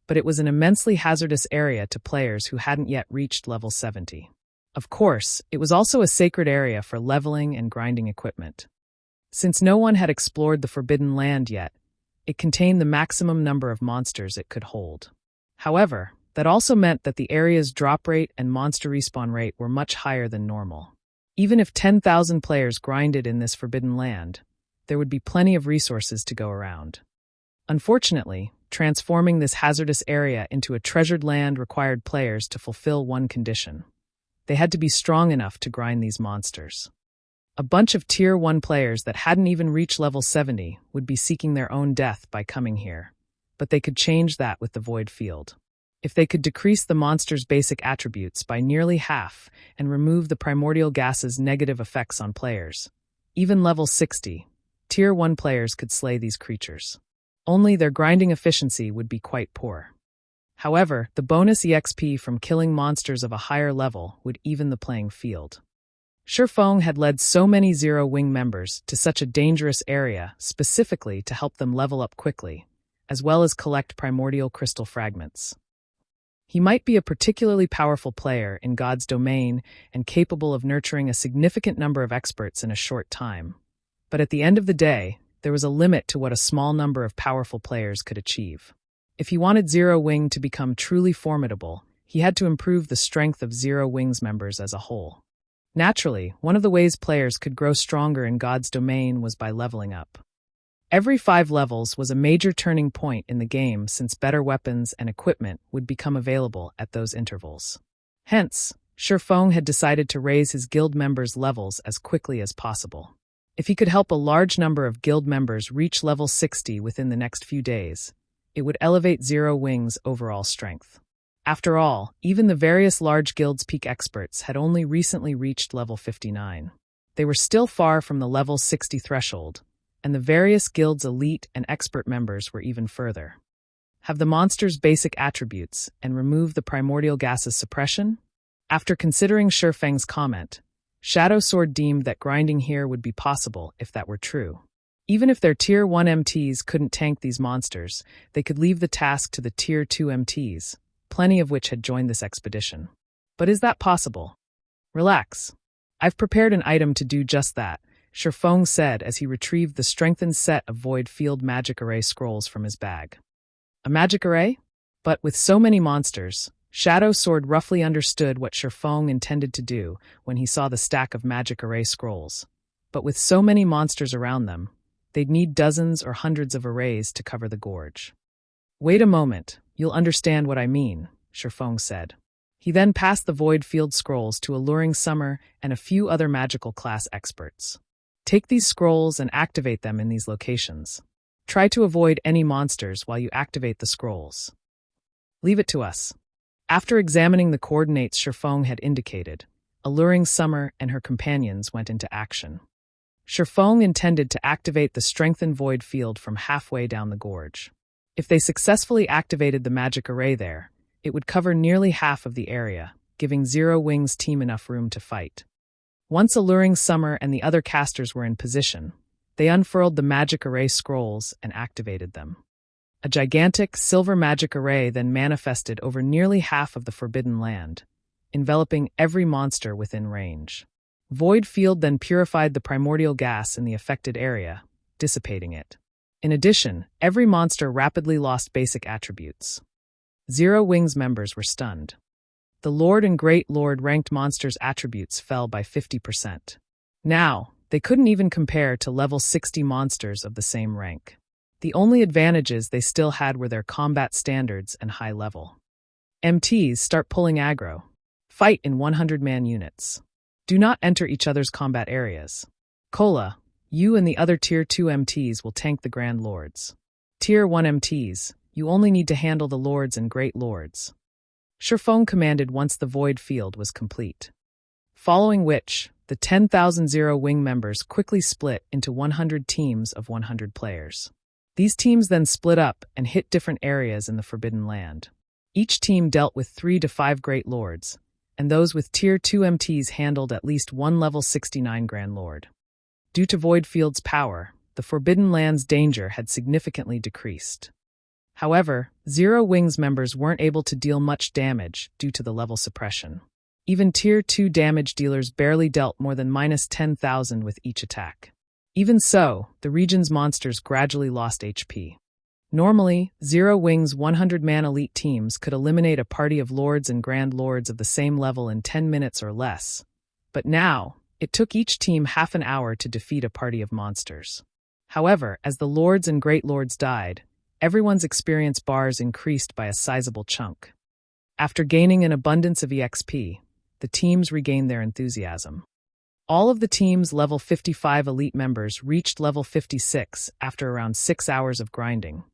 but it was an immensely hazardous area to players who hadn't yet reached level 70. Of course, it was also a sacred area for leveling and grinding equipment. Since no one had explored the Forbidden Land yet, it contained the maximum number of monsters it could hold. However, that also meant that the area's drop rate and monster respawn rate were much higher than normal. Even if 10,000 players grinded in this Forbidden Land, there would be plenty of resources to go around. Unfortunately, transforming this hazardous area into a treasured land required players to fulfill one condition. They had to be strong enough to grind these monsters. A bunch of Tier 1 players that hadn't even reached level 70 would be seeking their own death by coming here, but they could change that with the Void Field. If they could decrease the monster's basic attributes by nearly half and remove the primordial gas's negative effects on players, even level 60, Tier 1 players could slay these creatures. Only their grinding efficiency would be quite poor. However, the bonus EXP from killing monsters of a higher level would even the playing field. Shifeng had led so many Zero Wing members to such a dangerous area specifically to help them level up quickly, as well as collect primordial crystal fragments. He might be a particularly powerful player in God's domain and capable of nurturing a significant number of experts in a short time. But at the end of the day, there was a limit to what a small number of powerful players could achieve. If he wanted Zero Wing to become truly formidable, he had to improve the strength of Zero Wing's members as a whole. Naturally, one of the ways players could grow stronger in God's domain was by leveling up. Every 5 levels was a major turning point in the game since better weapons and equipment would become available at those intervals. Hence, Shifeng had decided to raise his guild members' levels as quickly as possible. If he could help a large number of guild members reach level 60 within the next few days, it would elevate Zero Wing's overall strength. After all, even the various large guilds' peak experts had only recently reached level 59. They were still far from the level 60 threshold, and the various guilds' elite and expert members were even further. Have the monster's basic attributes and remove the primordial gas's suppression? After considering Shifeng's comment, Shadow Sword deemed that grinding here would be possible if that were true. Even if their Tier 1 MTs couldn't tank these monsters, they could leave the task to the Tier 2 MTs, plenty of which had joined this expedition. But is that possible? Relax. I've prepared an item to do just that, Shifeng said as he retrieved the strengthened set of Void Field Magic Array scrolls from his bag. A magic array? But with so many monsters, Shadow Sword roughly understood what Shifeng intended to do when he saw the stack of magic array scrolls. But with so many monsters around them, they'd need dozens or hundreds of arrays to cover the gorge. Wait a moment, you'll understand what I mean, Shifeng said. He then passed the Void Field scrolls to Alluring Summer and a few other magical class experts. Take these scrolls and activate them in these locations. Try to avoid any monsters while you activate the scrolls. Leave it to us. After examining the coordinates Shifeng had indicated, Alluring Summer and her companions went into action. Shifeng intended to activate the strengthened void field from halfway down the gorge. If they successfully activated the magic array there, it would cover nearly half of the area, giving Zero Wings' team enough room to fight. Once Alluring Summer and the other casters were in position, they unfurled the magic array scrolls and activated them. A gigantic silver magic array then manifested over nearly half of the Forbidden Land, enveloping every monster within range. Void Field then purified the primordial gas in the affected area, dissipating it. In addition, every monster rapidly lost basic attributes. Zero Wings members were stunned. The Lord and Great Lord ranked monsters' attributes fell by 50%. Now, they couldn't even compare to level 60 monsters of the same rank. The only advantages they still had were their combat standards and high level. MTs start pulling aggro. Fight in 100-man units. Do not enter each other's combat areas. Kola, you and the other Tier 2 MTs will tank the Grand Lords. Tier 1 MTs, you only need to handle the Lords and Great Lords. Shifeng commanded once the Void Field was complete. Following which, the 10,000 Zero Wing members quickly split into 100 teams of 100 players. These teams then split up and hit different areas in the Forbidden Land. Each team dealt with 3 to 5 Great Lords, and those with Tier 2 MTs handled at least one level 69 Grand Lord. Due to Void Field's power, the Forbidden Land's danger had significantly decreased. However, Zero Wings members weren't able to deal much damage due to the level suppression. Even Tier 2 damage dealers barely dealt more than minus 10,000 with each attack. Even so, the region's monsters gradually lost HP. Normally, Zero Wings' 100-man elite teams could eliminate a party of Lords and Grand Lords of the same level in 10 minutes or less. But now, it took each team half an hour to defeat a party of monsters. However, as the Lords and Great Lords died, everyone's experience bars increased by a sizable chunk. After gaining an abundance of EXP, the teams regained their enthusiasm. All of the team's level 55 elite members reached level 56 after around 6 hours of grinding,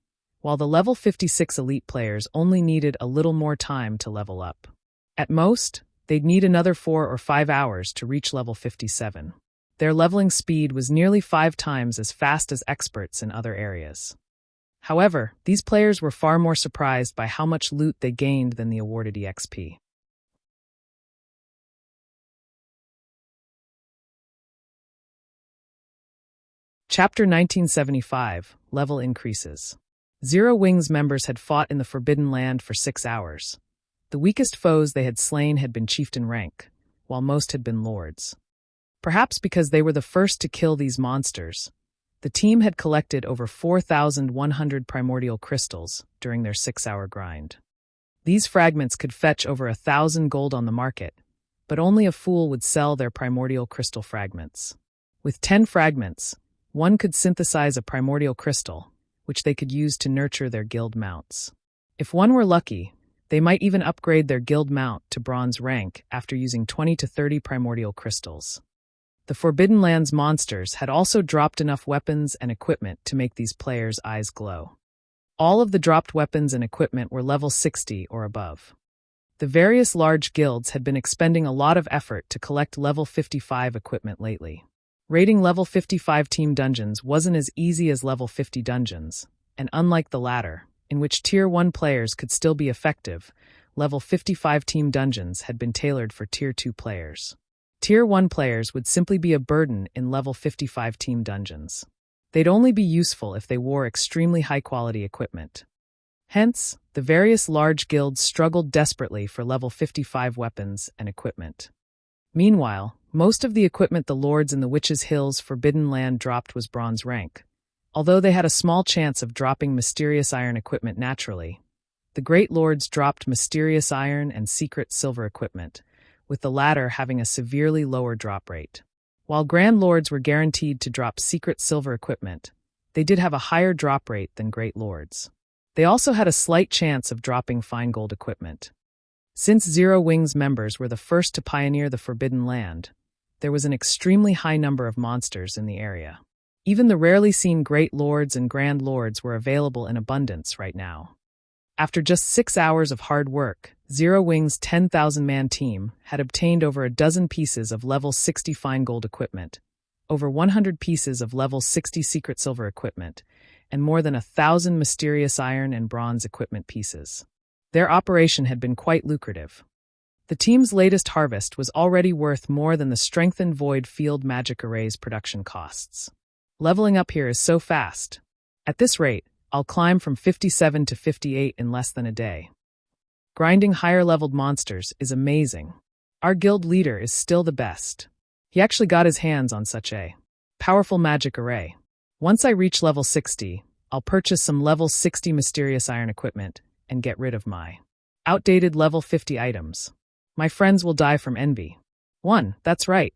while the level 56 elite players only needed a little more time to level up. At most, they'd need another 4 or 5 hours to reach level 57. Their leveling speed was nearly 5 times as fast as experts in other areas. However, these players were far more surprised by how much loot they gained than the awarded EXP. Chapter 1975, Level Increases. Zero Wings members had fought in the Forbidden Land for 6 hours. The weakest foes they had slain had been chieftain rank, while most had been lords. Perhaps because they were the first to kill these monsters, the team had collected over 4,100 primordial crystals during their 6-hour grind. These fragments could fetch over 1,000 gold on the market, but only a fool would sell their primordial crystal fragments. With 10 fragments, one could synthesize a primordial crystal, which they could use to nurture their guild mounts. If one were lucky, they might even upgrade their guild mount to bronze rank after using 20 to 30 primordial crystals. The Forbidden Lands monsters had also dropped enough weapons and equipment to make these players' eyes glow. All of the dropped weapons and equipment were level 60 or above. The various large guilds had been expending a lot of effort to collect level 55 equipment lately. Raiding level 55 team dungeons wasn't as easy as level 50 dungeons, and unlike the latter, in which Tier 1 players could still be effective, level 55 team dungeons had been tailored for Tier 2 players. Tier 1 players would simply be a burden in level 55 team dungeons. They'd only be useful if they wore extremely high-quality equipment. Hence, the various large guilds struggled desperately for level 55 weapons and equipment. Meanwhile, most of the equipment the lords in the Witches' Hills Forbidden Land dropped was bronze rank. Although they had a small chance of dropping mysterious iron equipment naturally, the Great Lords dropped mysterious iron and secret silver equipment, with the latter having a severely lower drop rate. While Grand Lords were guaranteed to drop secret silver equipment, they did have a higher drop rate than Great Lords. They also had a slight chance of dropping fine gold equipment. Since Zero Wings members were the first to pioneer the Forbidden Land, there was an extremely high number of monsters in the area. Even the rarely seen Great Lords and Grand Lords were available in abundance right now. After just 6 hours of hard work, Zero Wings' 10,000-man team had obtained over a dozen pieces of level 60 fine gold equipment, over 100 pieces of level 60 secret silver equipment, and more than 1,000 mysterious iron and bronze equipment pieces. Their operation had been quite lucrative. The team's latest harvest was already worth more than the strengthened Void Field Magic Array's production costs. Leveling up here is so fast. At this rate, I'll climb from 57 to 58 in less than a day. Grinding higher-leveled monsters is amazing. Our guild leader is still the best. He actually got his hands on such a powerful magic array. Once I reach level 60, I'll purchase some level 60 mysterious iron equipment and get rid of my outdated level 50 items. My friends will die from envy. That's right.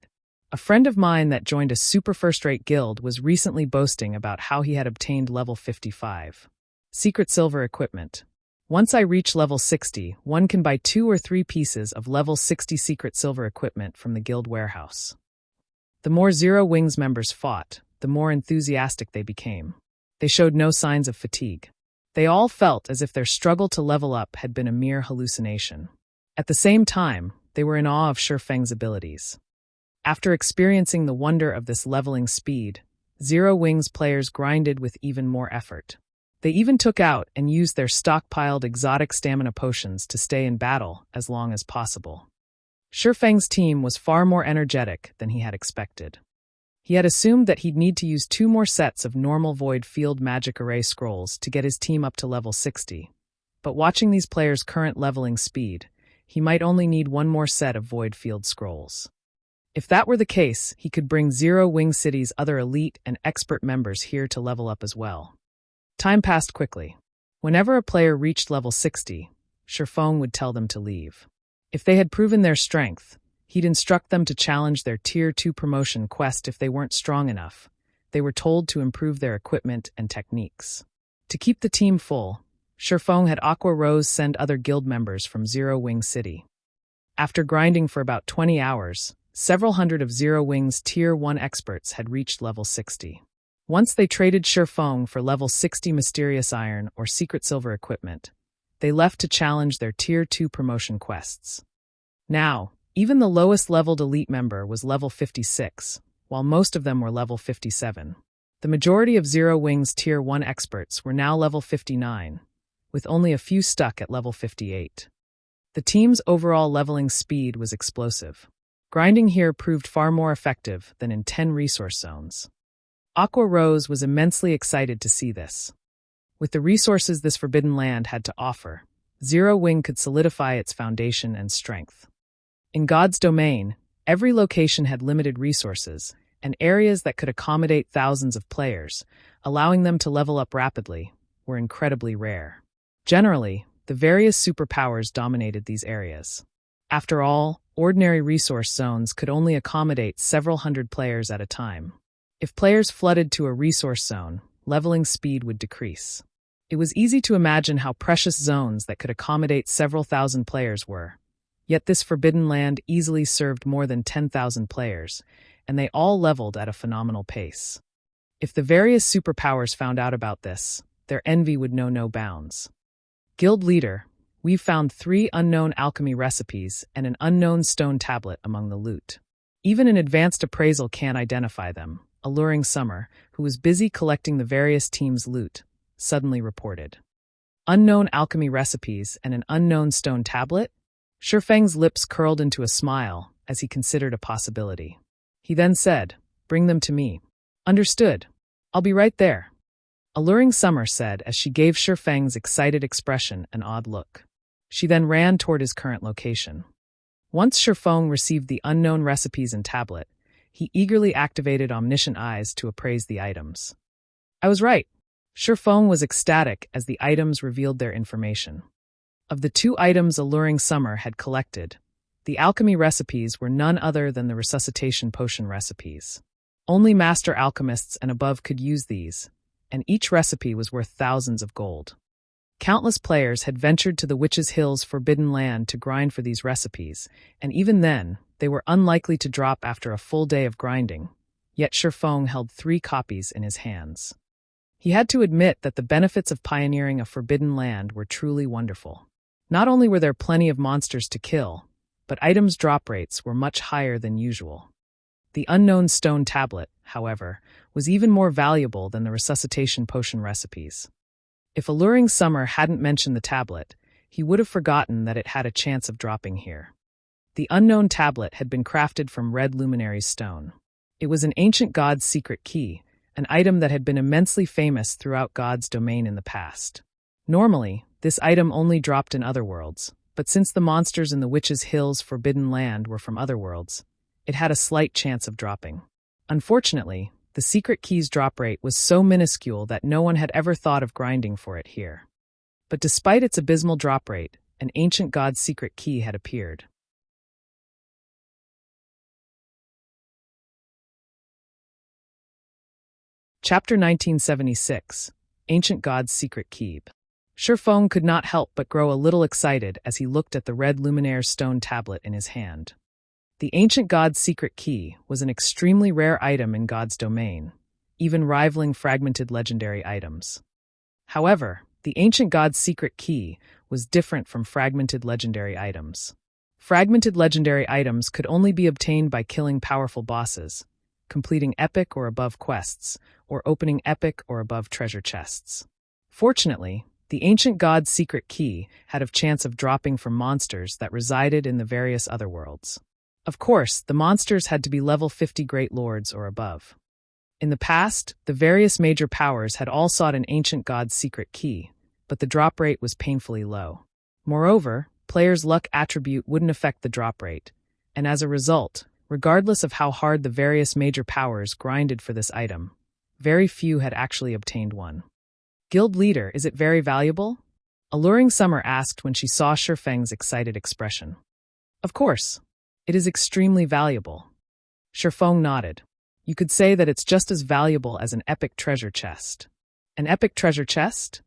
A friend of mine that joined a super-first-rate guild was recently boasting about how he had obtained level 55 secret silver equipment. Once I reach level 60, one can buy 2 or 3 pieces of level 60 secret silver equipment from the guild warehouse. The more Zero Wings members fought, the more enthusiastic they became. They showed no signs of fatigue. They all felt as if their struggle to level up had been a mere hallucination. At the same time, they were in awe of Shifeng's abilities. After experiencing the wonder of this leveling speed, Zero Wings players grinded with even more effort. They even took out and used their stockpiled exotic stamina potions to stay in battle as long as possible. Shifeng's team was far more energetic than he had expected. He had assumed that he'd need to use 2 more sets of normal Void Field Magic Array scrolls to get his team up to level 60, but watching these players' current leveling speed, he might only need 1 more set of Void Field scrolls. If that were the case, he could bring Zero Wing City's other elite and expert members here to level up as well. Time passed quickly. Whenever a player reached level 60, Shifeng would tell them to leave. If they had proven their strength, he'd instruct them to challenge their Tier 2 promotion quest if they weren't strong enough. They were told to improve their equipment and techniques. To keep the team full, Shifeng had Aqua Rose send other guild members from Zero Wing City. After grinding for about 20 hours, several hundred of Zero Wing's Tier 1 experts had reached level 60. Once they traded Shifeng for level 60 mysterious iron or secret silver equipment, they left to challenge their Tier 2 promotion quests. Now, even the lowest-leveled elite member was level 56, while most of them were level 57. The majority of Zero Wing's Tier 1 experts were now level 59, with only a few stuck at level 58. The team's overall leveling speed was explosive. Grinding here proved far more effective than in 10 resource zones. Aqua Rose was immensely excited to see this. With the resources this Forbidden Land had to offer, Zero Wing could solidify its foundation and strength. In God's domain, every location had limited resources and areas that could accommodate thousands of players, allowing them to level up rapidly, were incredibly rare. Generally, the various superpowers dominated these areas. After all, ordinary resource zones could only accommodate several hundred players at a time. If players flooded to a resource zone, leveling speed would decrease. It was easy to imagine how precious zones that could accommodate several thousand players were. Yet this Forbidden Land easily served more than 10,000 players, and they all leveled at a phenomenal pace. If the various superpowers found out about this, their envy would know no bounds. Guild leader, we've found 3 unknown alchemy recipes and an unknown stone tablet among the loot. Even an advanced appraisal can't identify them, Alluring Summer, who was busy collecting the various teams' loot, suddenly reported. Unknown alchemy recipes and an unknown stone tablet? Shifeng's lips curled into a smile as he considered a possibility. He then said, "Bring them to me." "Understood. I'll be right there," Alluring Summer said as she gave Shifeng's excited expression an odd look. She then ran toward his current location. Once Shifeng received the unknown recipes and tablet, he eagerly activated omniscient eyes to appraise the items. I was right. Shifeng was ecstatic as the items revealed their information. Of the 2 items Alluring Summer had collected, the alchemy recipes were none other than the resuscitation potion recipes. Only master alchemists and above could use these, and each recipe was worth thousands of gold. Countless players had ventured to the Witch's Hill's Forbidden Land to grind for these recipes, and even then, they were unlikely to drop after a full day of grinding, yet Shifeng held 3 copies in his hands. He had to admit that the benefits of pioneering a forbidden land were truly wonderful. Not only were there plenty of monsters to kill, but items' drop rates were much higher than usual. The unknown stone tablet, however, was even more valuable than the resuscitation potion recipes. If Alluring Summer hadn't mentioned the tablet, he would have forgotten that it had a chance of dropping here. The unknown tablet had been crafted from red luminary stone. It was an ancient god's secret key, an item that had been immensely famous throughout God's domain in the past. Normally, this item only dropped in other worlds, but since the monsters in the Witch's Hill's Forbidden Land were from other worlds, it had a slight chance of dropping. Unfortunately, the secret key's drop rate was so minuscule that no one had ever thought of grinding for it here. But despite its abysmal drop rate, an ancient god's secret key had appeared. Chapter 1976, Ancient God's Secret Key. Shifeng could not help but grow a little excited as he looked at the red luminaire stone tablet in his hand. The ancient god's secret key was an extremely rare item in God's domain, even rivaling fragmented legendary items. However, the ancient god's secret key was different from fragmented legendary items. Fragmented legendary items could only be obtained by killing powerful bosses, completing epic or above quests, or opening epic or above treasure chests. Fortunately, the ancient god's secret key had a chance of dropping from monsters that resided in the various other worlds. Of course, the monsters had to be level 50 Great Lords or above. In the past, the various major powers had all sought an ancient god's secret key, but the drop rate was painfully low. Moreover, players' luck attribute wouldn't affect the drop rate, and as a result, regardless of how hard the various major powers grinded for this item, very few had actually obtained one. Guild leader, is it very valuable? Alluring Summer asked when she saw Shifeng's excited expression. Of course. It is extremely valuable. Shifeng nodded. You could say that it's just as valuable as an epic treasure chest. An epic treasure chest?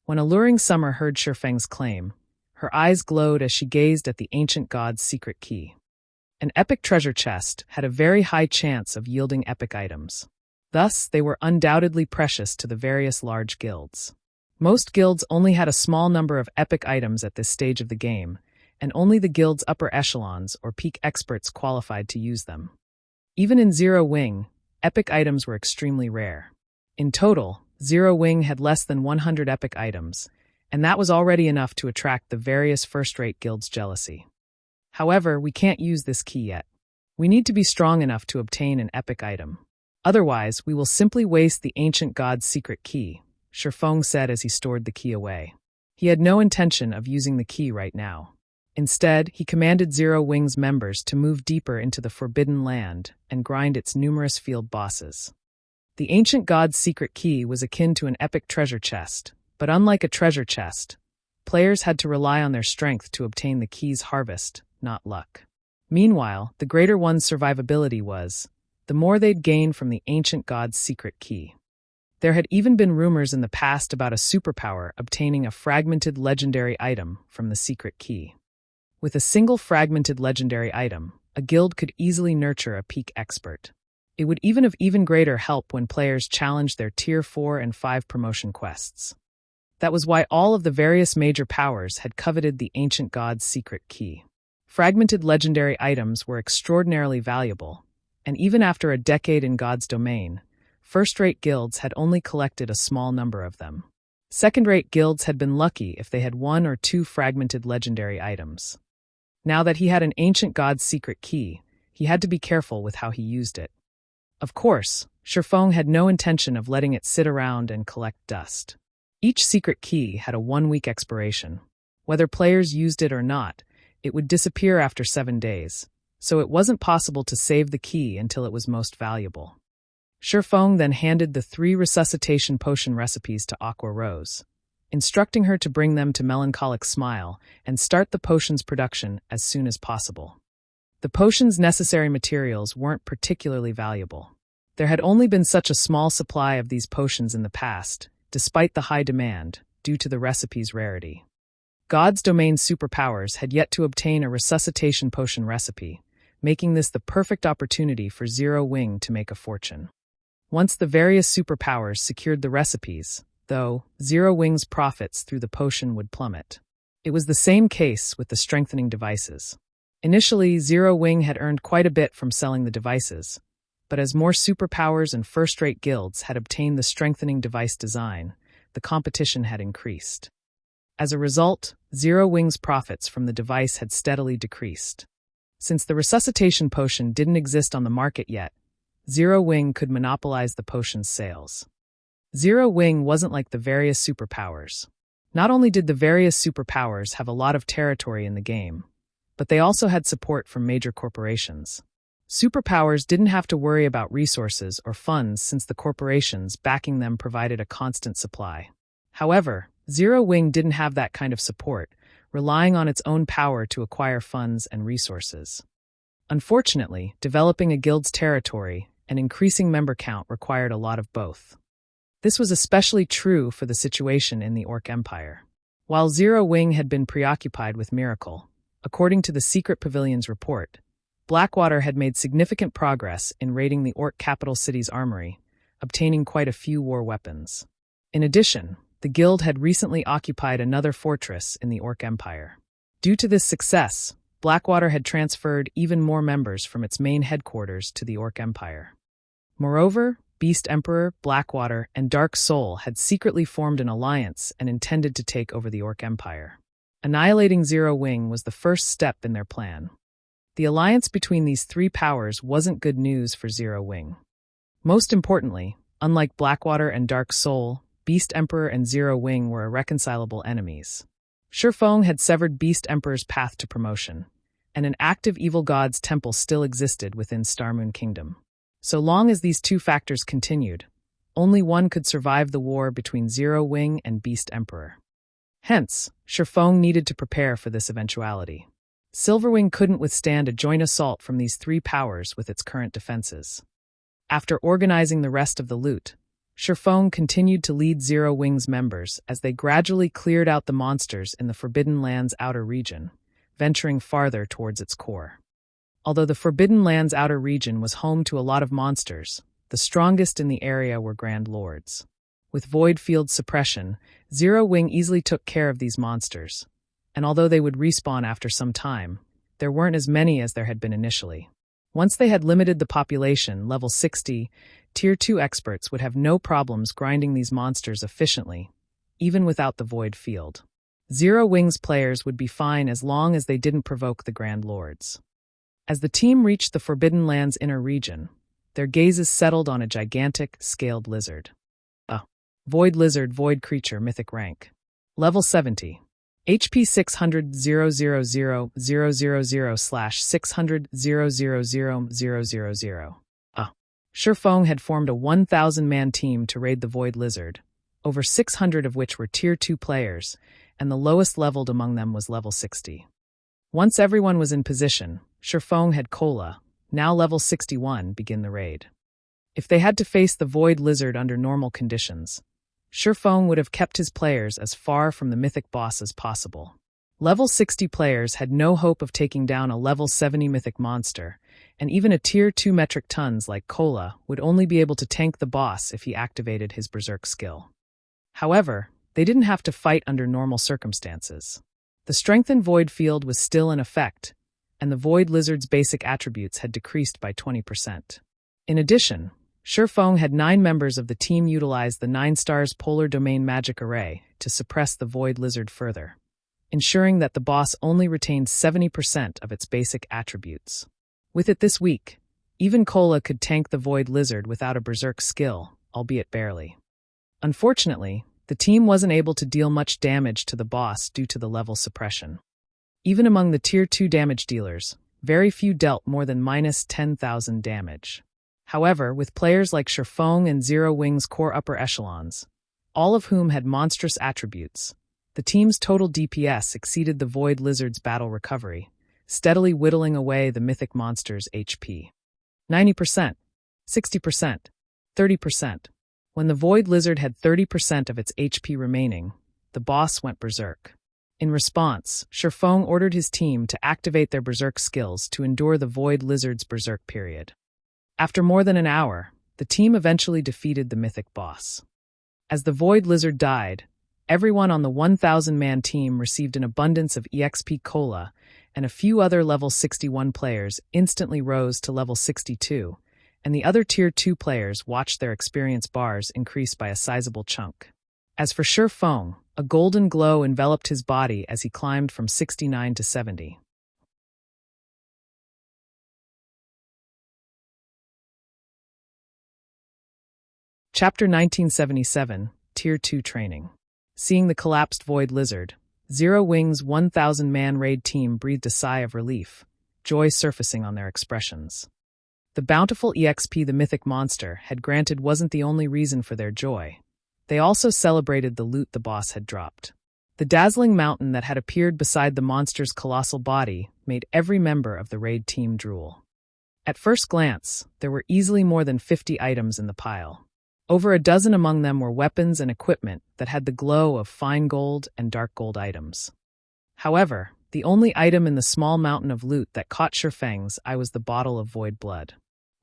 When Alluring Summer heard Shifeng's claim, her eyes glowed as she gazed at the ancient god's secret key. An epic treasure chest had a very high chance of yielding epic items. Thus, they were undoubtedly precious to the various large guilds. Most guilds only had a small number of epic items at this stage of the game, and only the guild's upper echelons or peak experts qualified to use them. Even in Zero Wing, epic items were extremely rare. In total, Zero Wing had less than 100 epic items, and that was already enough to attract the various first-rate guilds' jealousy. However, we can't use this key yet. We need to be strong enough to obtain an epic item. Otherwise, we will simply waste the ancient god's secret key, Shifeng said as he stored the key away. He had no intention of using the key right now. Instead, he commanded Zero Wing's members to move deeper into the Forbidden Land and grind its numerous field bosses. The ancient god's secret key was akin to an epic treasure chest, but unlike a treasure chest, players had to rely on their strength to obtain the key's harvest, not luck. Meanwhile, the greater one's survivability was, the more they'd gain from the ancient god's secret key. There had even been rumors in the past about a superpower obtaining a fragmented legendary item from the secret key. With a single fragmented legendary item, a guild could easily nurture a peak expert. It would even have even greater help when players challenged their Tier 4 and 5 promotion quests. That was why all of the various major powers had coveted the ancient god's secret key. Fragmented legendary items were extraordinarily valuable, and even after a decade in God's domain, first-rate guilds had only collected a small number of them. Second-rate guilds had been lucky if they had 1 or 2 fragmented legendary items. Now that he had an ancient god's secret key, he had to be careful with how he used it. Of course, Shifeng had no intention of letting it sit around and collect dust. Each secret key had a 1-week expiration. Whether players used it or not, it would disappear after 7 days, so it wasn't possible to save the key until it was most valuable. Shifeng then handed the 3 resuscitation potion recipes to Aqua Rose, instructing her to bring them to Melancholic Smile and start the potion's production as soon as possible. The potion's necessary materials weren't particularly valuable. There had only been such a small supply of these potions in the past, despite the high demand, due to the recipe's rarity. God's domain superpowers had yet to obtain a resuscitation potion recipe, making this the perfect opportunity for Zero Wing to make a fortune. Once the various superpowers secured the recipes, though, Zero Wing's profits through the potion would plummet. It was the same case with the strengthening devices. Initially, Zero Wing had earned quite a bit from selling the devices, but as more superpowers and first-rate guilds had obtained the strengthening device design, the competition had increased. As a result, Zero Wing's profits from the device had steadily decreased. Since the resuscitation potion didn't exist on the market yet, Zero Wing could monopolize the potion's sales. Zero Wing wasn't like the various superpowers. Not only did the various superpowers have a lot of territory in the game, but they also had support from major corporations. Superpowers didn't have to worry about resources or funds since the corporations backing them provided a constant supply. However, Zero Wing didn't have that kind of support, relying on its own power to acquire funds and resources. Unfortunately, developing a guild's territory and increasing member count required a lot of both. This was especially true for the situation in the Orc Empire. While Zero Wing had been preoccupied with Miracle, according to the Secret Pavilion's report, Blackwater had made significant progress in raiding the Orc capital city's armory, obtaining quite a few war weapons. In addition, the guild had recently occupied another fortress in the Orc Empire. Due to this success, Blackwater had transferred even more members from its main headquarters to the Orc Empire. Moreover, Beast Emperor, Blackwater, and Dark Soul had secretly formed an alliance and intended to take over the Orc Empire. Annihilating Zero Wing was the first step in their plan. The alliance between these 3 powers wasn't good news for Zero Wing. Most importantly, unlike Blackwater and Dark Soul, Beast Emperor and Zero Wing were irreconcilable enemies. Shifeng had severed Beast Emperor's path to promotion, and an active evil god's temple still existed within Starmoon Kingdom. So long as these 2 factors continued, only one could survive the war between Zero Wing and Beast Emperor. Hence, Shifeng needed to prepare for this eventuality. Silverwing couldn't withstand a joint assault from these 3 powers with its current defenses. After organizing the rest of the loot, Shifeng continued to lead Zero Wing's members as they gradually cleared out the monsters in the Forbidden Land's outer region, venturing farther towards its core. Although the Forbidden Land's outer region was home to a lot of monsters, the strongest in the area were Grand Lords. With Void Field suppression, Zero Wing easily took care of these monsters, and although they would respawn after some time, there weren't as many as there had been initially. Once they had limited the population, level 60, Tier 2 experts would have no problems grinding these monsters efficiently, even without the Void Field. Zero Wing's players would be fine as long as they didn't provoke the Grand Lords. As the team reached the Forbidden Land's inner region, their gazes settled on a gigantic, scaled lizard. A Void Lizard Void Creature Mythic Rank. Level 70. HP 600,000/600,000,000. Shifeng had formed a 1,000-man team to raid the Void Lizard, over 600 of which were Tier 2 players, and the lowest leveled among them was level 60. Once everyone was in position, Shifeng had Kola, now level 61, begin the raid. If they had to face the Void Lizard under normal conditions, Shifeng would have kept his players as far from the mythic boss as possible. Level 60 players had no hope of taking down a level 70 mythic monster, and even a Tier 2 metric tons like Kola would only be able to tank the boss if he activated his Berserk skill. However, they didn't have to fight under normal circumstances. The strengthened Void Field was still in effect, and the Void Lizard's basic attributes had decreased by 20%. In addition, Shifeng had 9 members of the team utilize the 9 stars Polar Domain Magic Array to suppress the Void Lizard further, ensuring that the boss only retained 70% of its basic attributes. With it this weak, even Kola could tank the Void Lizard without a Berserk skill, albeit barely. Unfortunately, the team wasn't able to deal much damage to the boss due to the level suppression. Even among the Tier 2 damage dealers, very few dealt more than minus 10,000 damage. However, with players like Shifeng and Zero Wing's core upper echelons, all of whom had monstrous attributes, the team's total DPS exceeded the Void Lizard's battle recovery, steadily whittling away the mythic monster's HP. 90%, 60%, 30%. When the Void Lizard had 30% of its HP remaining, the boss went berserk. In response, Shifeng ordered his team to activate their berserk skills to endure the Void Lizard's berserk period. After more than an hour, the team eventually defeated the mythic boss. As the Void Lizard died, everyone on the 1,000-man team received an abundance of EXP Cola, and a few other level 61 players instantly rose to level 62, and the other Tier 2 players watched their experience bars increase by a sizable chunk. As for Shifeng, a golden glow enveloped his body as he climbed from 69 to 70. Chapter 1977, Tier 2 Training. Seeing the collapsed Void Lizard, Zero Wing's 1,000-man raid team breathed a sigh of relief, joy surfacing on their expressions. The bountiful EXP the mythic monster had granted wasn't the only reason for their joy. They also celebrated the loot the boss had dropped. The dazzling mountain that had appeared beside the monster's colossal body made every member of the raid team drool. At first glance, there were easily more than 50 items in the pile. Over a dozen among them were weapons and equipment that had the glow of fine gold and dark gold items. However, the only item in the small mountain of loot that caught Shifeng's eye was the bottle of void blood.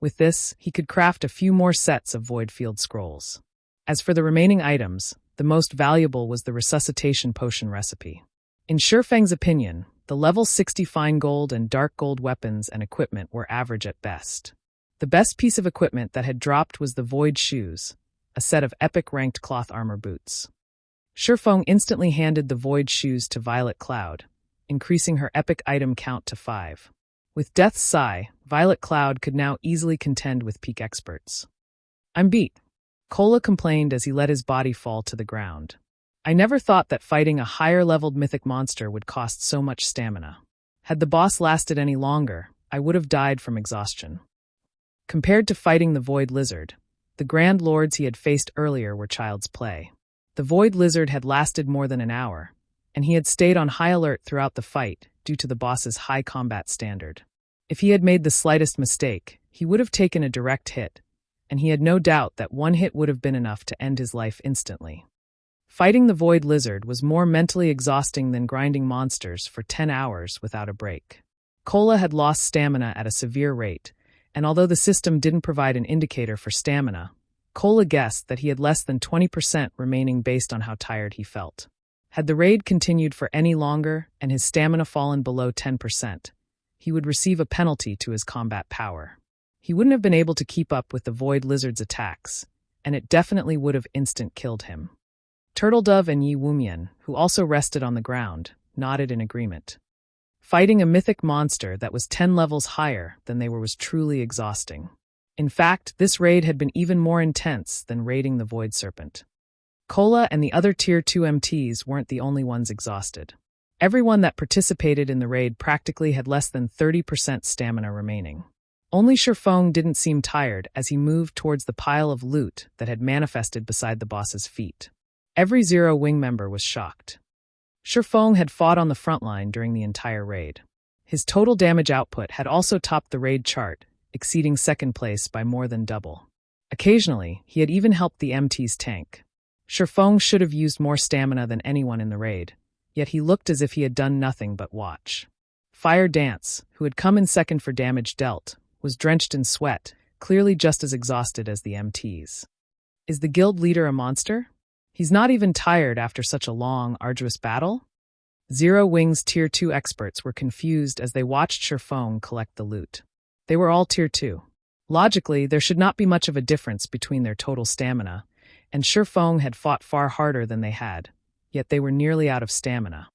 With this, he could craft a few more sets of void field scrolls. As for the remaining items, the most valuable was the resuscitation potion recipe. In Shifeng's opinion, the level 60 fine gold and dark gold weapons and equipment were average at best. The best piece of equipment that had dropped was the Void Shoes, a set of epic-ranked cloth armor boots. Shifeng instantly handed the Void Shoes to Violet Cloud, increasing her epic item count to 5. With Death's Sigh, Violet Cloud could now easily contend with peak experts. "I'm beat," Cola complained as he let his body fall to the ground. "I never thought that fighting a higher-leveled mythic monster would cost so much stamina. Had the boss lasted any longer, I would have died from exhaustion." Compared to fighting the Void Lizard, the Grand Lords he had faced earlier were child's play. The Void Lizard had lasted more than an hour, and he had stayed on high alert throughout the fight due to the boss's high combat standard. If he had made the slightest mistake, he would have taken a direct hit, and he had no doubt that one hit would have been enough to end his life instantly. Fighting the Void Lizard was more mentally exhausting than grinding monsters for 10 hours without a break. Cola had lost stamina at a severe rate, and although the system didn't provide an indicator for stamina, Cola guessed that he had less than 20% remaining based on how tired he felt. Had the raid continued for any longer and his stamina fallen below 10%, he would receive a penalty to his combat power. He wouldn't have been able to keep up with the Void Lizard's attacks, and it definitely would have instant killed him. Turtledove and Yi Wumian, who also rested on the ground, nodded in agreement. Fighting a mythic monster that was 10 levels higher than they were was truly exhausting. In fact, this raid had been even more intense than raiding the Void Serpent. Cola and the other Tier 2 MTs weren't the only ones exhausted. Everyone that participated in the raid practically had less than 30% stamina remaining. Only Shifeng didn't seem tired as he moved towards the pile of loot that had manifested beside the boss's feet. Every Zero Wing member was shocked. Shifeng had fought on the front line during the entire raid. His total damage output had also topped the raid chart, exceeding second place by more than double. Occasionally, he had even helped the MT's tank. Shifeng should have used more stamina than anyone in the raid, yet he looked as if he had done nothing but watch. Fire Dance, who had come in second for damage dealt, was drenched in sweat, clearly just as exhausted as the MTs. Is the guild leader a monster? He's not even tired after such a long, arduous battle? Zero Wing's Tier 2 experts were confused as they watched Shifeng collect the loot. They were all Tier 2. Logically, there should not be much of a difference between their total stamina, and Shifeng had fought far harder than they had, yet they were nearly out of stamina.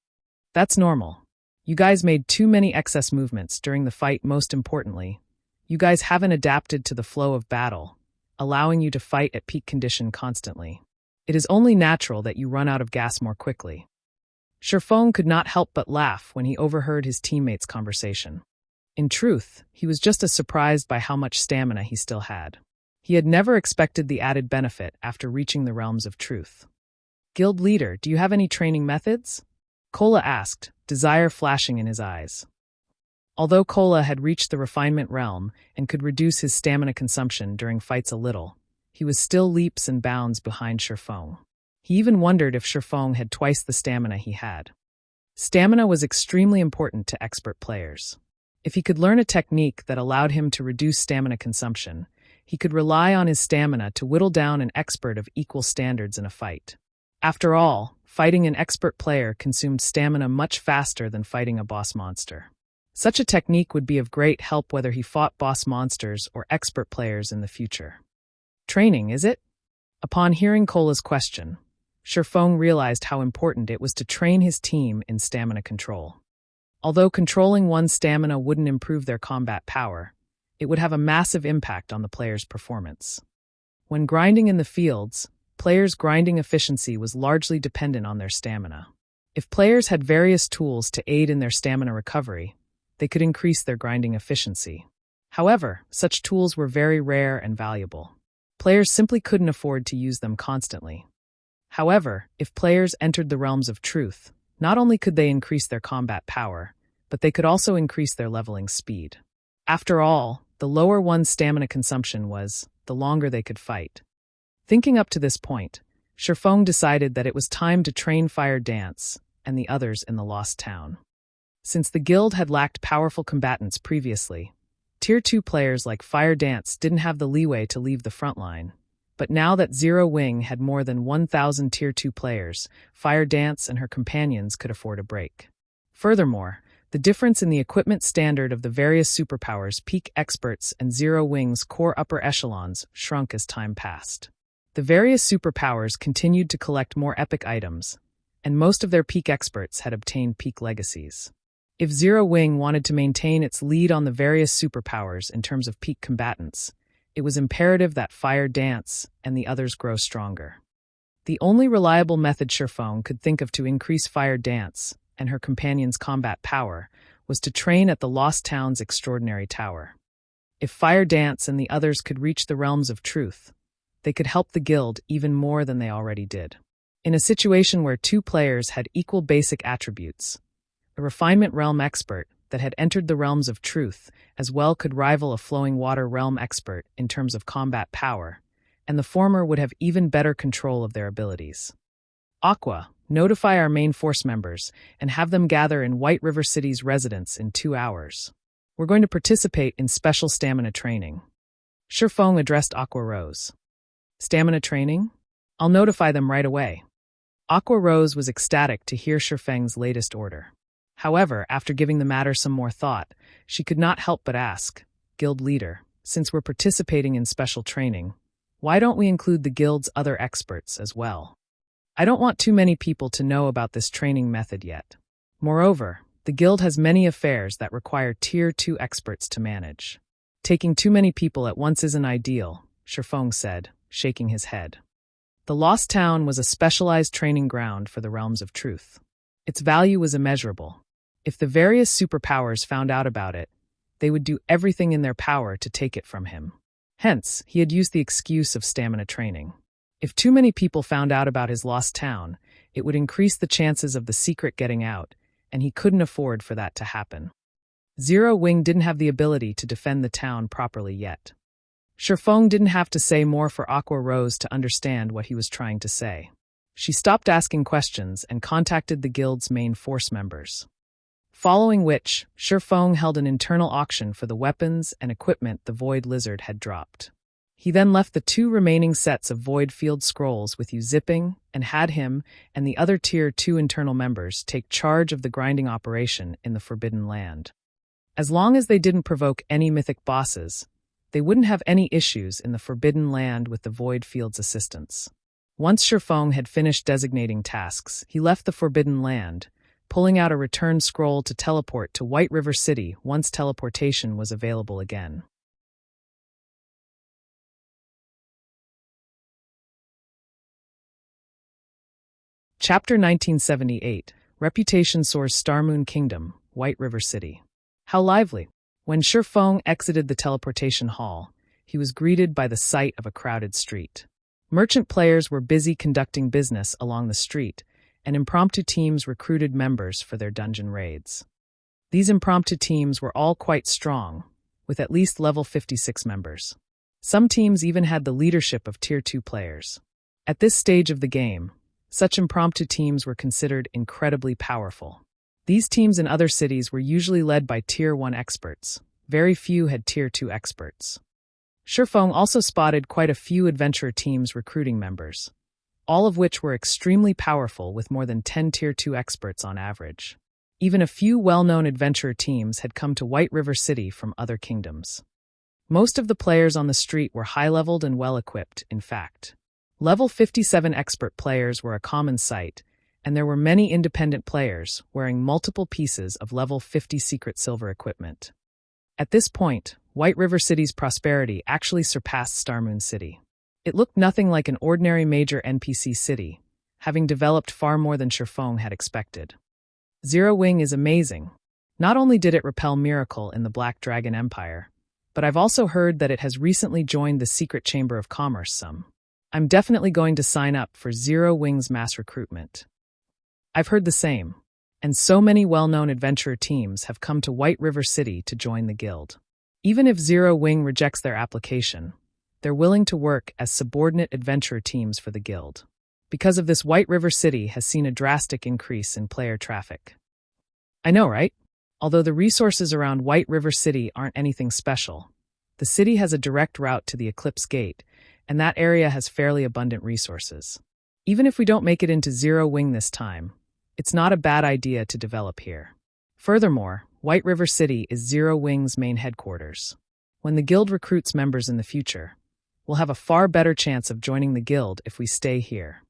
That's normal. You guys made too many excess movements during the fight. Most importantly, you guys haven't adapted to the flow of battle, allowing you to fight at peak condition constantly. It is only natural that you run out of gas more quickly. Shifeng could not help but laugh when he overheard his teammates' conversation. In truth, he was just as surprised by how much stamina he still had. He had never expected the added benefit after reaching the realms of truth. "Guild leader, do you have any training methods?" Kola asked, desire flashing in his eyes. Although Kola had reached the refinement realm and could reduce his stamina consumption during fights a little, he was still leaps and bounds behind Shifeng. He even wondered if Shifeng had twice the stamina he had. Stamina was extremely important to expert players. If he could learn a technique that allowed him to reduce stamina consumption, he could rely on his stamina to whittle down an expert of equal standards in a fight. After all, fighting an expert player consumed stamina much faster than fighting a boss monster. Such a technique would be of great help whether he fought boss monsters or expert players in the future. Training, is it? Upon hearing Kola's question, Shifeng realized how important it was to train his team in stamina control. Although controlling one's stamina wouldn't improve their combat power, it would have a massive impact on the player's performance. When grinding in the fields, players' grinding efficiency was largely dependent on their stamina. If players had various tools to aid in their stamina recovery, they could increase their grinding efficiency. However, such tools were very rare and valuable. Players simply couldn't afford to use them constantly. However, if players entered the realms of truth, not only could they increase their combat power, but they could also increase their leveling speed. After all, the lower one's stamina consumption was, the longer they could fight. Thinking up to this point, Shifeng decided that it was time to train Fire Dance and the others in the Lost Town. Since the guild had lacked powerful combatants previously, Tier 2 players like Fire Dance didn't have the leeway to leave the front line. But now that Zero Wing had more than 1,000 Tier 2 players, Fire Dance and her companions could afford a break. Furthermore, the difference in the equipment standard of the various superpowers peak experts and Zero Wing's core upper echelons shrunk as time passed. The various superpowers continued to collect more epic items, and most of their peak experts had obtained peak legacies. If Zero Wing wanted to maintain its lead on the various superpowers in terms of peak combatants, it was imperative that Fire Dance and the others grow stronger. The only reliable method Shifeng could think of to increase Fire Dance and her companion's combat power was to train at the Lost Town's Extraordinary Tower. If Fire Dance and the others could reach the realms of truth, they could help the guild even more than they already did. In a situation where two players had equal basic attributes, a refinement realm expert that had entered the realms of truth as well could rival a flowing water realm expert in terms of combat power, and the former would have even better control of their abilities. Aqua, notify our main force members and have them gather in White River City's residence in 2 hours. We're going to participate in special stamina training. Shifeng addressed Aqua Rose. Stamina training? I'll notify them right away. Aqua Rose was ecstatic to hear Shifeng's latest order. However, after giving the matter some more thought, she could not help but ask, Guild leader, since we're participating in special training, why don't we include the guild's other experts as well? I don't want too many people to know about this training method yet. Moreover, the guild has many affairs that require Tier 2 experts to manage. Taking too many people at once isn't ideal, Shifeng said, shaking his head. The Lost Town was a specialized training ground for the realms of truth. Its value was immeasurable. If the various superpowers found out about it, they would do everything in their power to take it from him. Hence, he had used the excuse of stamina training. If too many people found out about his Lost Town, it would increase the chances of the secret getting out, and he couldn't afford for that to happen. Zero Wing didn't have the ability to defend the town properly yet. Shifeng didn't have to say more for Aqua Rose to understand what he was trying to say. She stopped asking questions and contacted the guild's main force members. Following which, Shifeng held an internal auction for the weapons and equipment the Void Lizard had dropped. He then left the 2 remaining sets of Void Field Scrolls with Zipping and had him and the other Tier 2 internal members take charge of the grinding operation in the Forbidden Land. As long as they didn't provoke any mythic bosses, they wouldn't have any issues in the Forbidden Land with the Void Field's assistance. Once Shifeng had finished designating tasks, he left the Forbidden Land, pulling out a return scroll to teleport to White River City once teleportation was available again. Chapter 1978, Reputation soars Star Moon Kingdom, White River City. How lively! When Shifeng exited the teleportation hall, he was greeted by the sight of a crowded street. Merchant players were busy conducting business along the street, and impromptu teams recruited members for their dungeon raids. These impromptu teams were all quite strong, with at least level 56 members. Some teams even had the leadership of Tier 2 players. At this stage of the game, such impromptu teams were considered incredibly powerful. These teams in other cities were usually led by Tier 1 experts. Very few had Tier 2 experts. Shifeng also spotted quite a few adventurer teams recruiting members, all of which were extremely powerful with more than 10 Tier 2 experts on average. Even a few well-known adventurer teams had come to White River City from other kingdoms. Most of the players on the street were high-leveled and well-equipped, in fact. Level 57 expert players were a common sight, and there were many independent players wearing multiple pieces of level 50 secret silver equipment. At this point, White River City's prosperity actually surpassed Star Moon City. It looked nothing like an ordinary major NPC city, having developed far more than Shifeng had expected. Zero Wing is amazing. Not only did it repel Miracle in the Black Dragon Empire, but I've also heard that it has recently joined the Secret Chamber of Commerce. I'm definitely going to sign up for Zero Wing's mass recruitment. I've heard the same, and so many well-known adventurer teams have come to White River City to join the guild. Even if Zero Wing rejects their application, they're willing to work as subordinate adventurer teams for the guild. Because of this, White River City has seen a drastic increase in player traffic. I know, right? Although the resources around White River City aren't anything special, the city has a direct route to the Eclipse Gate, and that area has fairly abundant resources. Even if we don't make it into Zero Wing this time, it's not a bad idea to develop here. Furthermore, White River City is Zero Wing's main headquarters. When the guild recruits members in the future, we'll have a far better chance of joining the guild if we stay here.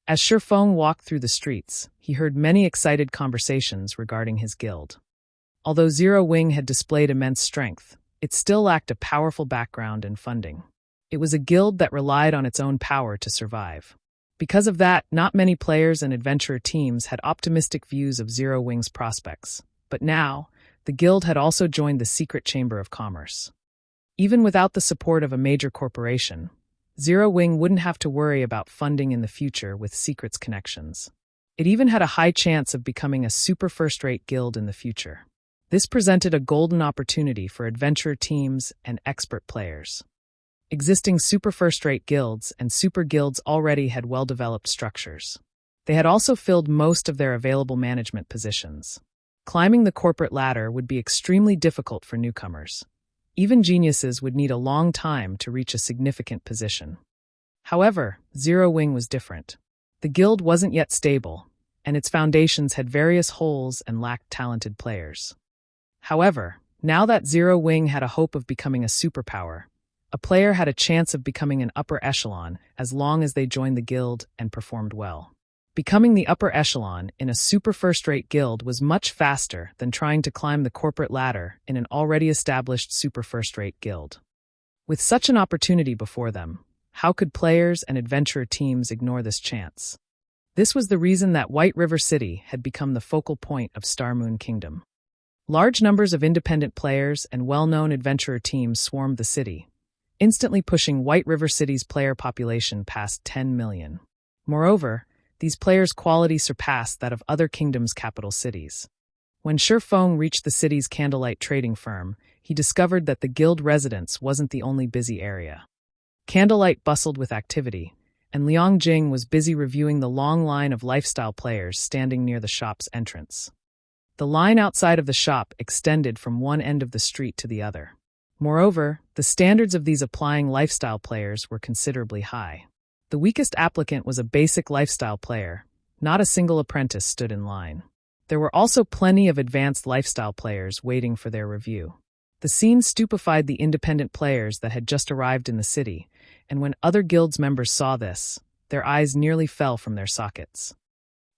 As Shifeng walked through the streets, he heard many excited conversations regarding his guild. Although Zero Wing had displayed immense strength, it still lacked a powerful background and funding. It was a guild that relied on its own power to survive. Because of that, not many players and adventurer teams had optimistic views of Zero Wing's prospects. But now, the guild had also joined the Secret Chamber of Commerce. Even without the support of a major corporation, Zero Wing wouldn't have to worry about funding in the future with secrets connections. It even had a high chance of becoming a super first-rate guild in the future. This presented a golden opportunity for adventurer teams and expert players. Existing super first-rate guilds and super guilds already had well-developed structures. They had also filled most of their available management positions. Climbing the corporate ladder would be extremely difficult for newcomers. Even geniuses would need a long time to reach a significant position. However, Zero Wing was different. The guild wasn't yet stable, and its foundations had various holes and lacked talented players. However, now that Zero Wing had a hope of becoming a superpower, a player had a chance of becoming an upper echelon as long as they joined the guild and performed well. Becoming the upper echelon in a super first-rate guild was much faster than trying to climb the corporate ladder in an already established super first-rate guild. With such an opportunity before them, how could players and adventurer teams ignore this chance? This was the reason that White River City had become the focal point of Star Moon Kingdom. Large numbers of independent players and well-known adventurer teams swarmed the city, instantly pushing White River City's player population past 10 million. Moreover, these players' quality surpassed that of other kingdoms' capital cities. When Shifeng reached the city's Candlelight trading firm, he discovered that the guild residence wasn't the only busy area. Candlelight bustled with activity, and Liang Jing was busy reviewing the long line of lifestyle players standing near the shop's entrance. The line outside of the shop extended from one end of the street to the other. Moreover, the standards of these applying lifestyle players were considerably high. The weakest applicant was a basic lifestyle player. Not a single apprentice stood in line. There were also plenty of advanced lifestyle players waiting for their review. The scene stupefied the independent players that had just arrived in the city, and when other guilds members saw this, their eyes nearly fell from their sockets.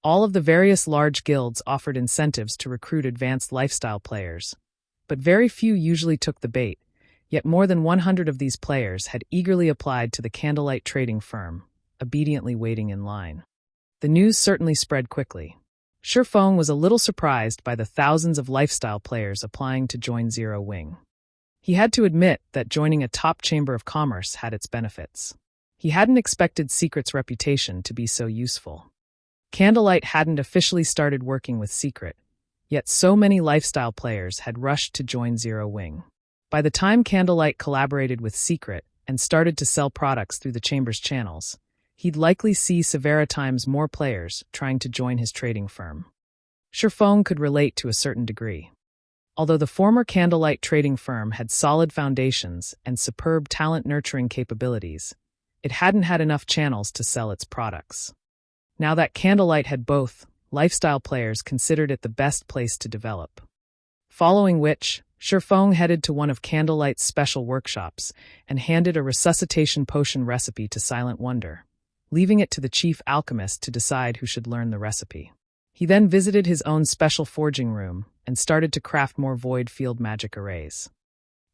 All of the various large guilds offered incentives to recruit advanced lifestyle players, but very few usually took the bait. Yet more than 100 of these players had eagerly applied to the Candlelight trading firm, obediently waiting in line. The news certainly spread quickly. Shifeng was a little surprised by the thousands of lifestyle players applying to join Zero Wing. He had to admit that joining a top chamber of commerce had its benefits. He hadn't expected Secret's reputation to be so useful. Candlelight hadn't officially started working with Secret, yet so many lifestyle players had rushed to join Zero Wing. By the time Candlelight collaborated with Secret and started to sell products through the chamber's channels, he'd likely see several times more players trying to join his trading firm. Shifeng could relate to a certain degree. Although the former Candlelight trading firm had solid foundations and superb talent-nurturing capabilities, it hadn't had enough channels to sell its products. Now that Candlelight had both, lifestyle players considered it the best place to develop. Following which, Shifeng headed to one of Candlelight's special workshops and handed a resuscitation potion recipe to Silent Wonder, leaving it to the chief alchemist to decide who should learn the recipe. He then visited his own special forging room and started to craft more void field magic arrays.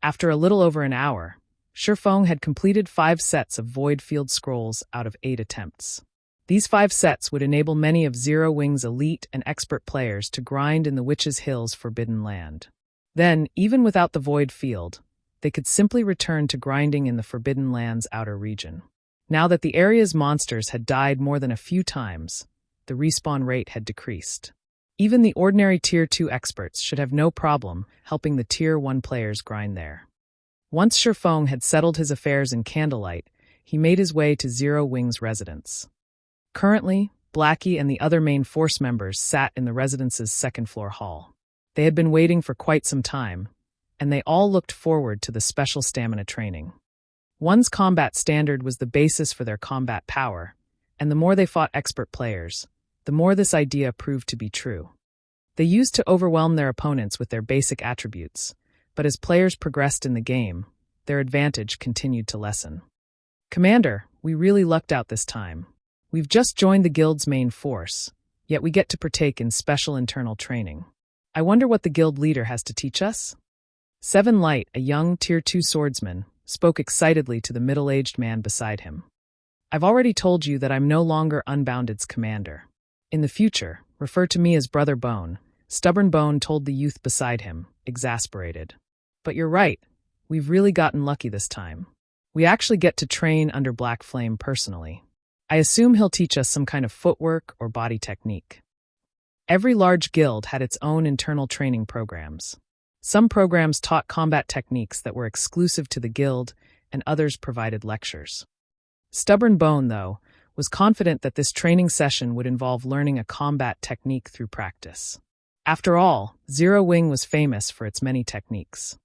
After a little over an hour, Shifeng had completed 5 sets of void field scrolls out of 8 attempts. These 5 sets would enable many of Zero Wing's elite and expert players to grind in the Witch's Hill's Forbidden Land. Then, even without the void field, they could simply return to grinding in the Forbidden Land's outer region. Now that the area's monsters had died more than a few times, the respawn rate had decreased. Even the ordinary Tier 2 experts should have no problem helping the Tier 1 players grind there. Once Shifeng had settled his affairs in Candlelight, he made his way to Zero Wing's residence. Currently, Blackie and the other main force members sat in the residence's second-floor hall. They had been waiting for quite some time, and they all looked forward to the special stamina training. One's combat standard was the basis for their combat power, and the more they fought expert players, the more this idea proved to be true. They used to overwhelm their opponents with their basic attributes, but as players progressed in the game, their advantage continued to lessen. "Commander, we really lucked out this time. We've just joined the guild's main force, yet we get to partake in special internal training. I wonder what the guild leader has to teach us?" Seven Light, a young Tier 2 swordsman, spoke excitedly to the middle-aged man beside him. "I've already told you that I'm no longer Unbounded's commander. In the future, refer to me as Brother Bone," Stubborn Bone told the youth beside him, exasperated. "But you're right, we've really gotten lucky this time. We actually get to train under Black Flame personally. I assume he'll teach us some kind of footwork or body technique." Every large guild had its own internal training programs. Some programs taught combat techniques that were exclusive to the guild, and others provided lectures. Stubborn Bone, though, was confident that this training session would involve learning a combat technique through practice. After all, Zero Wing was famous for its many techniques.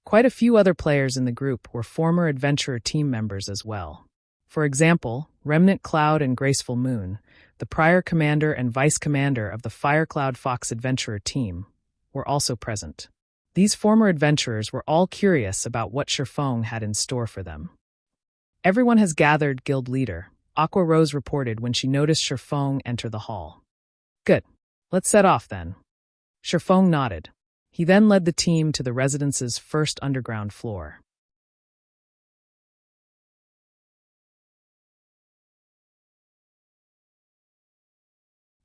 Quite a few other players in the group were former adventurer team members as well. For example, Remnant Cloud and Graceful Moon, the prior commander and vice commander of the Firecloud Fox adventurer team, were also present. These former adventurers were all curious about what Shifeng had in store for them. "Everyone has gathered, guild leader," Aqua Rose reported when she noticed Shifeng enter the hall. "Good. Let's set off then." Shifeng nodded. He then led the team to the residence's first underground floor.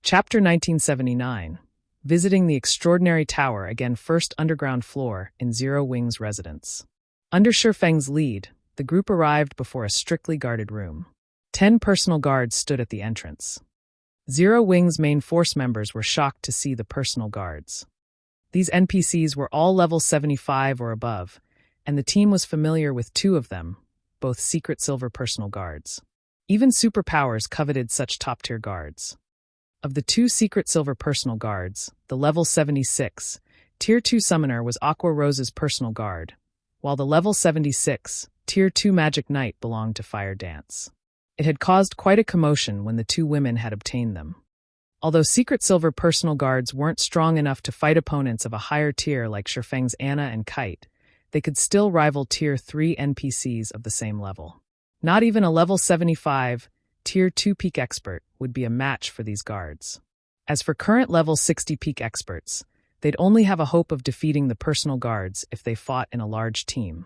Chapter 1979. Visiting the Extraordinary Tower again, first underground floor in Zero Wing's residence. Under Shifeng's lead, the group arrived before a strictly guarded room. 10 personal guards stood at the entrance. Zero Wing's main force members were shocked to see the personal guards. These NPCs were all level 75 or above, and the team was familiar with 2 of them, both secret silver personal guards. Even superpowers coveted such top-tier guards. Of the 2 secret silver personal guards, the level 76, Tier 2 summoner was Aqua Rose's personal guard, while the level 76, Tier 2 magic knight belonged to Fire Dance. It had caused quite a commotion when the 2 women had obtained them. Although secret silver personal guards weren't strong enough to fight opponents of a higher tier like Shifeng's Anna and Kite, they could still rival Tier 3 NPCs of the same level. Not even a level 75, Tier 2 peak expert would be a match for these guards. As for current level 60 peak experts, they'd only have a hope of defeating the personal guards if they fought in a large team.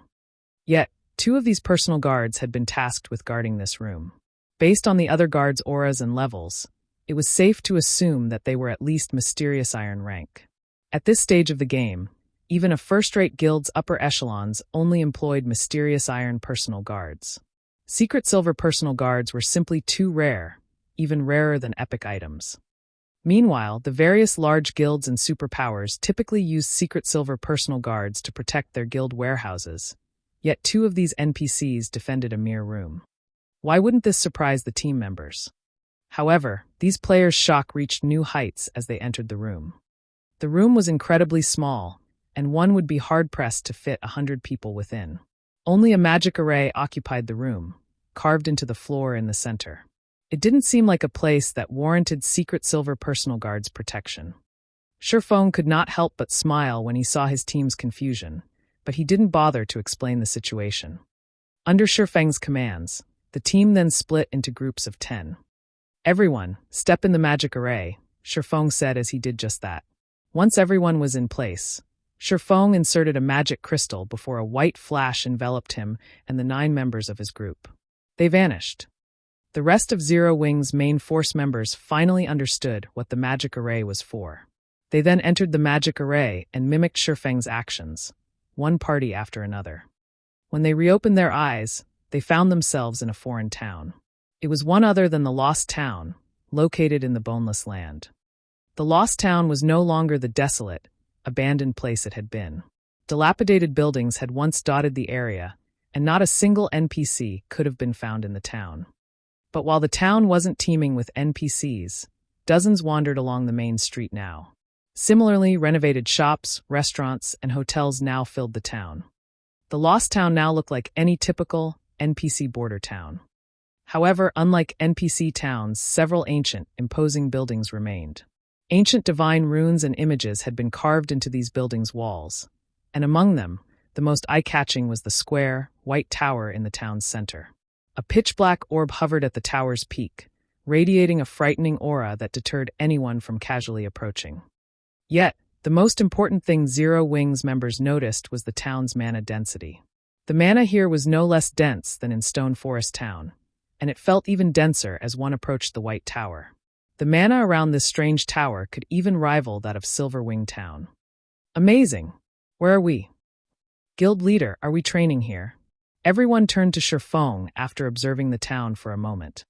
Yet, 2 of these personal guards had been tasked with guarding this room. Based on the other guards' auras and levels, It was safe to assume that they were at least mysterious iron rank. At this stage of the game, even a first-rate guild's upper echelons only employed mysterious iron personal guards. Secret silver personal guards were simply too rare, even rarer than epic items. Meanwhile, the various large guilds and superpowers typically used secret silver personal guards to protect their guild warehouses, yet 2 of these NPCs defended a mere room. Why wouldn't this surprise the team members? However, these players' shock reached new heights as they entered the room. The room was incredibly small, and one would be hard-pressed to fit 100 people within. Only a magic array occupied the room, carved into the floor in the center. It didn't seem like a place that warranted secret silver personal guards protection. Shifeng could not help but smile when he saw his team's confusion, but he didn't bother to explain the situation. Under Shifeng's commands, the team then split into groups of 10. "Everyone, step in the magic array," Shifeng said as he did just that. Once everyone was in place, Shifeng inserted a magic crystal before a white flash enveloped him and the 9 members of his group. They vanished. The rest of Zero Wing's main force members finally understood what the magic array was for. They then entered the magic array and mimicked Shifeng's actions, one party after another. When they reopened their eyes, they found themselves in a foreign town. It was one other than the Lost Town, located in the Boneless Land. The Lost Town was no longer the desolate, abandoned place it had been. Dilapidated buildings had once dotted the area, and not a single NPC could have been found in the town. But while the town wasn't teeming with NPCs, dozens wandered along the main street now. Similarly, renovated shops, restaurants, and hotels now filled the town. The Lost Town now looked like any typical NPC border town. However, unlike NPC towns, several ancient, imposing buildings remained. Ancient divine runes and images had been carved into these buildings' walls, and among them, the most eye-catching was the square, white tower in the town's center. A pitch-black orb hovered at the tower's peak, radiating a frightening aura that deterred anyone from casually approaching. Yet, the most important thing Zero Wing's members noticed was the town's mana density. The mana here was no less dense than in Stone Forest Town, and it felt even denser as one approached the White Tower. The mana around this strange tower could even rival that of Silverwing Town. Amazing! Where are we? Guild leader, are we training here? Everyone turned to Shifeng after observing the town for a moment.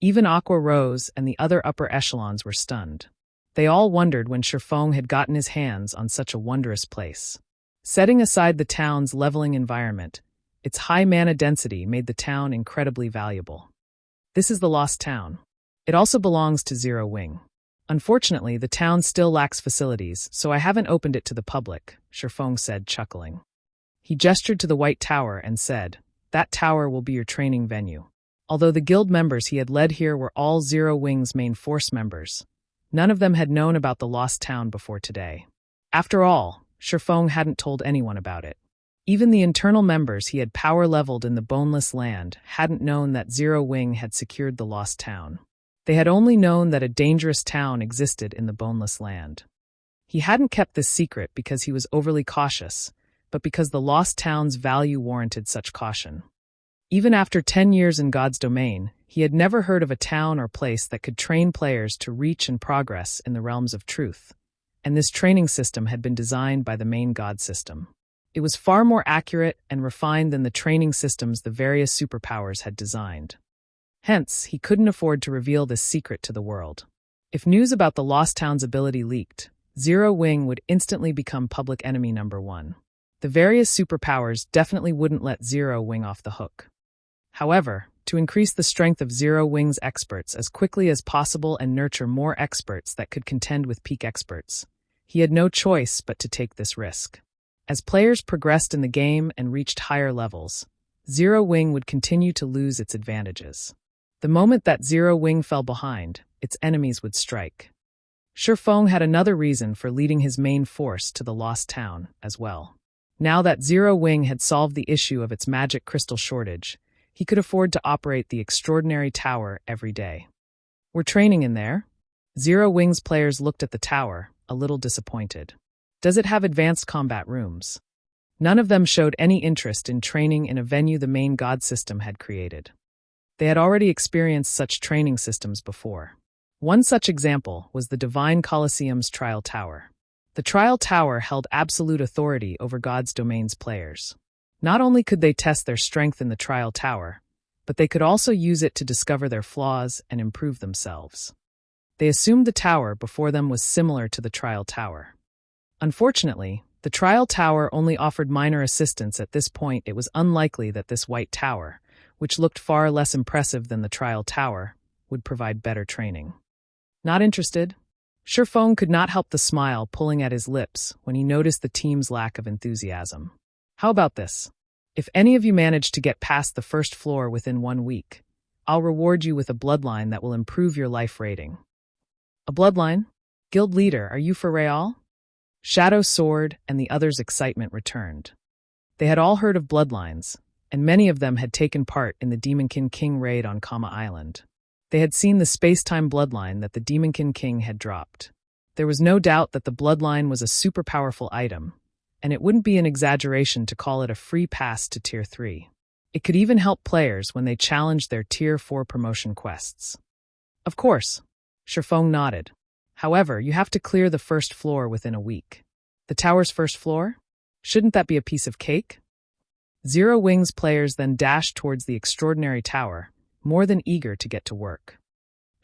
Even Aqua Rose and the other upper echelons were stunned. They all wondered when Shifeng had gotten his hands on such a wondrous place. Setting aside the town's leveling environment, its high mana density made the town incredibly valuable. This is the Lost Town. It also belongs to Zero Wing. Unfortunately, the town still lacks facilities, so I haven't opened it to the public, Shifeng said, chuckling. He gestured to the White Tower and said, "That tower will be your training venue." Although the guild members he had led here were all Zero Wing's main force members, none of them had known about the Lost Town before today. After all, Shifeng hadn't told anyone about it. Even the internal members he had power-leveled in the Boneless Land hadn't known that Zero Wing had secured the Lost Town. They had only known that a dangerous town existed in the Boneless Land. He hadn't kept this secret because he was overly cautious, but because the Lost Town's value warranted such caution. Even after 10 years in God's domain, he had never heard of a town or place that could train players to reach and progress in the realms of truth, and this training system had been designed by the main God system. It was far more accurate and refined than the training systems the various superpowers had designed. Hence, he couldn't afford to reveal this secret to the world. If news about the Lost Town's ability leaked, Zero Wing would instantly become public enemy number 1. The various superpowers definitely wouldn't let Zero Wing off the hook. However, to increase the strength of Zero Wing's experts as quickly as possible and nurture more experts that could contend with peak experts, he had no choice but to take this risk. As players progressed in the game and reached higher levels, Zero Wing would continue to lose its advantages. The moment that Zero Wing fell behind, its enemies would strike. Shifeng had another reason for leading his main force to the Lost Town as well. Now that Zero Wing had solved the issue of its magic crystal shortage, he could afford to operate the extraordinary tower every day. "We're training in there?" Zero Wing's players looked at the tower, a little disappointed. "Does it have advanced combat rooms?" None of them showed any interest in training in a venue the main God system had created. They had already experienced such training systems before. One such example was the Divine Colosseum's Trial Tower. The Trial Tower held absolute authority over God's Domain's players. Not only could they test their strength in the Trial Tower, but they could also use it to discover their flaws and improve themselves. They assumed the tower before them was similar to the Trial Tower. Unfortunately, the Trial Tower only offered minor assistance. At this point, it was unlikely that this White Tower, which looked far less impressive than the Trial Tower, would provide better training. Not interested? Sherfong could not help the smile pulling at his lips when he noticed the team's lack of enthusiasm. How about this? If any of you manage to get past the first floor within 1 week, I'll reward you with a bloodline that will improve your life rating. A bloodline? Guild leader, are you for real? Shadow soared, and the others' excitement returned. They had all heard of bloodlines, and many of them had taken part in the Demonkin King raid on Kama Island. They had seen the space-time bloodline that the Demonkin King had dropped. There was no doubt that the bloodline was a super powerful item, and it wouldn't be an exaggeration to call it a free pass to Tier 3. It could even help players when they challenged their Tier 4 promotion quests. Of course, Sherfong nodded. However, you have to clear the first floor within a week. The tower's first floor? Shouldn't that be a piece of cake? Zero Wings players then dashed towards the extraordinary tower, more than eager to get to work.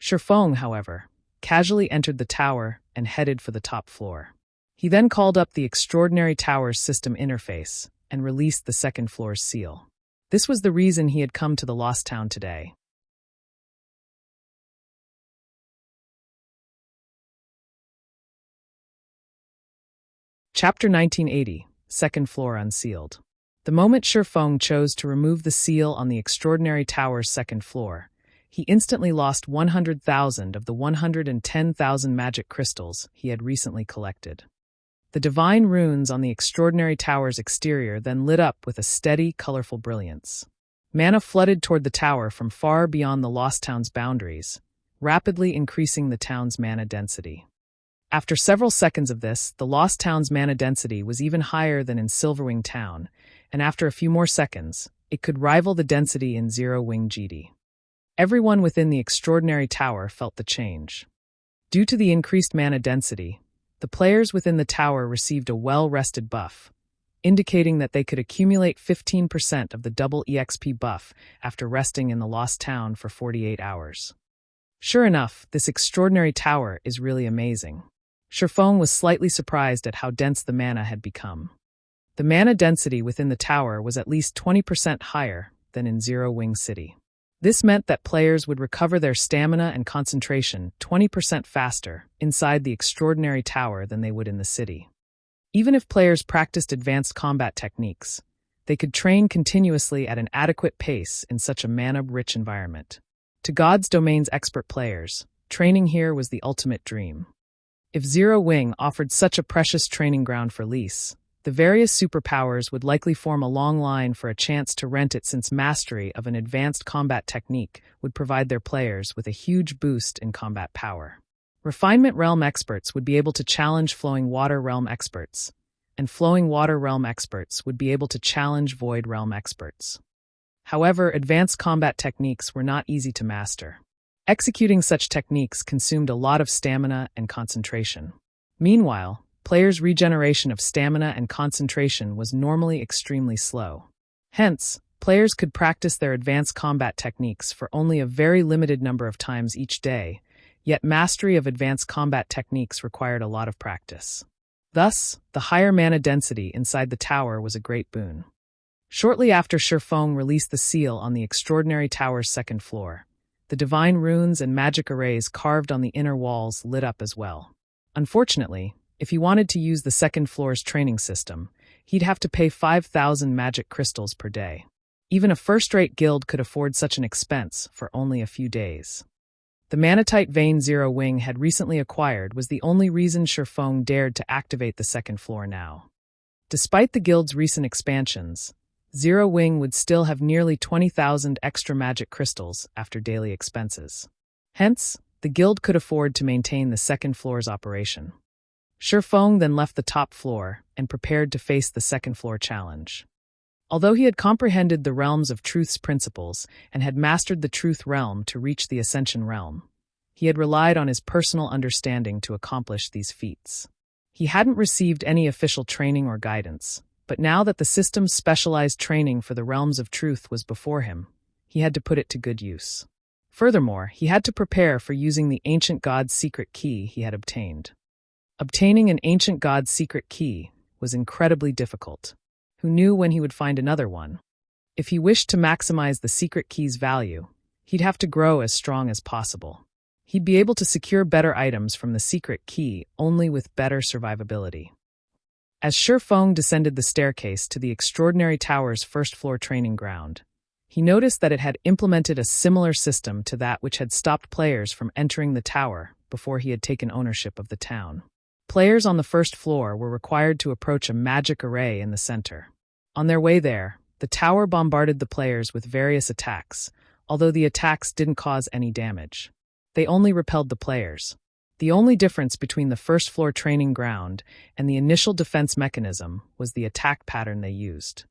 Sherfong, however, casually entered the tower and headed for the top floor. He then called up the extraordinary tower's system interface and released the second floor's seal. This was the reason he had come to the Lost Town today. Chapter 1980, Second Floor Unsealed. The moment Sherfong chose to remove the seal on the extraordinary tower's second floor, he instantly lost 100,000 of the 110,000 magic crystals he had recently collected. The divine runes on the extraordinary tower's exterior then lit up with a steady, colorful brilliance. Mana flooded toward the tower from far beyond the Lost Town's boundaries, rapidly increasing the town's mana density. After several seconds of this, the Lost Town's mana density was even higher than in Silverwing Town, and after a few more seconds, it could rival the density in Zero Wing GD. Everyone within the extraordinary tower felt the change. Due to the increased mana density, the players within the tower received a well-rested buff, indicating that they could accumulate 15% of the double EXP buff after resting in the Lost Town for 48 hours. Sure enough, this extraordinary tower is really amazing. Sherfong was slightly surprised at how dense the mana had become. The mana density within the tower was at least 20% higher than in Zero Wing City. This meant that players would recover their stamina and concentration 20% faster inside the extraordinary tower than they would in the city. Even if players practiced advanced combat techniques, they could train continuously at an adequate pace in such a mana-rich environment. To God's Domain's expert players, training here was the ultimate dream. If Zero Wing offered such a precious training ground for lease, the various superpowers would likely form a long line for a chance to rent it, since mastery of an advanced combat technique would provide their players with a huge boost in combat power. Refinement Realm experts would be able to challenge Flowing Water Realm experts, and Flowing Water Realm experts would be able to challenge Void Realm experts. However, advanced combat techniques were not easy to master. Executing such techniques consumed a lot of stamina and concentration. Meanwhile, players' regeneration of stamina and concentration was normally extremely slow. Hence, players could practice their advanced combat techniques for only a very limited number of times each day, yet mastery of advanced combat techniques required a lot of practice. Thus, the higher mana density inside the tower was a great boon. Shortly after Sherfong released the seal on the extraordinary tower's second floor, the divine runes and magic arrays carved on the inner walls lit up as well. Unfortunately, if he wanted to use the second floor's training system, he'd have to pay 5,000 magic crystals per day. Even a first-rate guild could afford such an expense for only a few days. The Manatite Vein Zero Wing had recently acquired was the only reason Sherfong dared to activate the second floor now. Despite the guild's recent expansions, Zero Wing would still have nearly 20,000 extra magic crystals after daily expenses. Hence, the guild could afford to maintain the second floor's operation. Sherfong then left the top floor and prepared to face the second floor challenge. Although he had comprehended the realms of truth's principles and had mastered the truth realm to reach the Ascension realm, He had relied on his personal understanding to accomplish these feats. He hadn't received any official training or guidance, but now that the system's specialized training for the realms of truth was before him, he had to put it to good use. Furthermore, he had to prepare for using the ancient god's secret key he had obtained. Obtaining an ancient god's secret key was incredibly difficult. Who knew when he would find another one? If he wished to maximize the secret key's value, he'd have to grow as strong as possible. He'd be able to secure better items from the secret key only with better survivability. As Shifeng descended the staircase to the extraordinary tower's first-floor training ground, he noticed that it had implemented a similar system to that which had stopped players from entering the tower before he had taken ownership of the town. Players on the first floor were required to approach a magic array in the center. On their way there, the tower bombarded the players with various attacks, although the attacks didn't cause any damage. They only repelled the players. The only difference between the first-floor training ground and the initial defense mechanism was the attack pattern they used.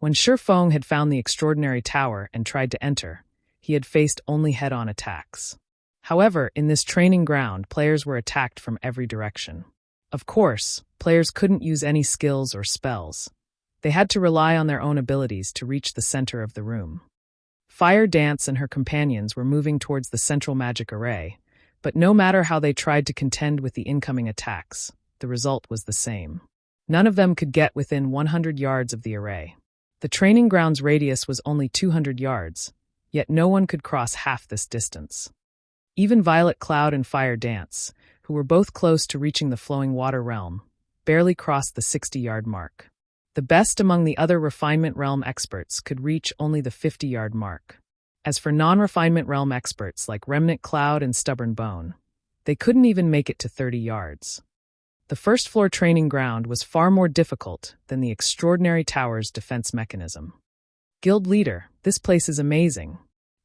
When Shifeng had found the extraordinary tower and tried to enter, he had faced only head-on attacks. However, in this training ground, players were attacked from every direction. Of course, players couldn't use any skills or spells. They had to rely on their own abilities to reach the center of the room. Fire Dance and her companions were moving towards the central magic array, but no matter how they tried to contend with the incoming attacks, the result was the same. None of them could get within 100 yards of the array. The training ground's radius was only 200 yards, yet no one could cross half this distance. Even Violet Cloud and Fire Dance, who were both close to reaching the flowing water realm, barely crossed the 60-yard mark. The best among the other refinement realm experts could reach only the 50-yard mark. As for non-refinement realm experts like Remnant Cloud and Stubborn Bone, they couldn't even make it to 30 yards. The first-floor training ground was far more difficult than the extraordinary tower's defense mechanism. Guild Leader, this place is amazing.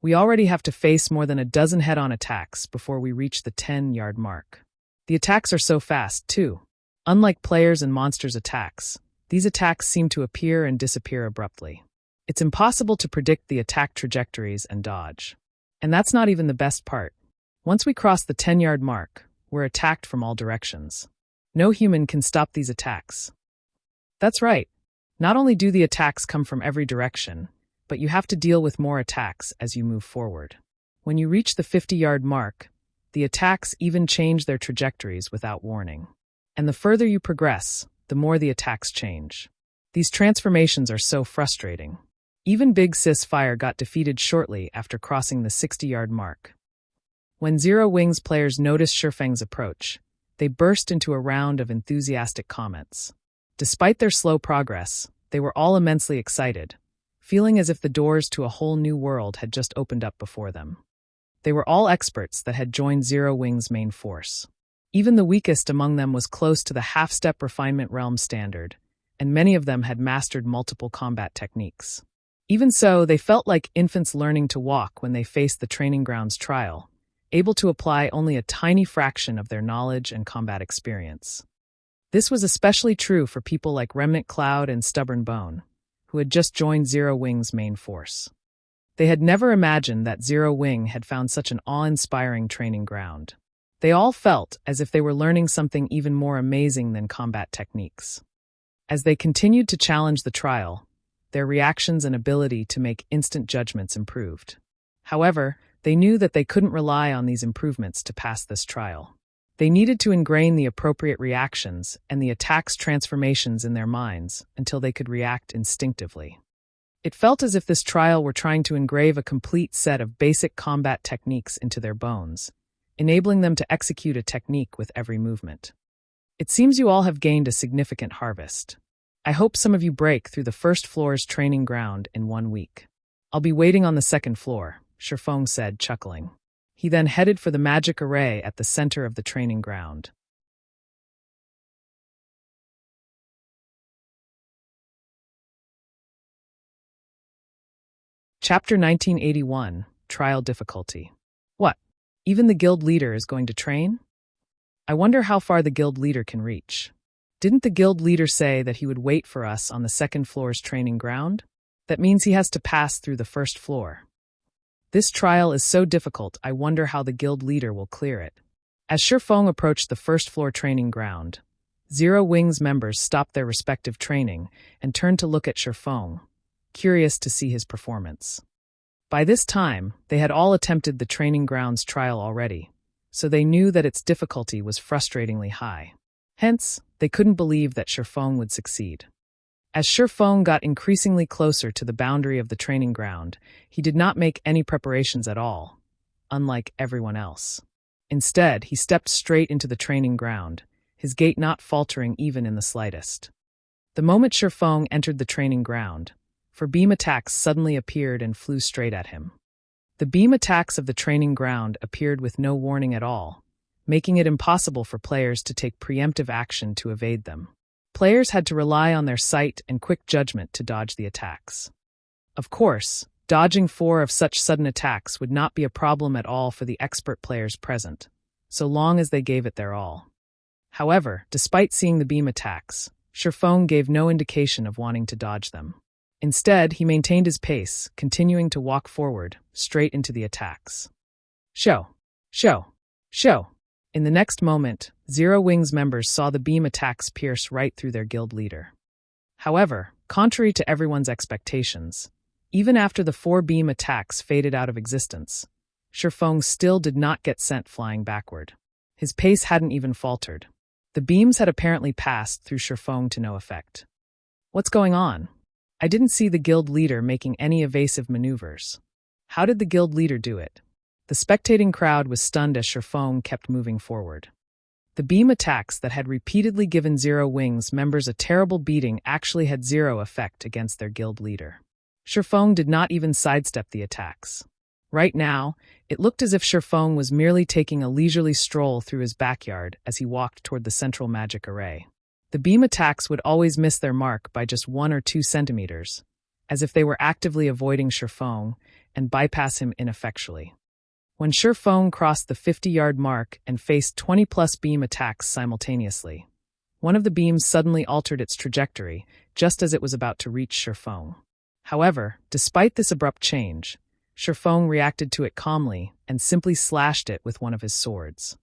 We already have to face more than a dozen head-on attacks before we reach the 10-yard mark. The attacks are so fast, too. Unlike players' and monsters' attacks, these attacks seem to appear and disappear abruptly. It's impossible to predict the attack trajectories and dodge. And that's not even the best part. Once we cross the 10-yard mark, we're attacked from all directions. No human can stop these attacks. That's right. Not only do the attacks come from every direction, but you have to deal with more attacks as you move forward. When you reach the 50-yard mark, the attacks even change their trajectories without warning. And the further you progress, the more the attacks change. These transformations are so frustrating. Even Big Sis Fire got defeated shortly after crossing the 60-yard mark. When Zero Wings players noticed Shifeng's approach, they burst into a round of enthusiastic comments. Despite their slow progress, they were all immensely excited, feeling as if the doors to a whole new world had just opened up before them. They were all experts that had joined Zero Wings' main force. Even the weakest among them was close to the half-step refinement realm standard, and many of them had mastered multiple combat techniques. Even so, they felt like infants learning to walk when they faced the training grounds trial, able to apply only a tiny fraction of their knowledge and combat experience. This was especially true for people like Remnant Cloud and Stubborn Bone, who had just joined Zero Wing's main force. They had never imagined that Zero Wing had found such an awe-inspiring training ground. They all felt as if they were learning something even more amazing than combat techniques. As they continued to challenge the trial, their reactions and ability to make instant judgments improved. However, they knew that they couldn't rely on these improvements to pass this trial. They needed to ingrain the appropriate reactions and the attack's transformations in their minds until they could react instinctively. It felt as if this trial were trying to engrave a complete set of basic combat techniques into their bones, enabling them to execute a technique with every movement. It seems you all have gained a significant harvest. I hope some of you break through the first floor's training ground in 1 week. I'll be waiting on the second floor, Shifeng said, chuckling. He then headed for the magic array at the center of the training ground. Chapter 1981, Trial Difficulty. What? Even the guild leader is going to train? I wonder how far the guild leader can reach. Didn't the guild leader say that he would wait for us on the second floor's training ground? That means he has to pass through the first floor. This trial is so difficult, I wonder how the guild leader will clear it. As Shifeng approached the first-floor training ground, Zero Wings members stopped their respective training and turned to look at Shifeng, curious to see his performance. By this time, they had all attempted the training grounds trial already, so they knew that its difficulty was frustratingly high. Hence, they couldn't believe that Shifeng would succeed. As Shifeng got increasingly closer to the boundary of the training ground, he did not make any preparations at all, unlike everyone else. Instead, he stepped straight into the training ground, his gait not faltering even in the slightest. The moment Shifeng entered the training ground, 4 beam attacks suddenly appeared and flew straight at him. The beam attacks of the training ground appeared with no warning at all, making it impossible for players to take preemptive action to evade them. Players had to rely on their sight and quick judgment to dodge the attacks. Of course, dodging 4 of such sudden attacks would not be a problem at all for the expert players present, so long as they gave it their all. However, despite seeing the beam attacks, Shifeng gave no indication of wanting to dodge them. Instead, he maintained his pace, continuing to walk forward, straight into the attacks. Show! In the next moment, Zero Wings members saw the beam attacks pierce right through their guild leader. However, contrary to everyone's expectations, even after the 4 beam attacks faded out of existence, Shifeng still did not get sent flying backward. His pace hadn't even faltered. The beams had apparently passed through Shifeng to no effect. What's going on? I didn't see the guild leader making any evasive maneuvers. How did the guild leader do it? The spectating crowd was stunned as Shifeng kept moving forward. The beam attacks that had repeatedly given Zero Wings members a terrible beating actually had zero effect against their guild leader. Shifeng did not even sidestep the attacks. Right now, it looked as if Shifeng was merely taking a leisurely stroll through his backyard as he walked toward the central magic array. The beam attacks would always miss their mark by just 1 or 2 centimeters, as if they were actively avoiding Shifeng and bypass him ineffectually. When Shifeng crossed the 50-yard mark and faced 20-plus beam attacks simultaneously, one of the beams suddenly altered its trajectory just as it was about to reach Shifeng. However, despite this abrupt change, Shifeng reacted to it calmly and simply slashed it with one of his swords.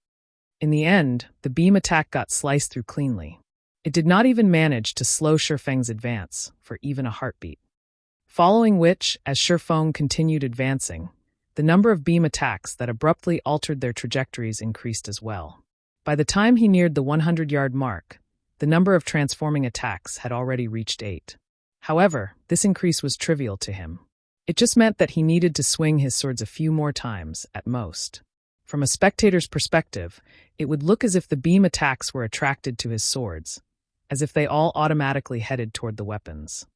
In the end, the beam attack got sliced through cleanly. It did not even manage to slow Shifeng's advance for even a heartbeat. Following which, as Shifeng continued advancing, the number of beam attacks that abruptly altered their trajectories increased as well. By the time he neared the 100-yard mark, the number of transforming attacks had already reached 8. However, this increase was trivial to him. It just meant that he needed to swing his swords a few more times, at most. From a spectator's perspective, it would look as if the beam attacks were attracted to his swords, as if they all automatically headed toward the weapons.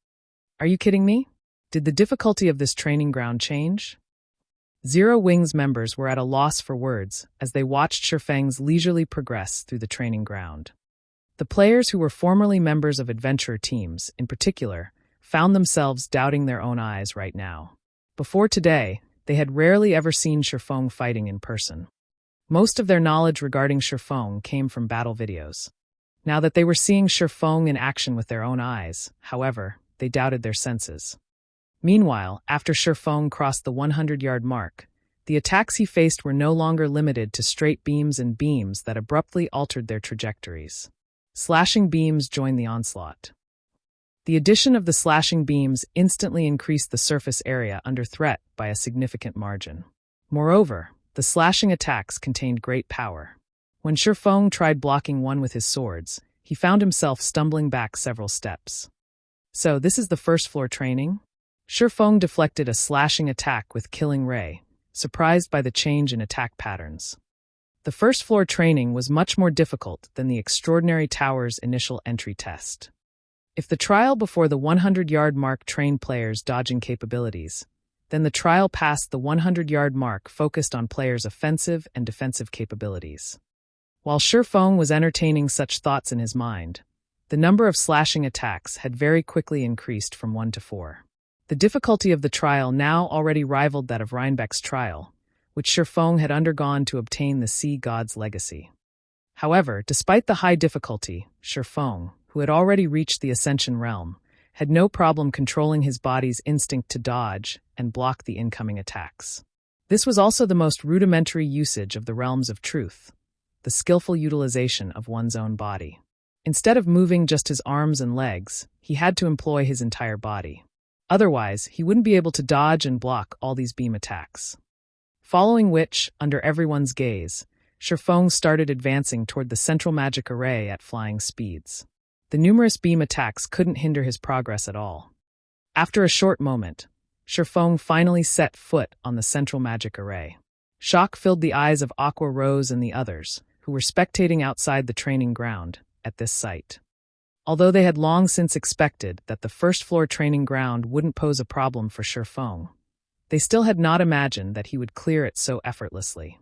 Are you kidding me? Did the difficulty of this training ground change? Zero Wings members were at a loss for words as they watched Shifeng's leisurely progress through the training ground. The players who were formerly members of adventurer teams, in particular, found themselves doubting their own eyes right now. Before today, they had rarely ever seen Shifeng fighting in person. Most of their knowledge regarding Shifeng came from battle videos. Now that they were seeing Shifeng in action with their own eyes, however, they doubted their senses. Meanwhile, after Shifeng crossed the 100-yard mark, the attacks he faced were no longer limited to straight beams and beams that abruptly altered their trajectories. Slashing beams joined the onslaught. The addition of the slashing beams instantly increased the surface area under threat by a significant margin. Moreover, the slashing attacks contained great power. When Shifeng tried blocking one with his swords, he found himself stumbling back several steps. So, this is the first-floor training? Shifeng deflected a slashing attack with Killing Ray, surprised by the change in attack patterns. The first-floor training was much more difficult than the Extraordinary Tower's initial entry test. If the trial before the 100-yard mark trained players' dodging capabilities, then the trial past the 100-yard mark focused on players' offensive and defensive capabilities. While Shifeng was entertaining such thoughts in his mind, the number of slashing attacks had very quickly increased from 1 to 4. The difficulty of the trial now already rivaled that of Reinbeck's trial, which Shifeng had undergone to obtain the Sea God's legacy. However, despite the high difficulty, Shifeng, who had already reached the Ascension realm, had no problem controlling his body's instinct to dodge and block the incoming attacks. This was also the most rudimentary usage of the realms of truth, the skillful utilization of one's own body. Instead of moving just his arms and legs, he had to employ his entire body. Otherwise, he wouldn't be able to dodge and block all these beam attacks. Following which, under everyone's gaze, Shifeng started advancing toward the central magic array at flying speeds. The numerous beam attacks couldn't hinder his progress at all. After a short moment, Shifeng finally set foot on the central magic array. Shock filled the eyes of Aqua Rose and the others, who were spectating outside the training ground, at this sight. Although they had long since expected that the first-floor training ground wouldn't pose a problem for Shifeng, they still had not imagined that he would clear it so effortlessly.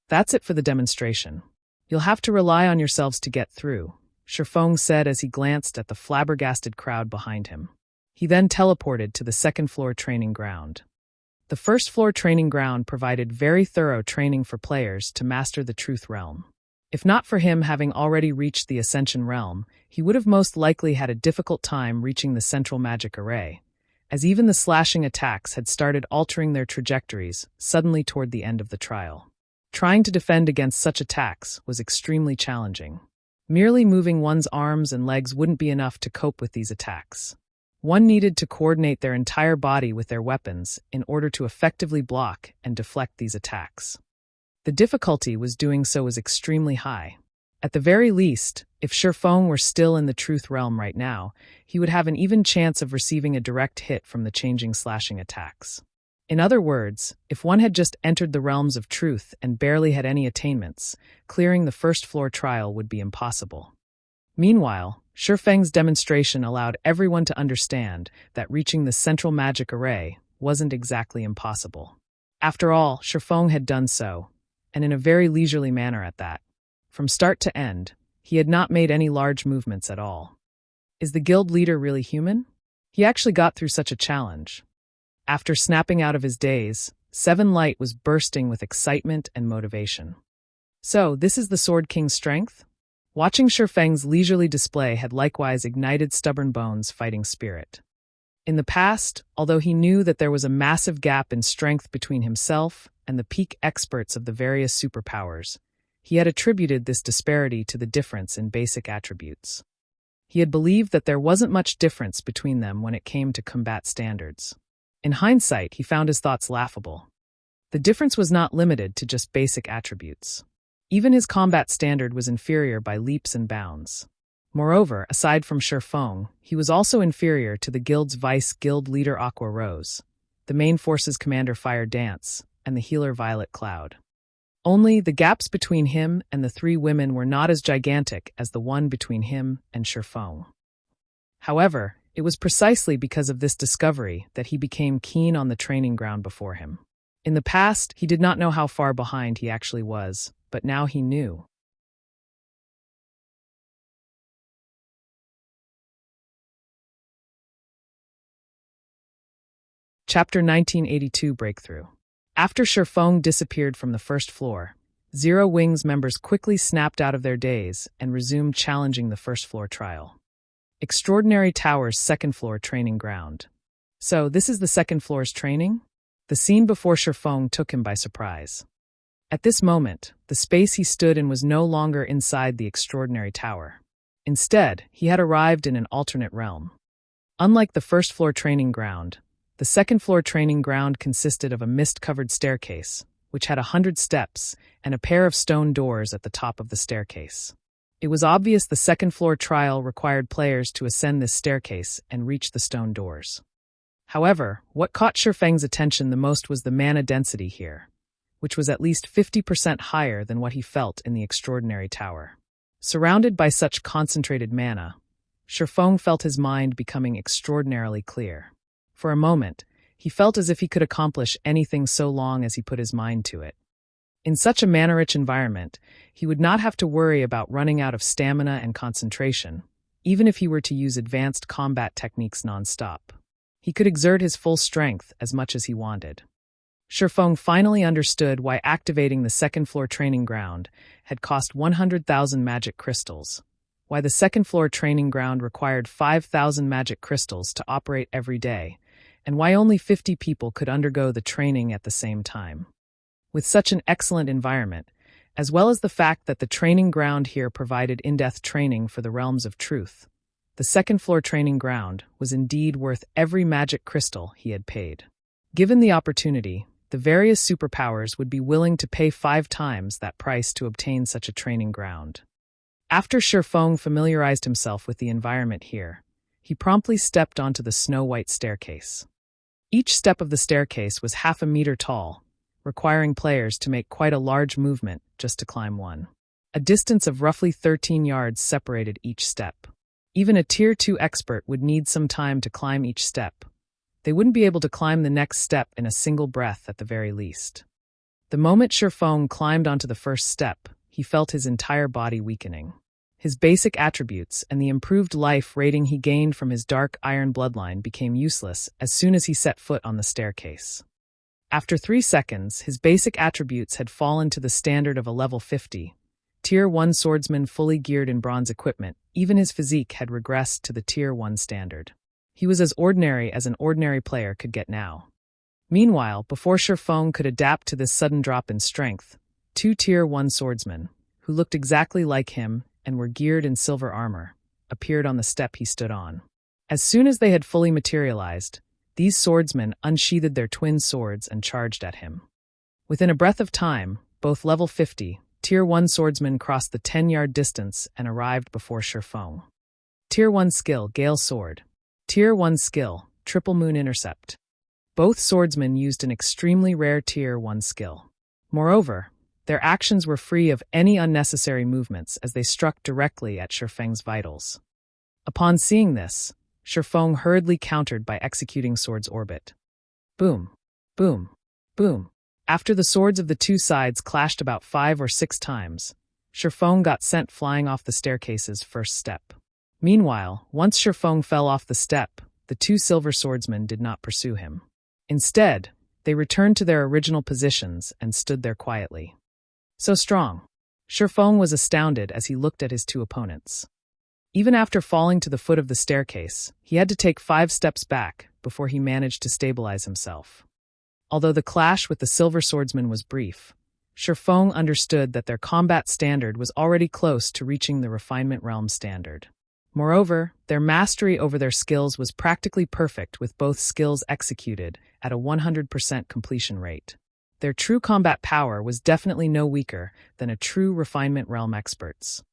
"That's it for the demonstration. You'll have to rely on yourselves to get through," Shifeng said as he glanced at the flabbergasted crowd behind him. He then teleported to the second-floor training ground. The first-floor training ground provided very thorough training for players to master the Truth Realm. If not for him having already reached the Ascension Realm, he would have most likely had a difficult time reaching the central magic array, as even the slashing attacks had started altering their trajectories suddenly toward the end of the trial. Trying to defend against such attacks was extremely challenging. Merely moving one's arms and legs wouldn't be enough to cope with these attacks. One needed to coordinate their entire body with their weapons in order to effectively block and deflect these attacks. The difficulty was doing so was extremely high. At the very least, if Shifeng were still in the Truth Realm right now, he would have an even chance of receiving a direct hit from the changing slashing attacks. In other words, if one had just entered the realms of truth and barely had any attainments, clearing the first-floor trial would be impossible. Meanwhile, Shifeng's demonstration allowed everyone to understand that reaching the central magic array wasn't exactly impossible. After all, Shifeng had done so, and in a very leisurely manner at that. From start to end, he had not made any large movements at all. Is the guild leader really human? He actually got through such a challenge. After snapping out of his daze, Seven Light was bursting with excitement and motivation. So, this is the Sword King's strength? Watching Shifeng's leisurely display had likewise ignited Stubborn Bones' fighting spirit. In the past, although he knew that there was a massive gap in strength between himself and the peak experts of the various superpowers, he had attributed this disparity to the difference in basic attributes. He had believed that there wasn't much difference between them when it came to combat standards. In hindsight, he found his thoughts laughable. The difference was not limited to just basic attributes. Even his combat standard was inferior by leaps and bounds. Moreover, aside from Shifeng, he was also inferior to the guild's vice-guild leader Aqua Rose, the main force's commander Fire Dance, and the healer Violet Cloud. Only, the gaps between him and the three women were not as gigantic as the one between him and Shifeng. However, it was precisely because of this discovery that he became keen on the training ground before him. In the past, he did not know how far behind he actually was, but now he knew. Chapter 1982 Breakthrough. After Shifeng disappeared from the first floor, Zero Wings members quickly snapped out of their daze and resumed challenging the first-floor trial. Extraordinary Tower's second-floor training ground. So, this is the second floor's training? The scene before Shifeng took him by surprise. At this moment, the space he stood in was no longer inside the Extraordinary Tower. Instead, he had arrived in an alternate realm. Unlike the first-floor training ground, the second-floor training ground consisted of a mist-covered staircase, which had 100 steps and a pair of stone doors at the top of the staircase. It was obvious the second-floor trial required players to ascend this staircase and reach the stone doors. However, what caught Shifeng's attention the most was the mana density here, which was at least 50% higher than what he felt in the Extraordinary Tower. Surrounded by such concentrated mana, Shifeng felt his mind becoming extraordinarily clear. For a moment, he felt as if he could accomplish anything so long as he put his mind to it. In such a mana-rich environment, he would not have to worry about running out of stamina and concentration, even if he were to use advanced combat techniques non-stop. He could exert his full strength as much as he wanted. Shifeng finally understood why activating the second-floor training ground had cost 100,000 magic crystals, why the second-floor training ground required 5,000 magic crystals to operate every day, and why only 50 people could undergo the training at the same time. With such an excellent environment, as well as the fact that the training ground here provided in-depth training for the realms of truth, the second-floor training ground was indeed worth every magic crystal he had paid. Given the opportunity, the various superpowers would be willing to pay 5 times that price to obtain such a training ground. After Shifeng familiarized himself with the environment here, he promptly stepped onto the snow-white staircase. Each step of the staircase was half a meter tall, requiring players to make quite a large movement just to climb one. A distance of roughly 13 yards separated each step. Even a Tier 2 expert would need some time to climb each step. They wouldn't be able to climb the next step in a single breath at the very least. The moment Shifeng climbed onto the first step, he felt his entire body weakening. His basic attributes and the improved life rating he gained from his dark iron bloodline became useless as soon as he set foot on the staircase. After 3 seconds, his basic attributes had fallen to the standard of a level 50. Tier 1 swordsman fully geared in bronze equipment, even his physique had regressed to the Tier 1 standard. He was as ordinary as an ordinary player could get now. Meanwhile, before Shifeng could adapt to this sudden drop in strength, 2 Tier 1 swordsmen, who looked exactly like him and were geared in silver armor, appeared on the step he stood on. As soon as they had fully materialized, these swordsmen unsheathed their twin swords and charged at him. Within a breath of time, both level 50, Tier 1 swordsmen crossed the 10-yard distance and arrived before Shifeng. Tier 1 skill, Gale Sword. Tier 1 skill, Triple Moon Intercept. Both swordsmen used an extremely rare Tier 1 skill. Moreover, their actions were free of any unnecessary movements as they struck directly at Shifeng's vitals. Upon seeing this, Shifeng hurriedly countered by executing Sword's Orbit. Boom, boom, boom. After the swords of the two sides clashed about 5 or 6 times, Shifeng got sent flying off the staircase's first step. Meanwhile, once Shifeng fell off the step, the 2 silver swordsmen did not pursue him. Instead, they returned to their original positions and stood there quietly. So strong. Shifeng was astounded as he looked at his 2 opponents. Even after falling to the foot of the staircase, he had to take 5 steps back before he managed to stabilize himself. Although the clash with the silver swordsman was brief, Shifeng understood that their combat standard was already close to reaching the refinement realm standard. Moreover, their mastery over their skills was practically perfect, with both skills executed at a 100% completion rate. Their true combat power was definitely no weaker than a true refinement realm expert's.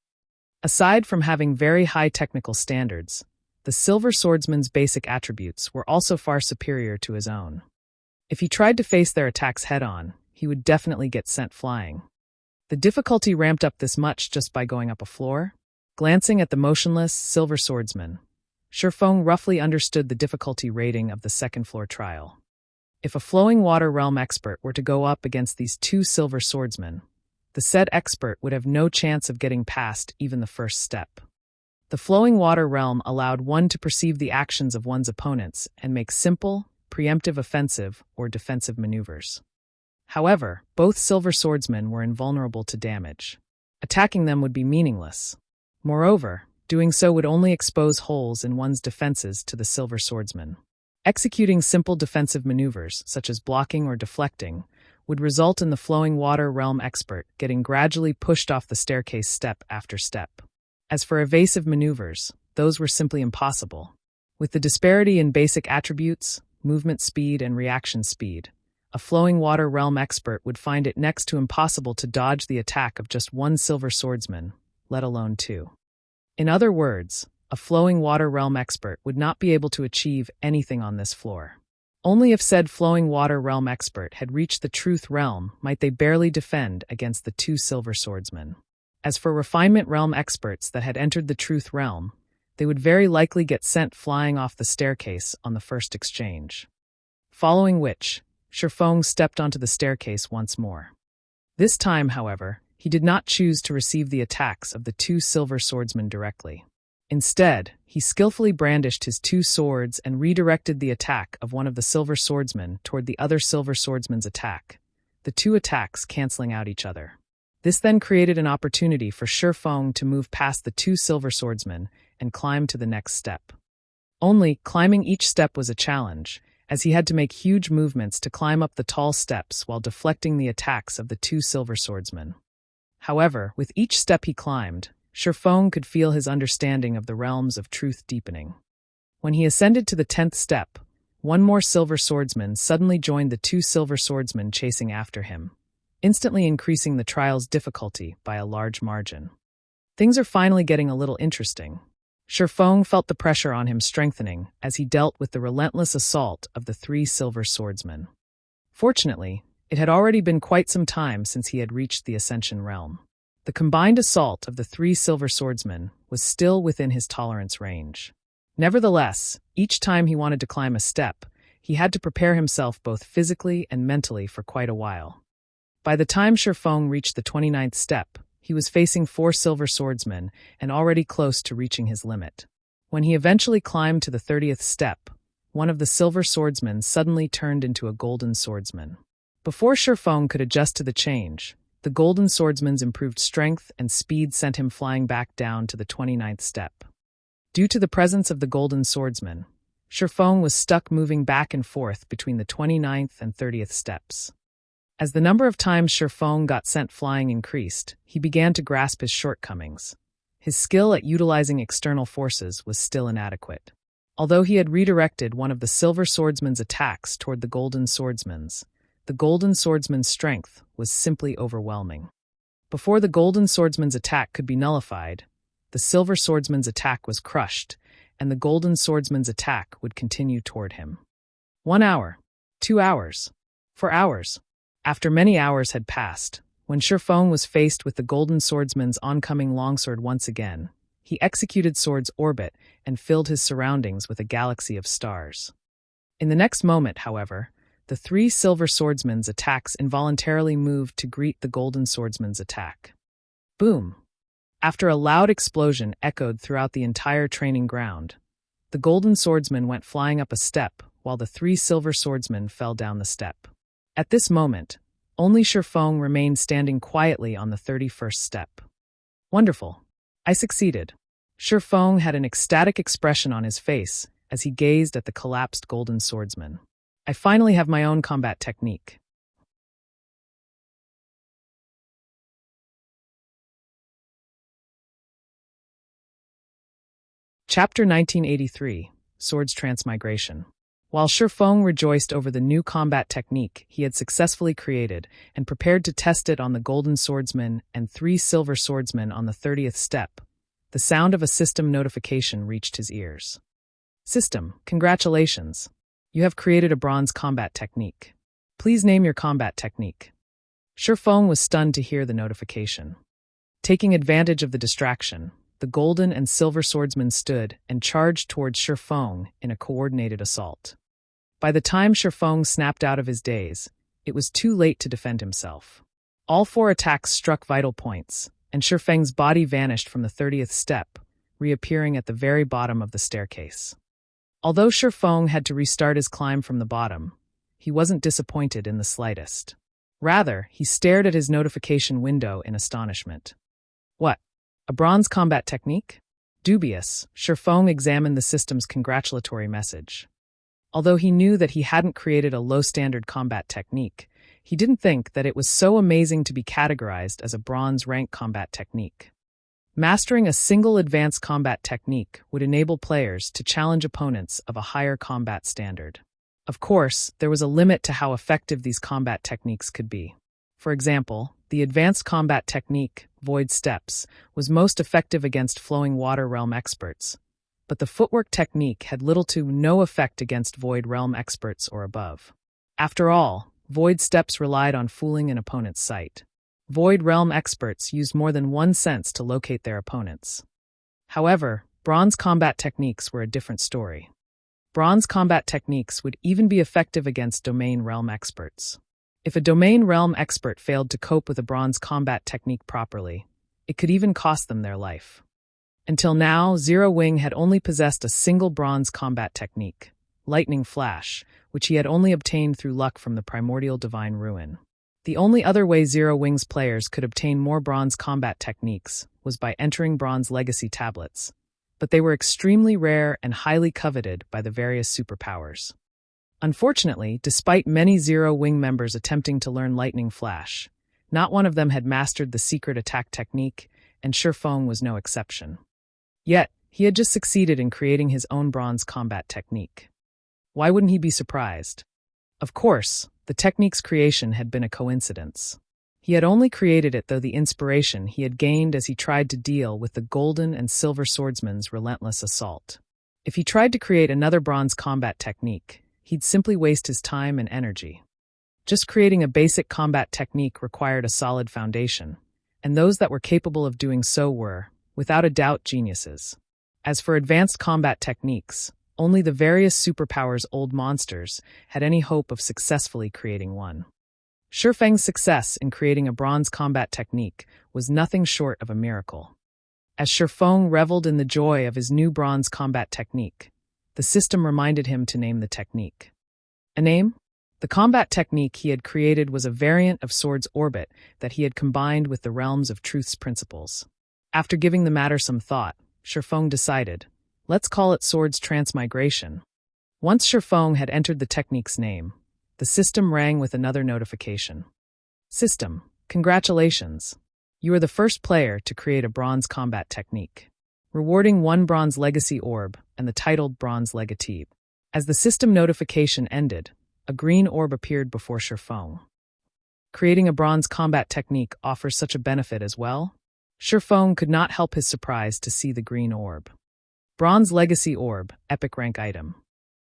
Aside from having very high technical standards, the silver swordsman's basic attributes were also far superior to his own. If he tried to face their attacks head-on, he would definitely get sent flying. The difficulty ramped up this much just by going up a floor. Glancing at the motionless silver swordsman, Shifeng roughly understood the difficulty rating of the second-floor trial. If a flowing water realm expert were to go up against these 2 silver swordsmen, the said expert would have no chance of getting past even the first step. The flowing water realm allowed one to perceive the actions of one's opponents and make simple, preemptive offensive or defensive maneuvers. However, both silver swordsmen were invulnerable to damage. Attacking them would be meaningless. Moreover, doing so would only expose holes in one's defenses to the silver swordsman. Executing simple defensive maneuvers, such as blocking or deflecting, would result in the flowing water realm expert getting gradually pushed off the staircase step after step. As for evasive maneuvers, those were simply impossible. With the disparity in basic attributes, movement speed and reaction speed, a flowing water realm expert would find it next to impossible to dodge the attack of just 1 silver swordsman, let alone 2. In other words, a flowing water realm expert would not be able to achieve anything on this floor. Only if said flowing water realm expert had reached the truth realm might they barely defend against the 2 silver swordsmen. As for refinement realm experts that had entered the truth realm, they would very likely get sent flying off the staircase on the first exchange. Following which, Shifeng stepped onto the staircase once more. This time, however, he did not choose to receive the attacks of the 2 silver swordsmen directly. Instead, he skillfully brandished his 2 swords and redirected the attack of one of the silver swordsmen toward the other silver swordsman's attack, the 2 attacks canceling out each other. This then created an opportunity for Shifeng to move past the 2 silver swordsmen and climb to the next step. Only, climbing each step was a challenge, as he had to make huge movements to climb up the tall steps while deflecting the attacks of the two silver swordsmen. However, with each step he climbed, Shifeng could feel his understanding of the realms of truth deepening. When he ascended to the 10th step, one more silver swordsman suddenly joined the two silver swordsmen chasing after him, instantly increasing the trial's difficulty by a large margin. Things are finally getting a little interesting. Shifeng felt the pressure on him strengthening as he dealt with the relentless assault of the three silver swordsmen. Fortunately, it had already been quite some time since he had reached the Ascension realm. The combined assault of the three silver swordsmen was still within his tolerance range. Nevertheless, each time he wanted to climb a step, he had to prepare himself both physically and mentally for quite a while. By the time Shifeng reached the 29th step, he was facing four silver swordsmen and already close to reaching his limit. When he eventually climbed to the 30th step, one of the silver swordsmen suddenly turned into a golden swordsman. Before Shifeng could adjust to the change, the golden swordsman's improved strength and speed sent him flying back down to the 29th step. Due to the presence of the golden swordsman, Shifeng was stuck moving back and forth between the 29th and 30th steps. As the number of times Shifeng got sent flying increased, he began to grasp his shortcomings. His skill at utilizing external forces was still inadequate. Although he had redirected one of the silver swordsman's attacks toward the golden swordsman's strength was simply overwhelming. Before the golden swordsman's attack could be nullified, the silver swordsman's attack was crushed, and the golden swordsman's attack would continue toward him. 1 hour, 2 hours, 4 hours. After many hours had passed, when Shifeng was faced with the golden swordsman's oncoming longsword once again, he executed Sword's orbit and filled his surroundings with a galaxy of stars. In the next moment, however, the three silver swordsmen's attacks involuntarily moved to greet the golden swordsman's attack. Boom! After a loud explosion echoed throughout the entire training ground, the golden swordsman went flying up a step while the three silver swordsmen fell down the step. At this moment, only Shifeng remained standing quietly on the 31st step. Wonderful! I succeeded. Shifeng had an ecstatic expression on his face as he gazed at the collapsed golden swordsman. I finally have my own combat technique. Chapter 1983, Swords Transmigration. While Shifeng rejoiced over the new combat technique he had successfully created and prepared to test it on the golden swordsman and three silver swordsmen on the 30th step, the sound of a system notification reached his ears. System, congratulations. You have created a bronze combat technique. Please name your combat technique. Shifeng was stunned to hear the notification. Taking advantage of the distraction, the golden and silver swordsmen stood and charged towards Shifeng in a coordinated assault. By the time Shifeng snapped out of his daze, it was too late to defend himself. All four attacks struck vital points, and Shifeng's body vanished from the 30th step, reappearing at the very bottom of the staircase. Although Shifeng had to restart his climb from the bottom, he wasn't disappointed in the slightest. Rather, he stared at his notification window in astonishment. What? A bronze combat technique? Dubious, Shifeng examined the system's congratulatory message. Although he knew that he hadn't created a low-standard combat technique, he didn't think that it was so amazing to be categorized as a bronze-rank combat technique. Mastering a single advanced combat technique would enable players to challenge opponents of a higher combat standard. Of course, there was a limit to how effective these combat techniques could be. For example, the advanced combat technique, Void Steps, was most effective against flowing water realm experts, but the footwork technique had little to no effect against Void realm experts or above. After all, Void Steps relied on fooling an opponent's sight. Void realm experts used more than one sense to locate their opponents. However, bronze combat techniques were a different story. Bronze combat techniques would even be effective against domain realm experts. If a domain realm expert failed to cope with a bronze combat technique properly, it could even cost them their life. Until now, Zero Wing had only possessed a single bronze combat technique, Lightning Flash, which he had only obtained through luck from the Primordial Divine Ruin. The only other way Zero Wing's players could obtain more bronze combat techniques was by entering bronze legacy tablets, but they were extremely rare and highly coveted by the various superpowers. Unfortunately, despite many Zero Wing members attempting to learn Lightning Flash, not one of them had mastered the secret attack technique, and Shifeng was no exception. Yet, he had just succeeded in creating his own bronze combat technique. Why wouldn't he be surprised? Of course, the technique's creation had been a coincidence. He had only created it through the inspiration he had gained as he tried to deal with the golden and silver swordsman's relentless assault. If he tried to create another bronze combat technique, he'd simply waste his time and energy. Just creating a basic combat technique required a solid foundation, and those that were capable of doing so were, without a doubt, geniuses. As for advanced combat techniques, only the various superpowers' old monsters had any hope of successfully creating one. Shifeng's success in creating a bronze combat technique was nothing short of a miracle. As Shifeng reveled in the joy of his new bronze combat technique, the system reminded him to name the technique. A name? The combat technique he had created was a variant of Sword's orbit that he had combined with the realms of Truth's principles. After giving the matter some thought, Shifeng decided, let's call it Sword's Transmigration. Once Shifeng had entered the technique's name, the system rang with another notification. System, congratulations. You are the first player to create a bronze combat technique, rewarding 1 bronze legacy orb and the titled bronze legatee. As the system notification ended, a green orb appeared before Shifeng. Creating a bronze combat technique offers such a benefit as well? Shifeng could not help his surprise to see the green orb. Bronze Legacy Orb, Epic Rank Item.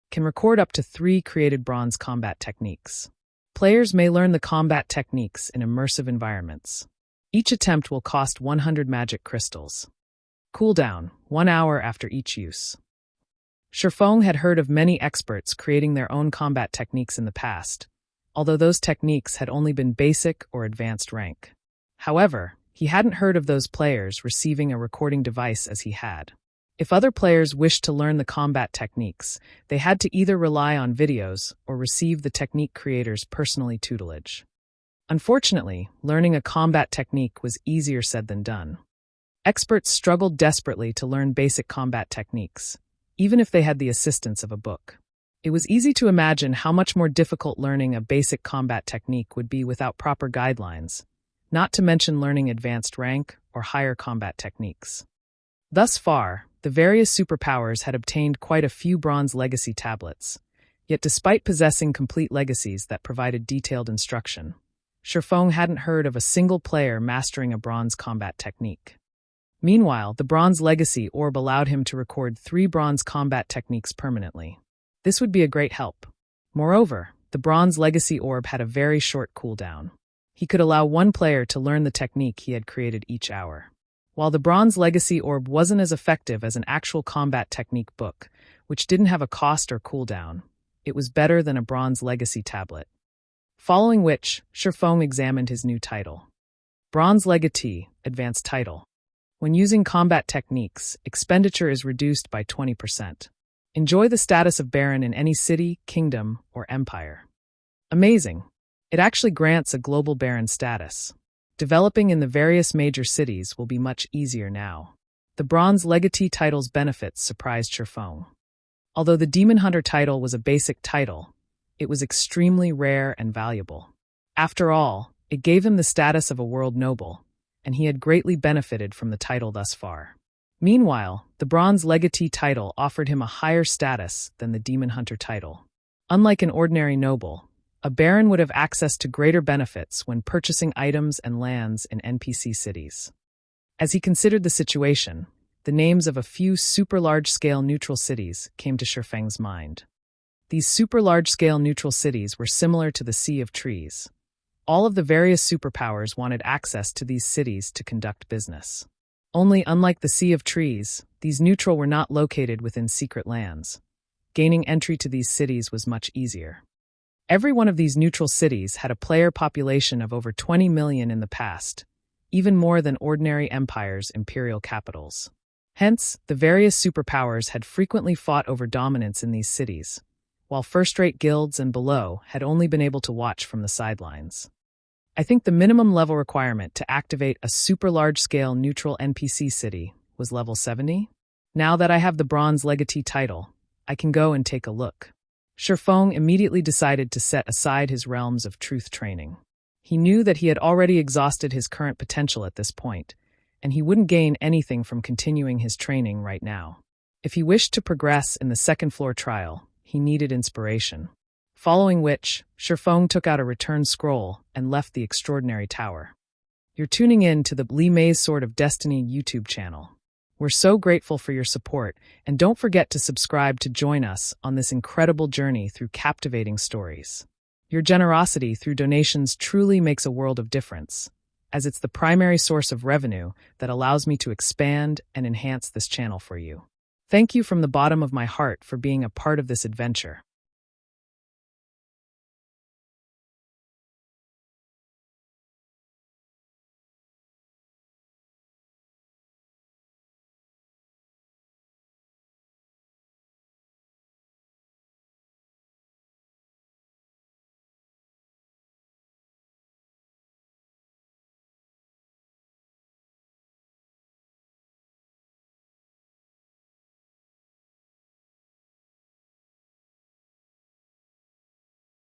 Can record up to 3 created bronze combat techniques. Players may learn the combat techniques in immersive environments. Each attempt will cost 100 magic crystals. Cooldown, 1 hour after each use. Shifeng had heard of many experts creating their own combat techniques in the past, although those techniques had only been basic or advanced rank. However, he hadn't heard of those players receiving a recording device as he had. If other players wished to learn the combat techniques, they had to either rely on videos or receive the technique creator's personally tutelage. Unfortunately, learning a combat technique was easier said than done. Experts struggled desperately to learn basic combat techniques, even if they had the assistance of a book. It was easy to imagine how much more difficult learning a basic combat technique would be without proper guidelines, not to mention learning advanced rank or higher combat techniques. Thus far, the various superpowers had obtained quite a few bronze legacy tablets, yet despite possessing complete legacies that provided detailed instruction, Shifeng hadn't heard of a single player mastering a bronze combat technique. Meanwhile, the bronze legacy orb allowed him to record 3 bronze combat techniques permanently. This would be a great help. Moreover, the bronze legacy orb had a very short cooldown. He could allow 1 player to learn the technique he had created each hour. While the bronze legacy orb wasn't as effective as an actual combat technique book, which didn't have a cost or cooldown, it was better than a bronze legacy tablet. Following which, Shifeng examined his new title. Bronze Legatee, Advanced Title. When using combat techniques, expenditure is reduced by 20%. Enjoy the status of Baron in any city, kingdom, or empire. Amazing. It actually grants a global Baron status. Developing in the various major cities will be much easier now. The Bronze Legatee title's benefits surprised Shifeng. Although the Demon Hunter title was a basic title, it was extremely rare and valuable. After all, it gave him the status of a world noble, and he had greatly benefited from the title thus far. Meanwhile, the Bronze Legatee title offered him a higher status than the Demon Hunter title. Unlike an ordinary noble, a Baron would have access to greater benefits when purchasing items and lands in NPC cities. As he considered the situation, the names of a few super-large-scale neutral cities came to Shifeng's mind. These super-large-scale neutral cities were similar to the Sea of Trees. All of the various superpowers wanted access to these cities to conduct business. Only, unlike the Sea of Trees, these neutral were not located within secret lands. Gaining entry to these cities was much easier. Every one of these neutral cities had a player population of over 20 million in the past, even more than ordinary empires' imperial capitals. Hence, the various superpowers had frequently fought over dominance in these cities, while first-rate guilds and below had only been able to watch from the sidelines. I think the minimum level requirement to activate a super-large-scale neutral NPC city was level 70. Now that I have the Bronze Legatee title, I can go and take a look. Shifeng immediately decided to set aside his realms of truth training. He knew that he had already exhausted his current potential at this point, and he wouldn't gain anything from continuing his training right now. If he wished to progress in the second floor trial, he needed inspiration. Following which, Shifeng took out a return scroll and left the extraordinary tower. You're tuning in to the Li Mei's Sword of Destiny YouTube channel. We're so grateful for your support, and don't forget to subscribe to join us on this incredible journey through captivating stories. Your generosity through donations truly makes a world of difference, as it's the primary source of revenue that allows me to expand and enhance this channel for you. Thank you from the bottom of my heart for being a part of this adventure.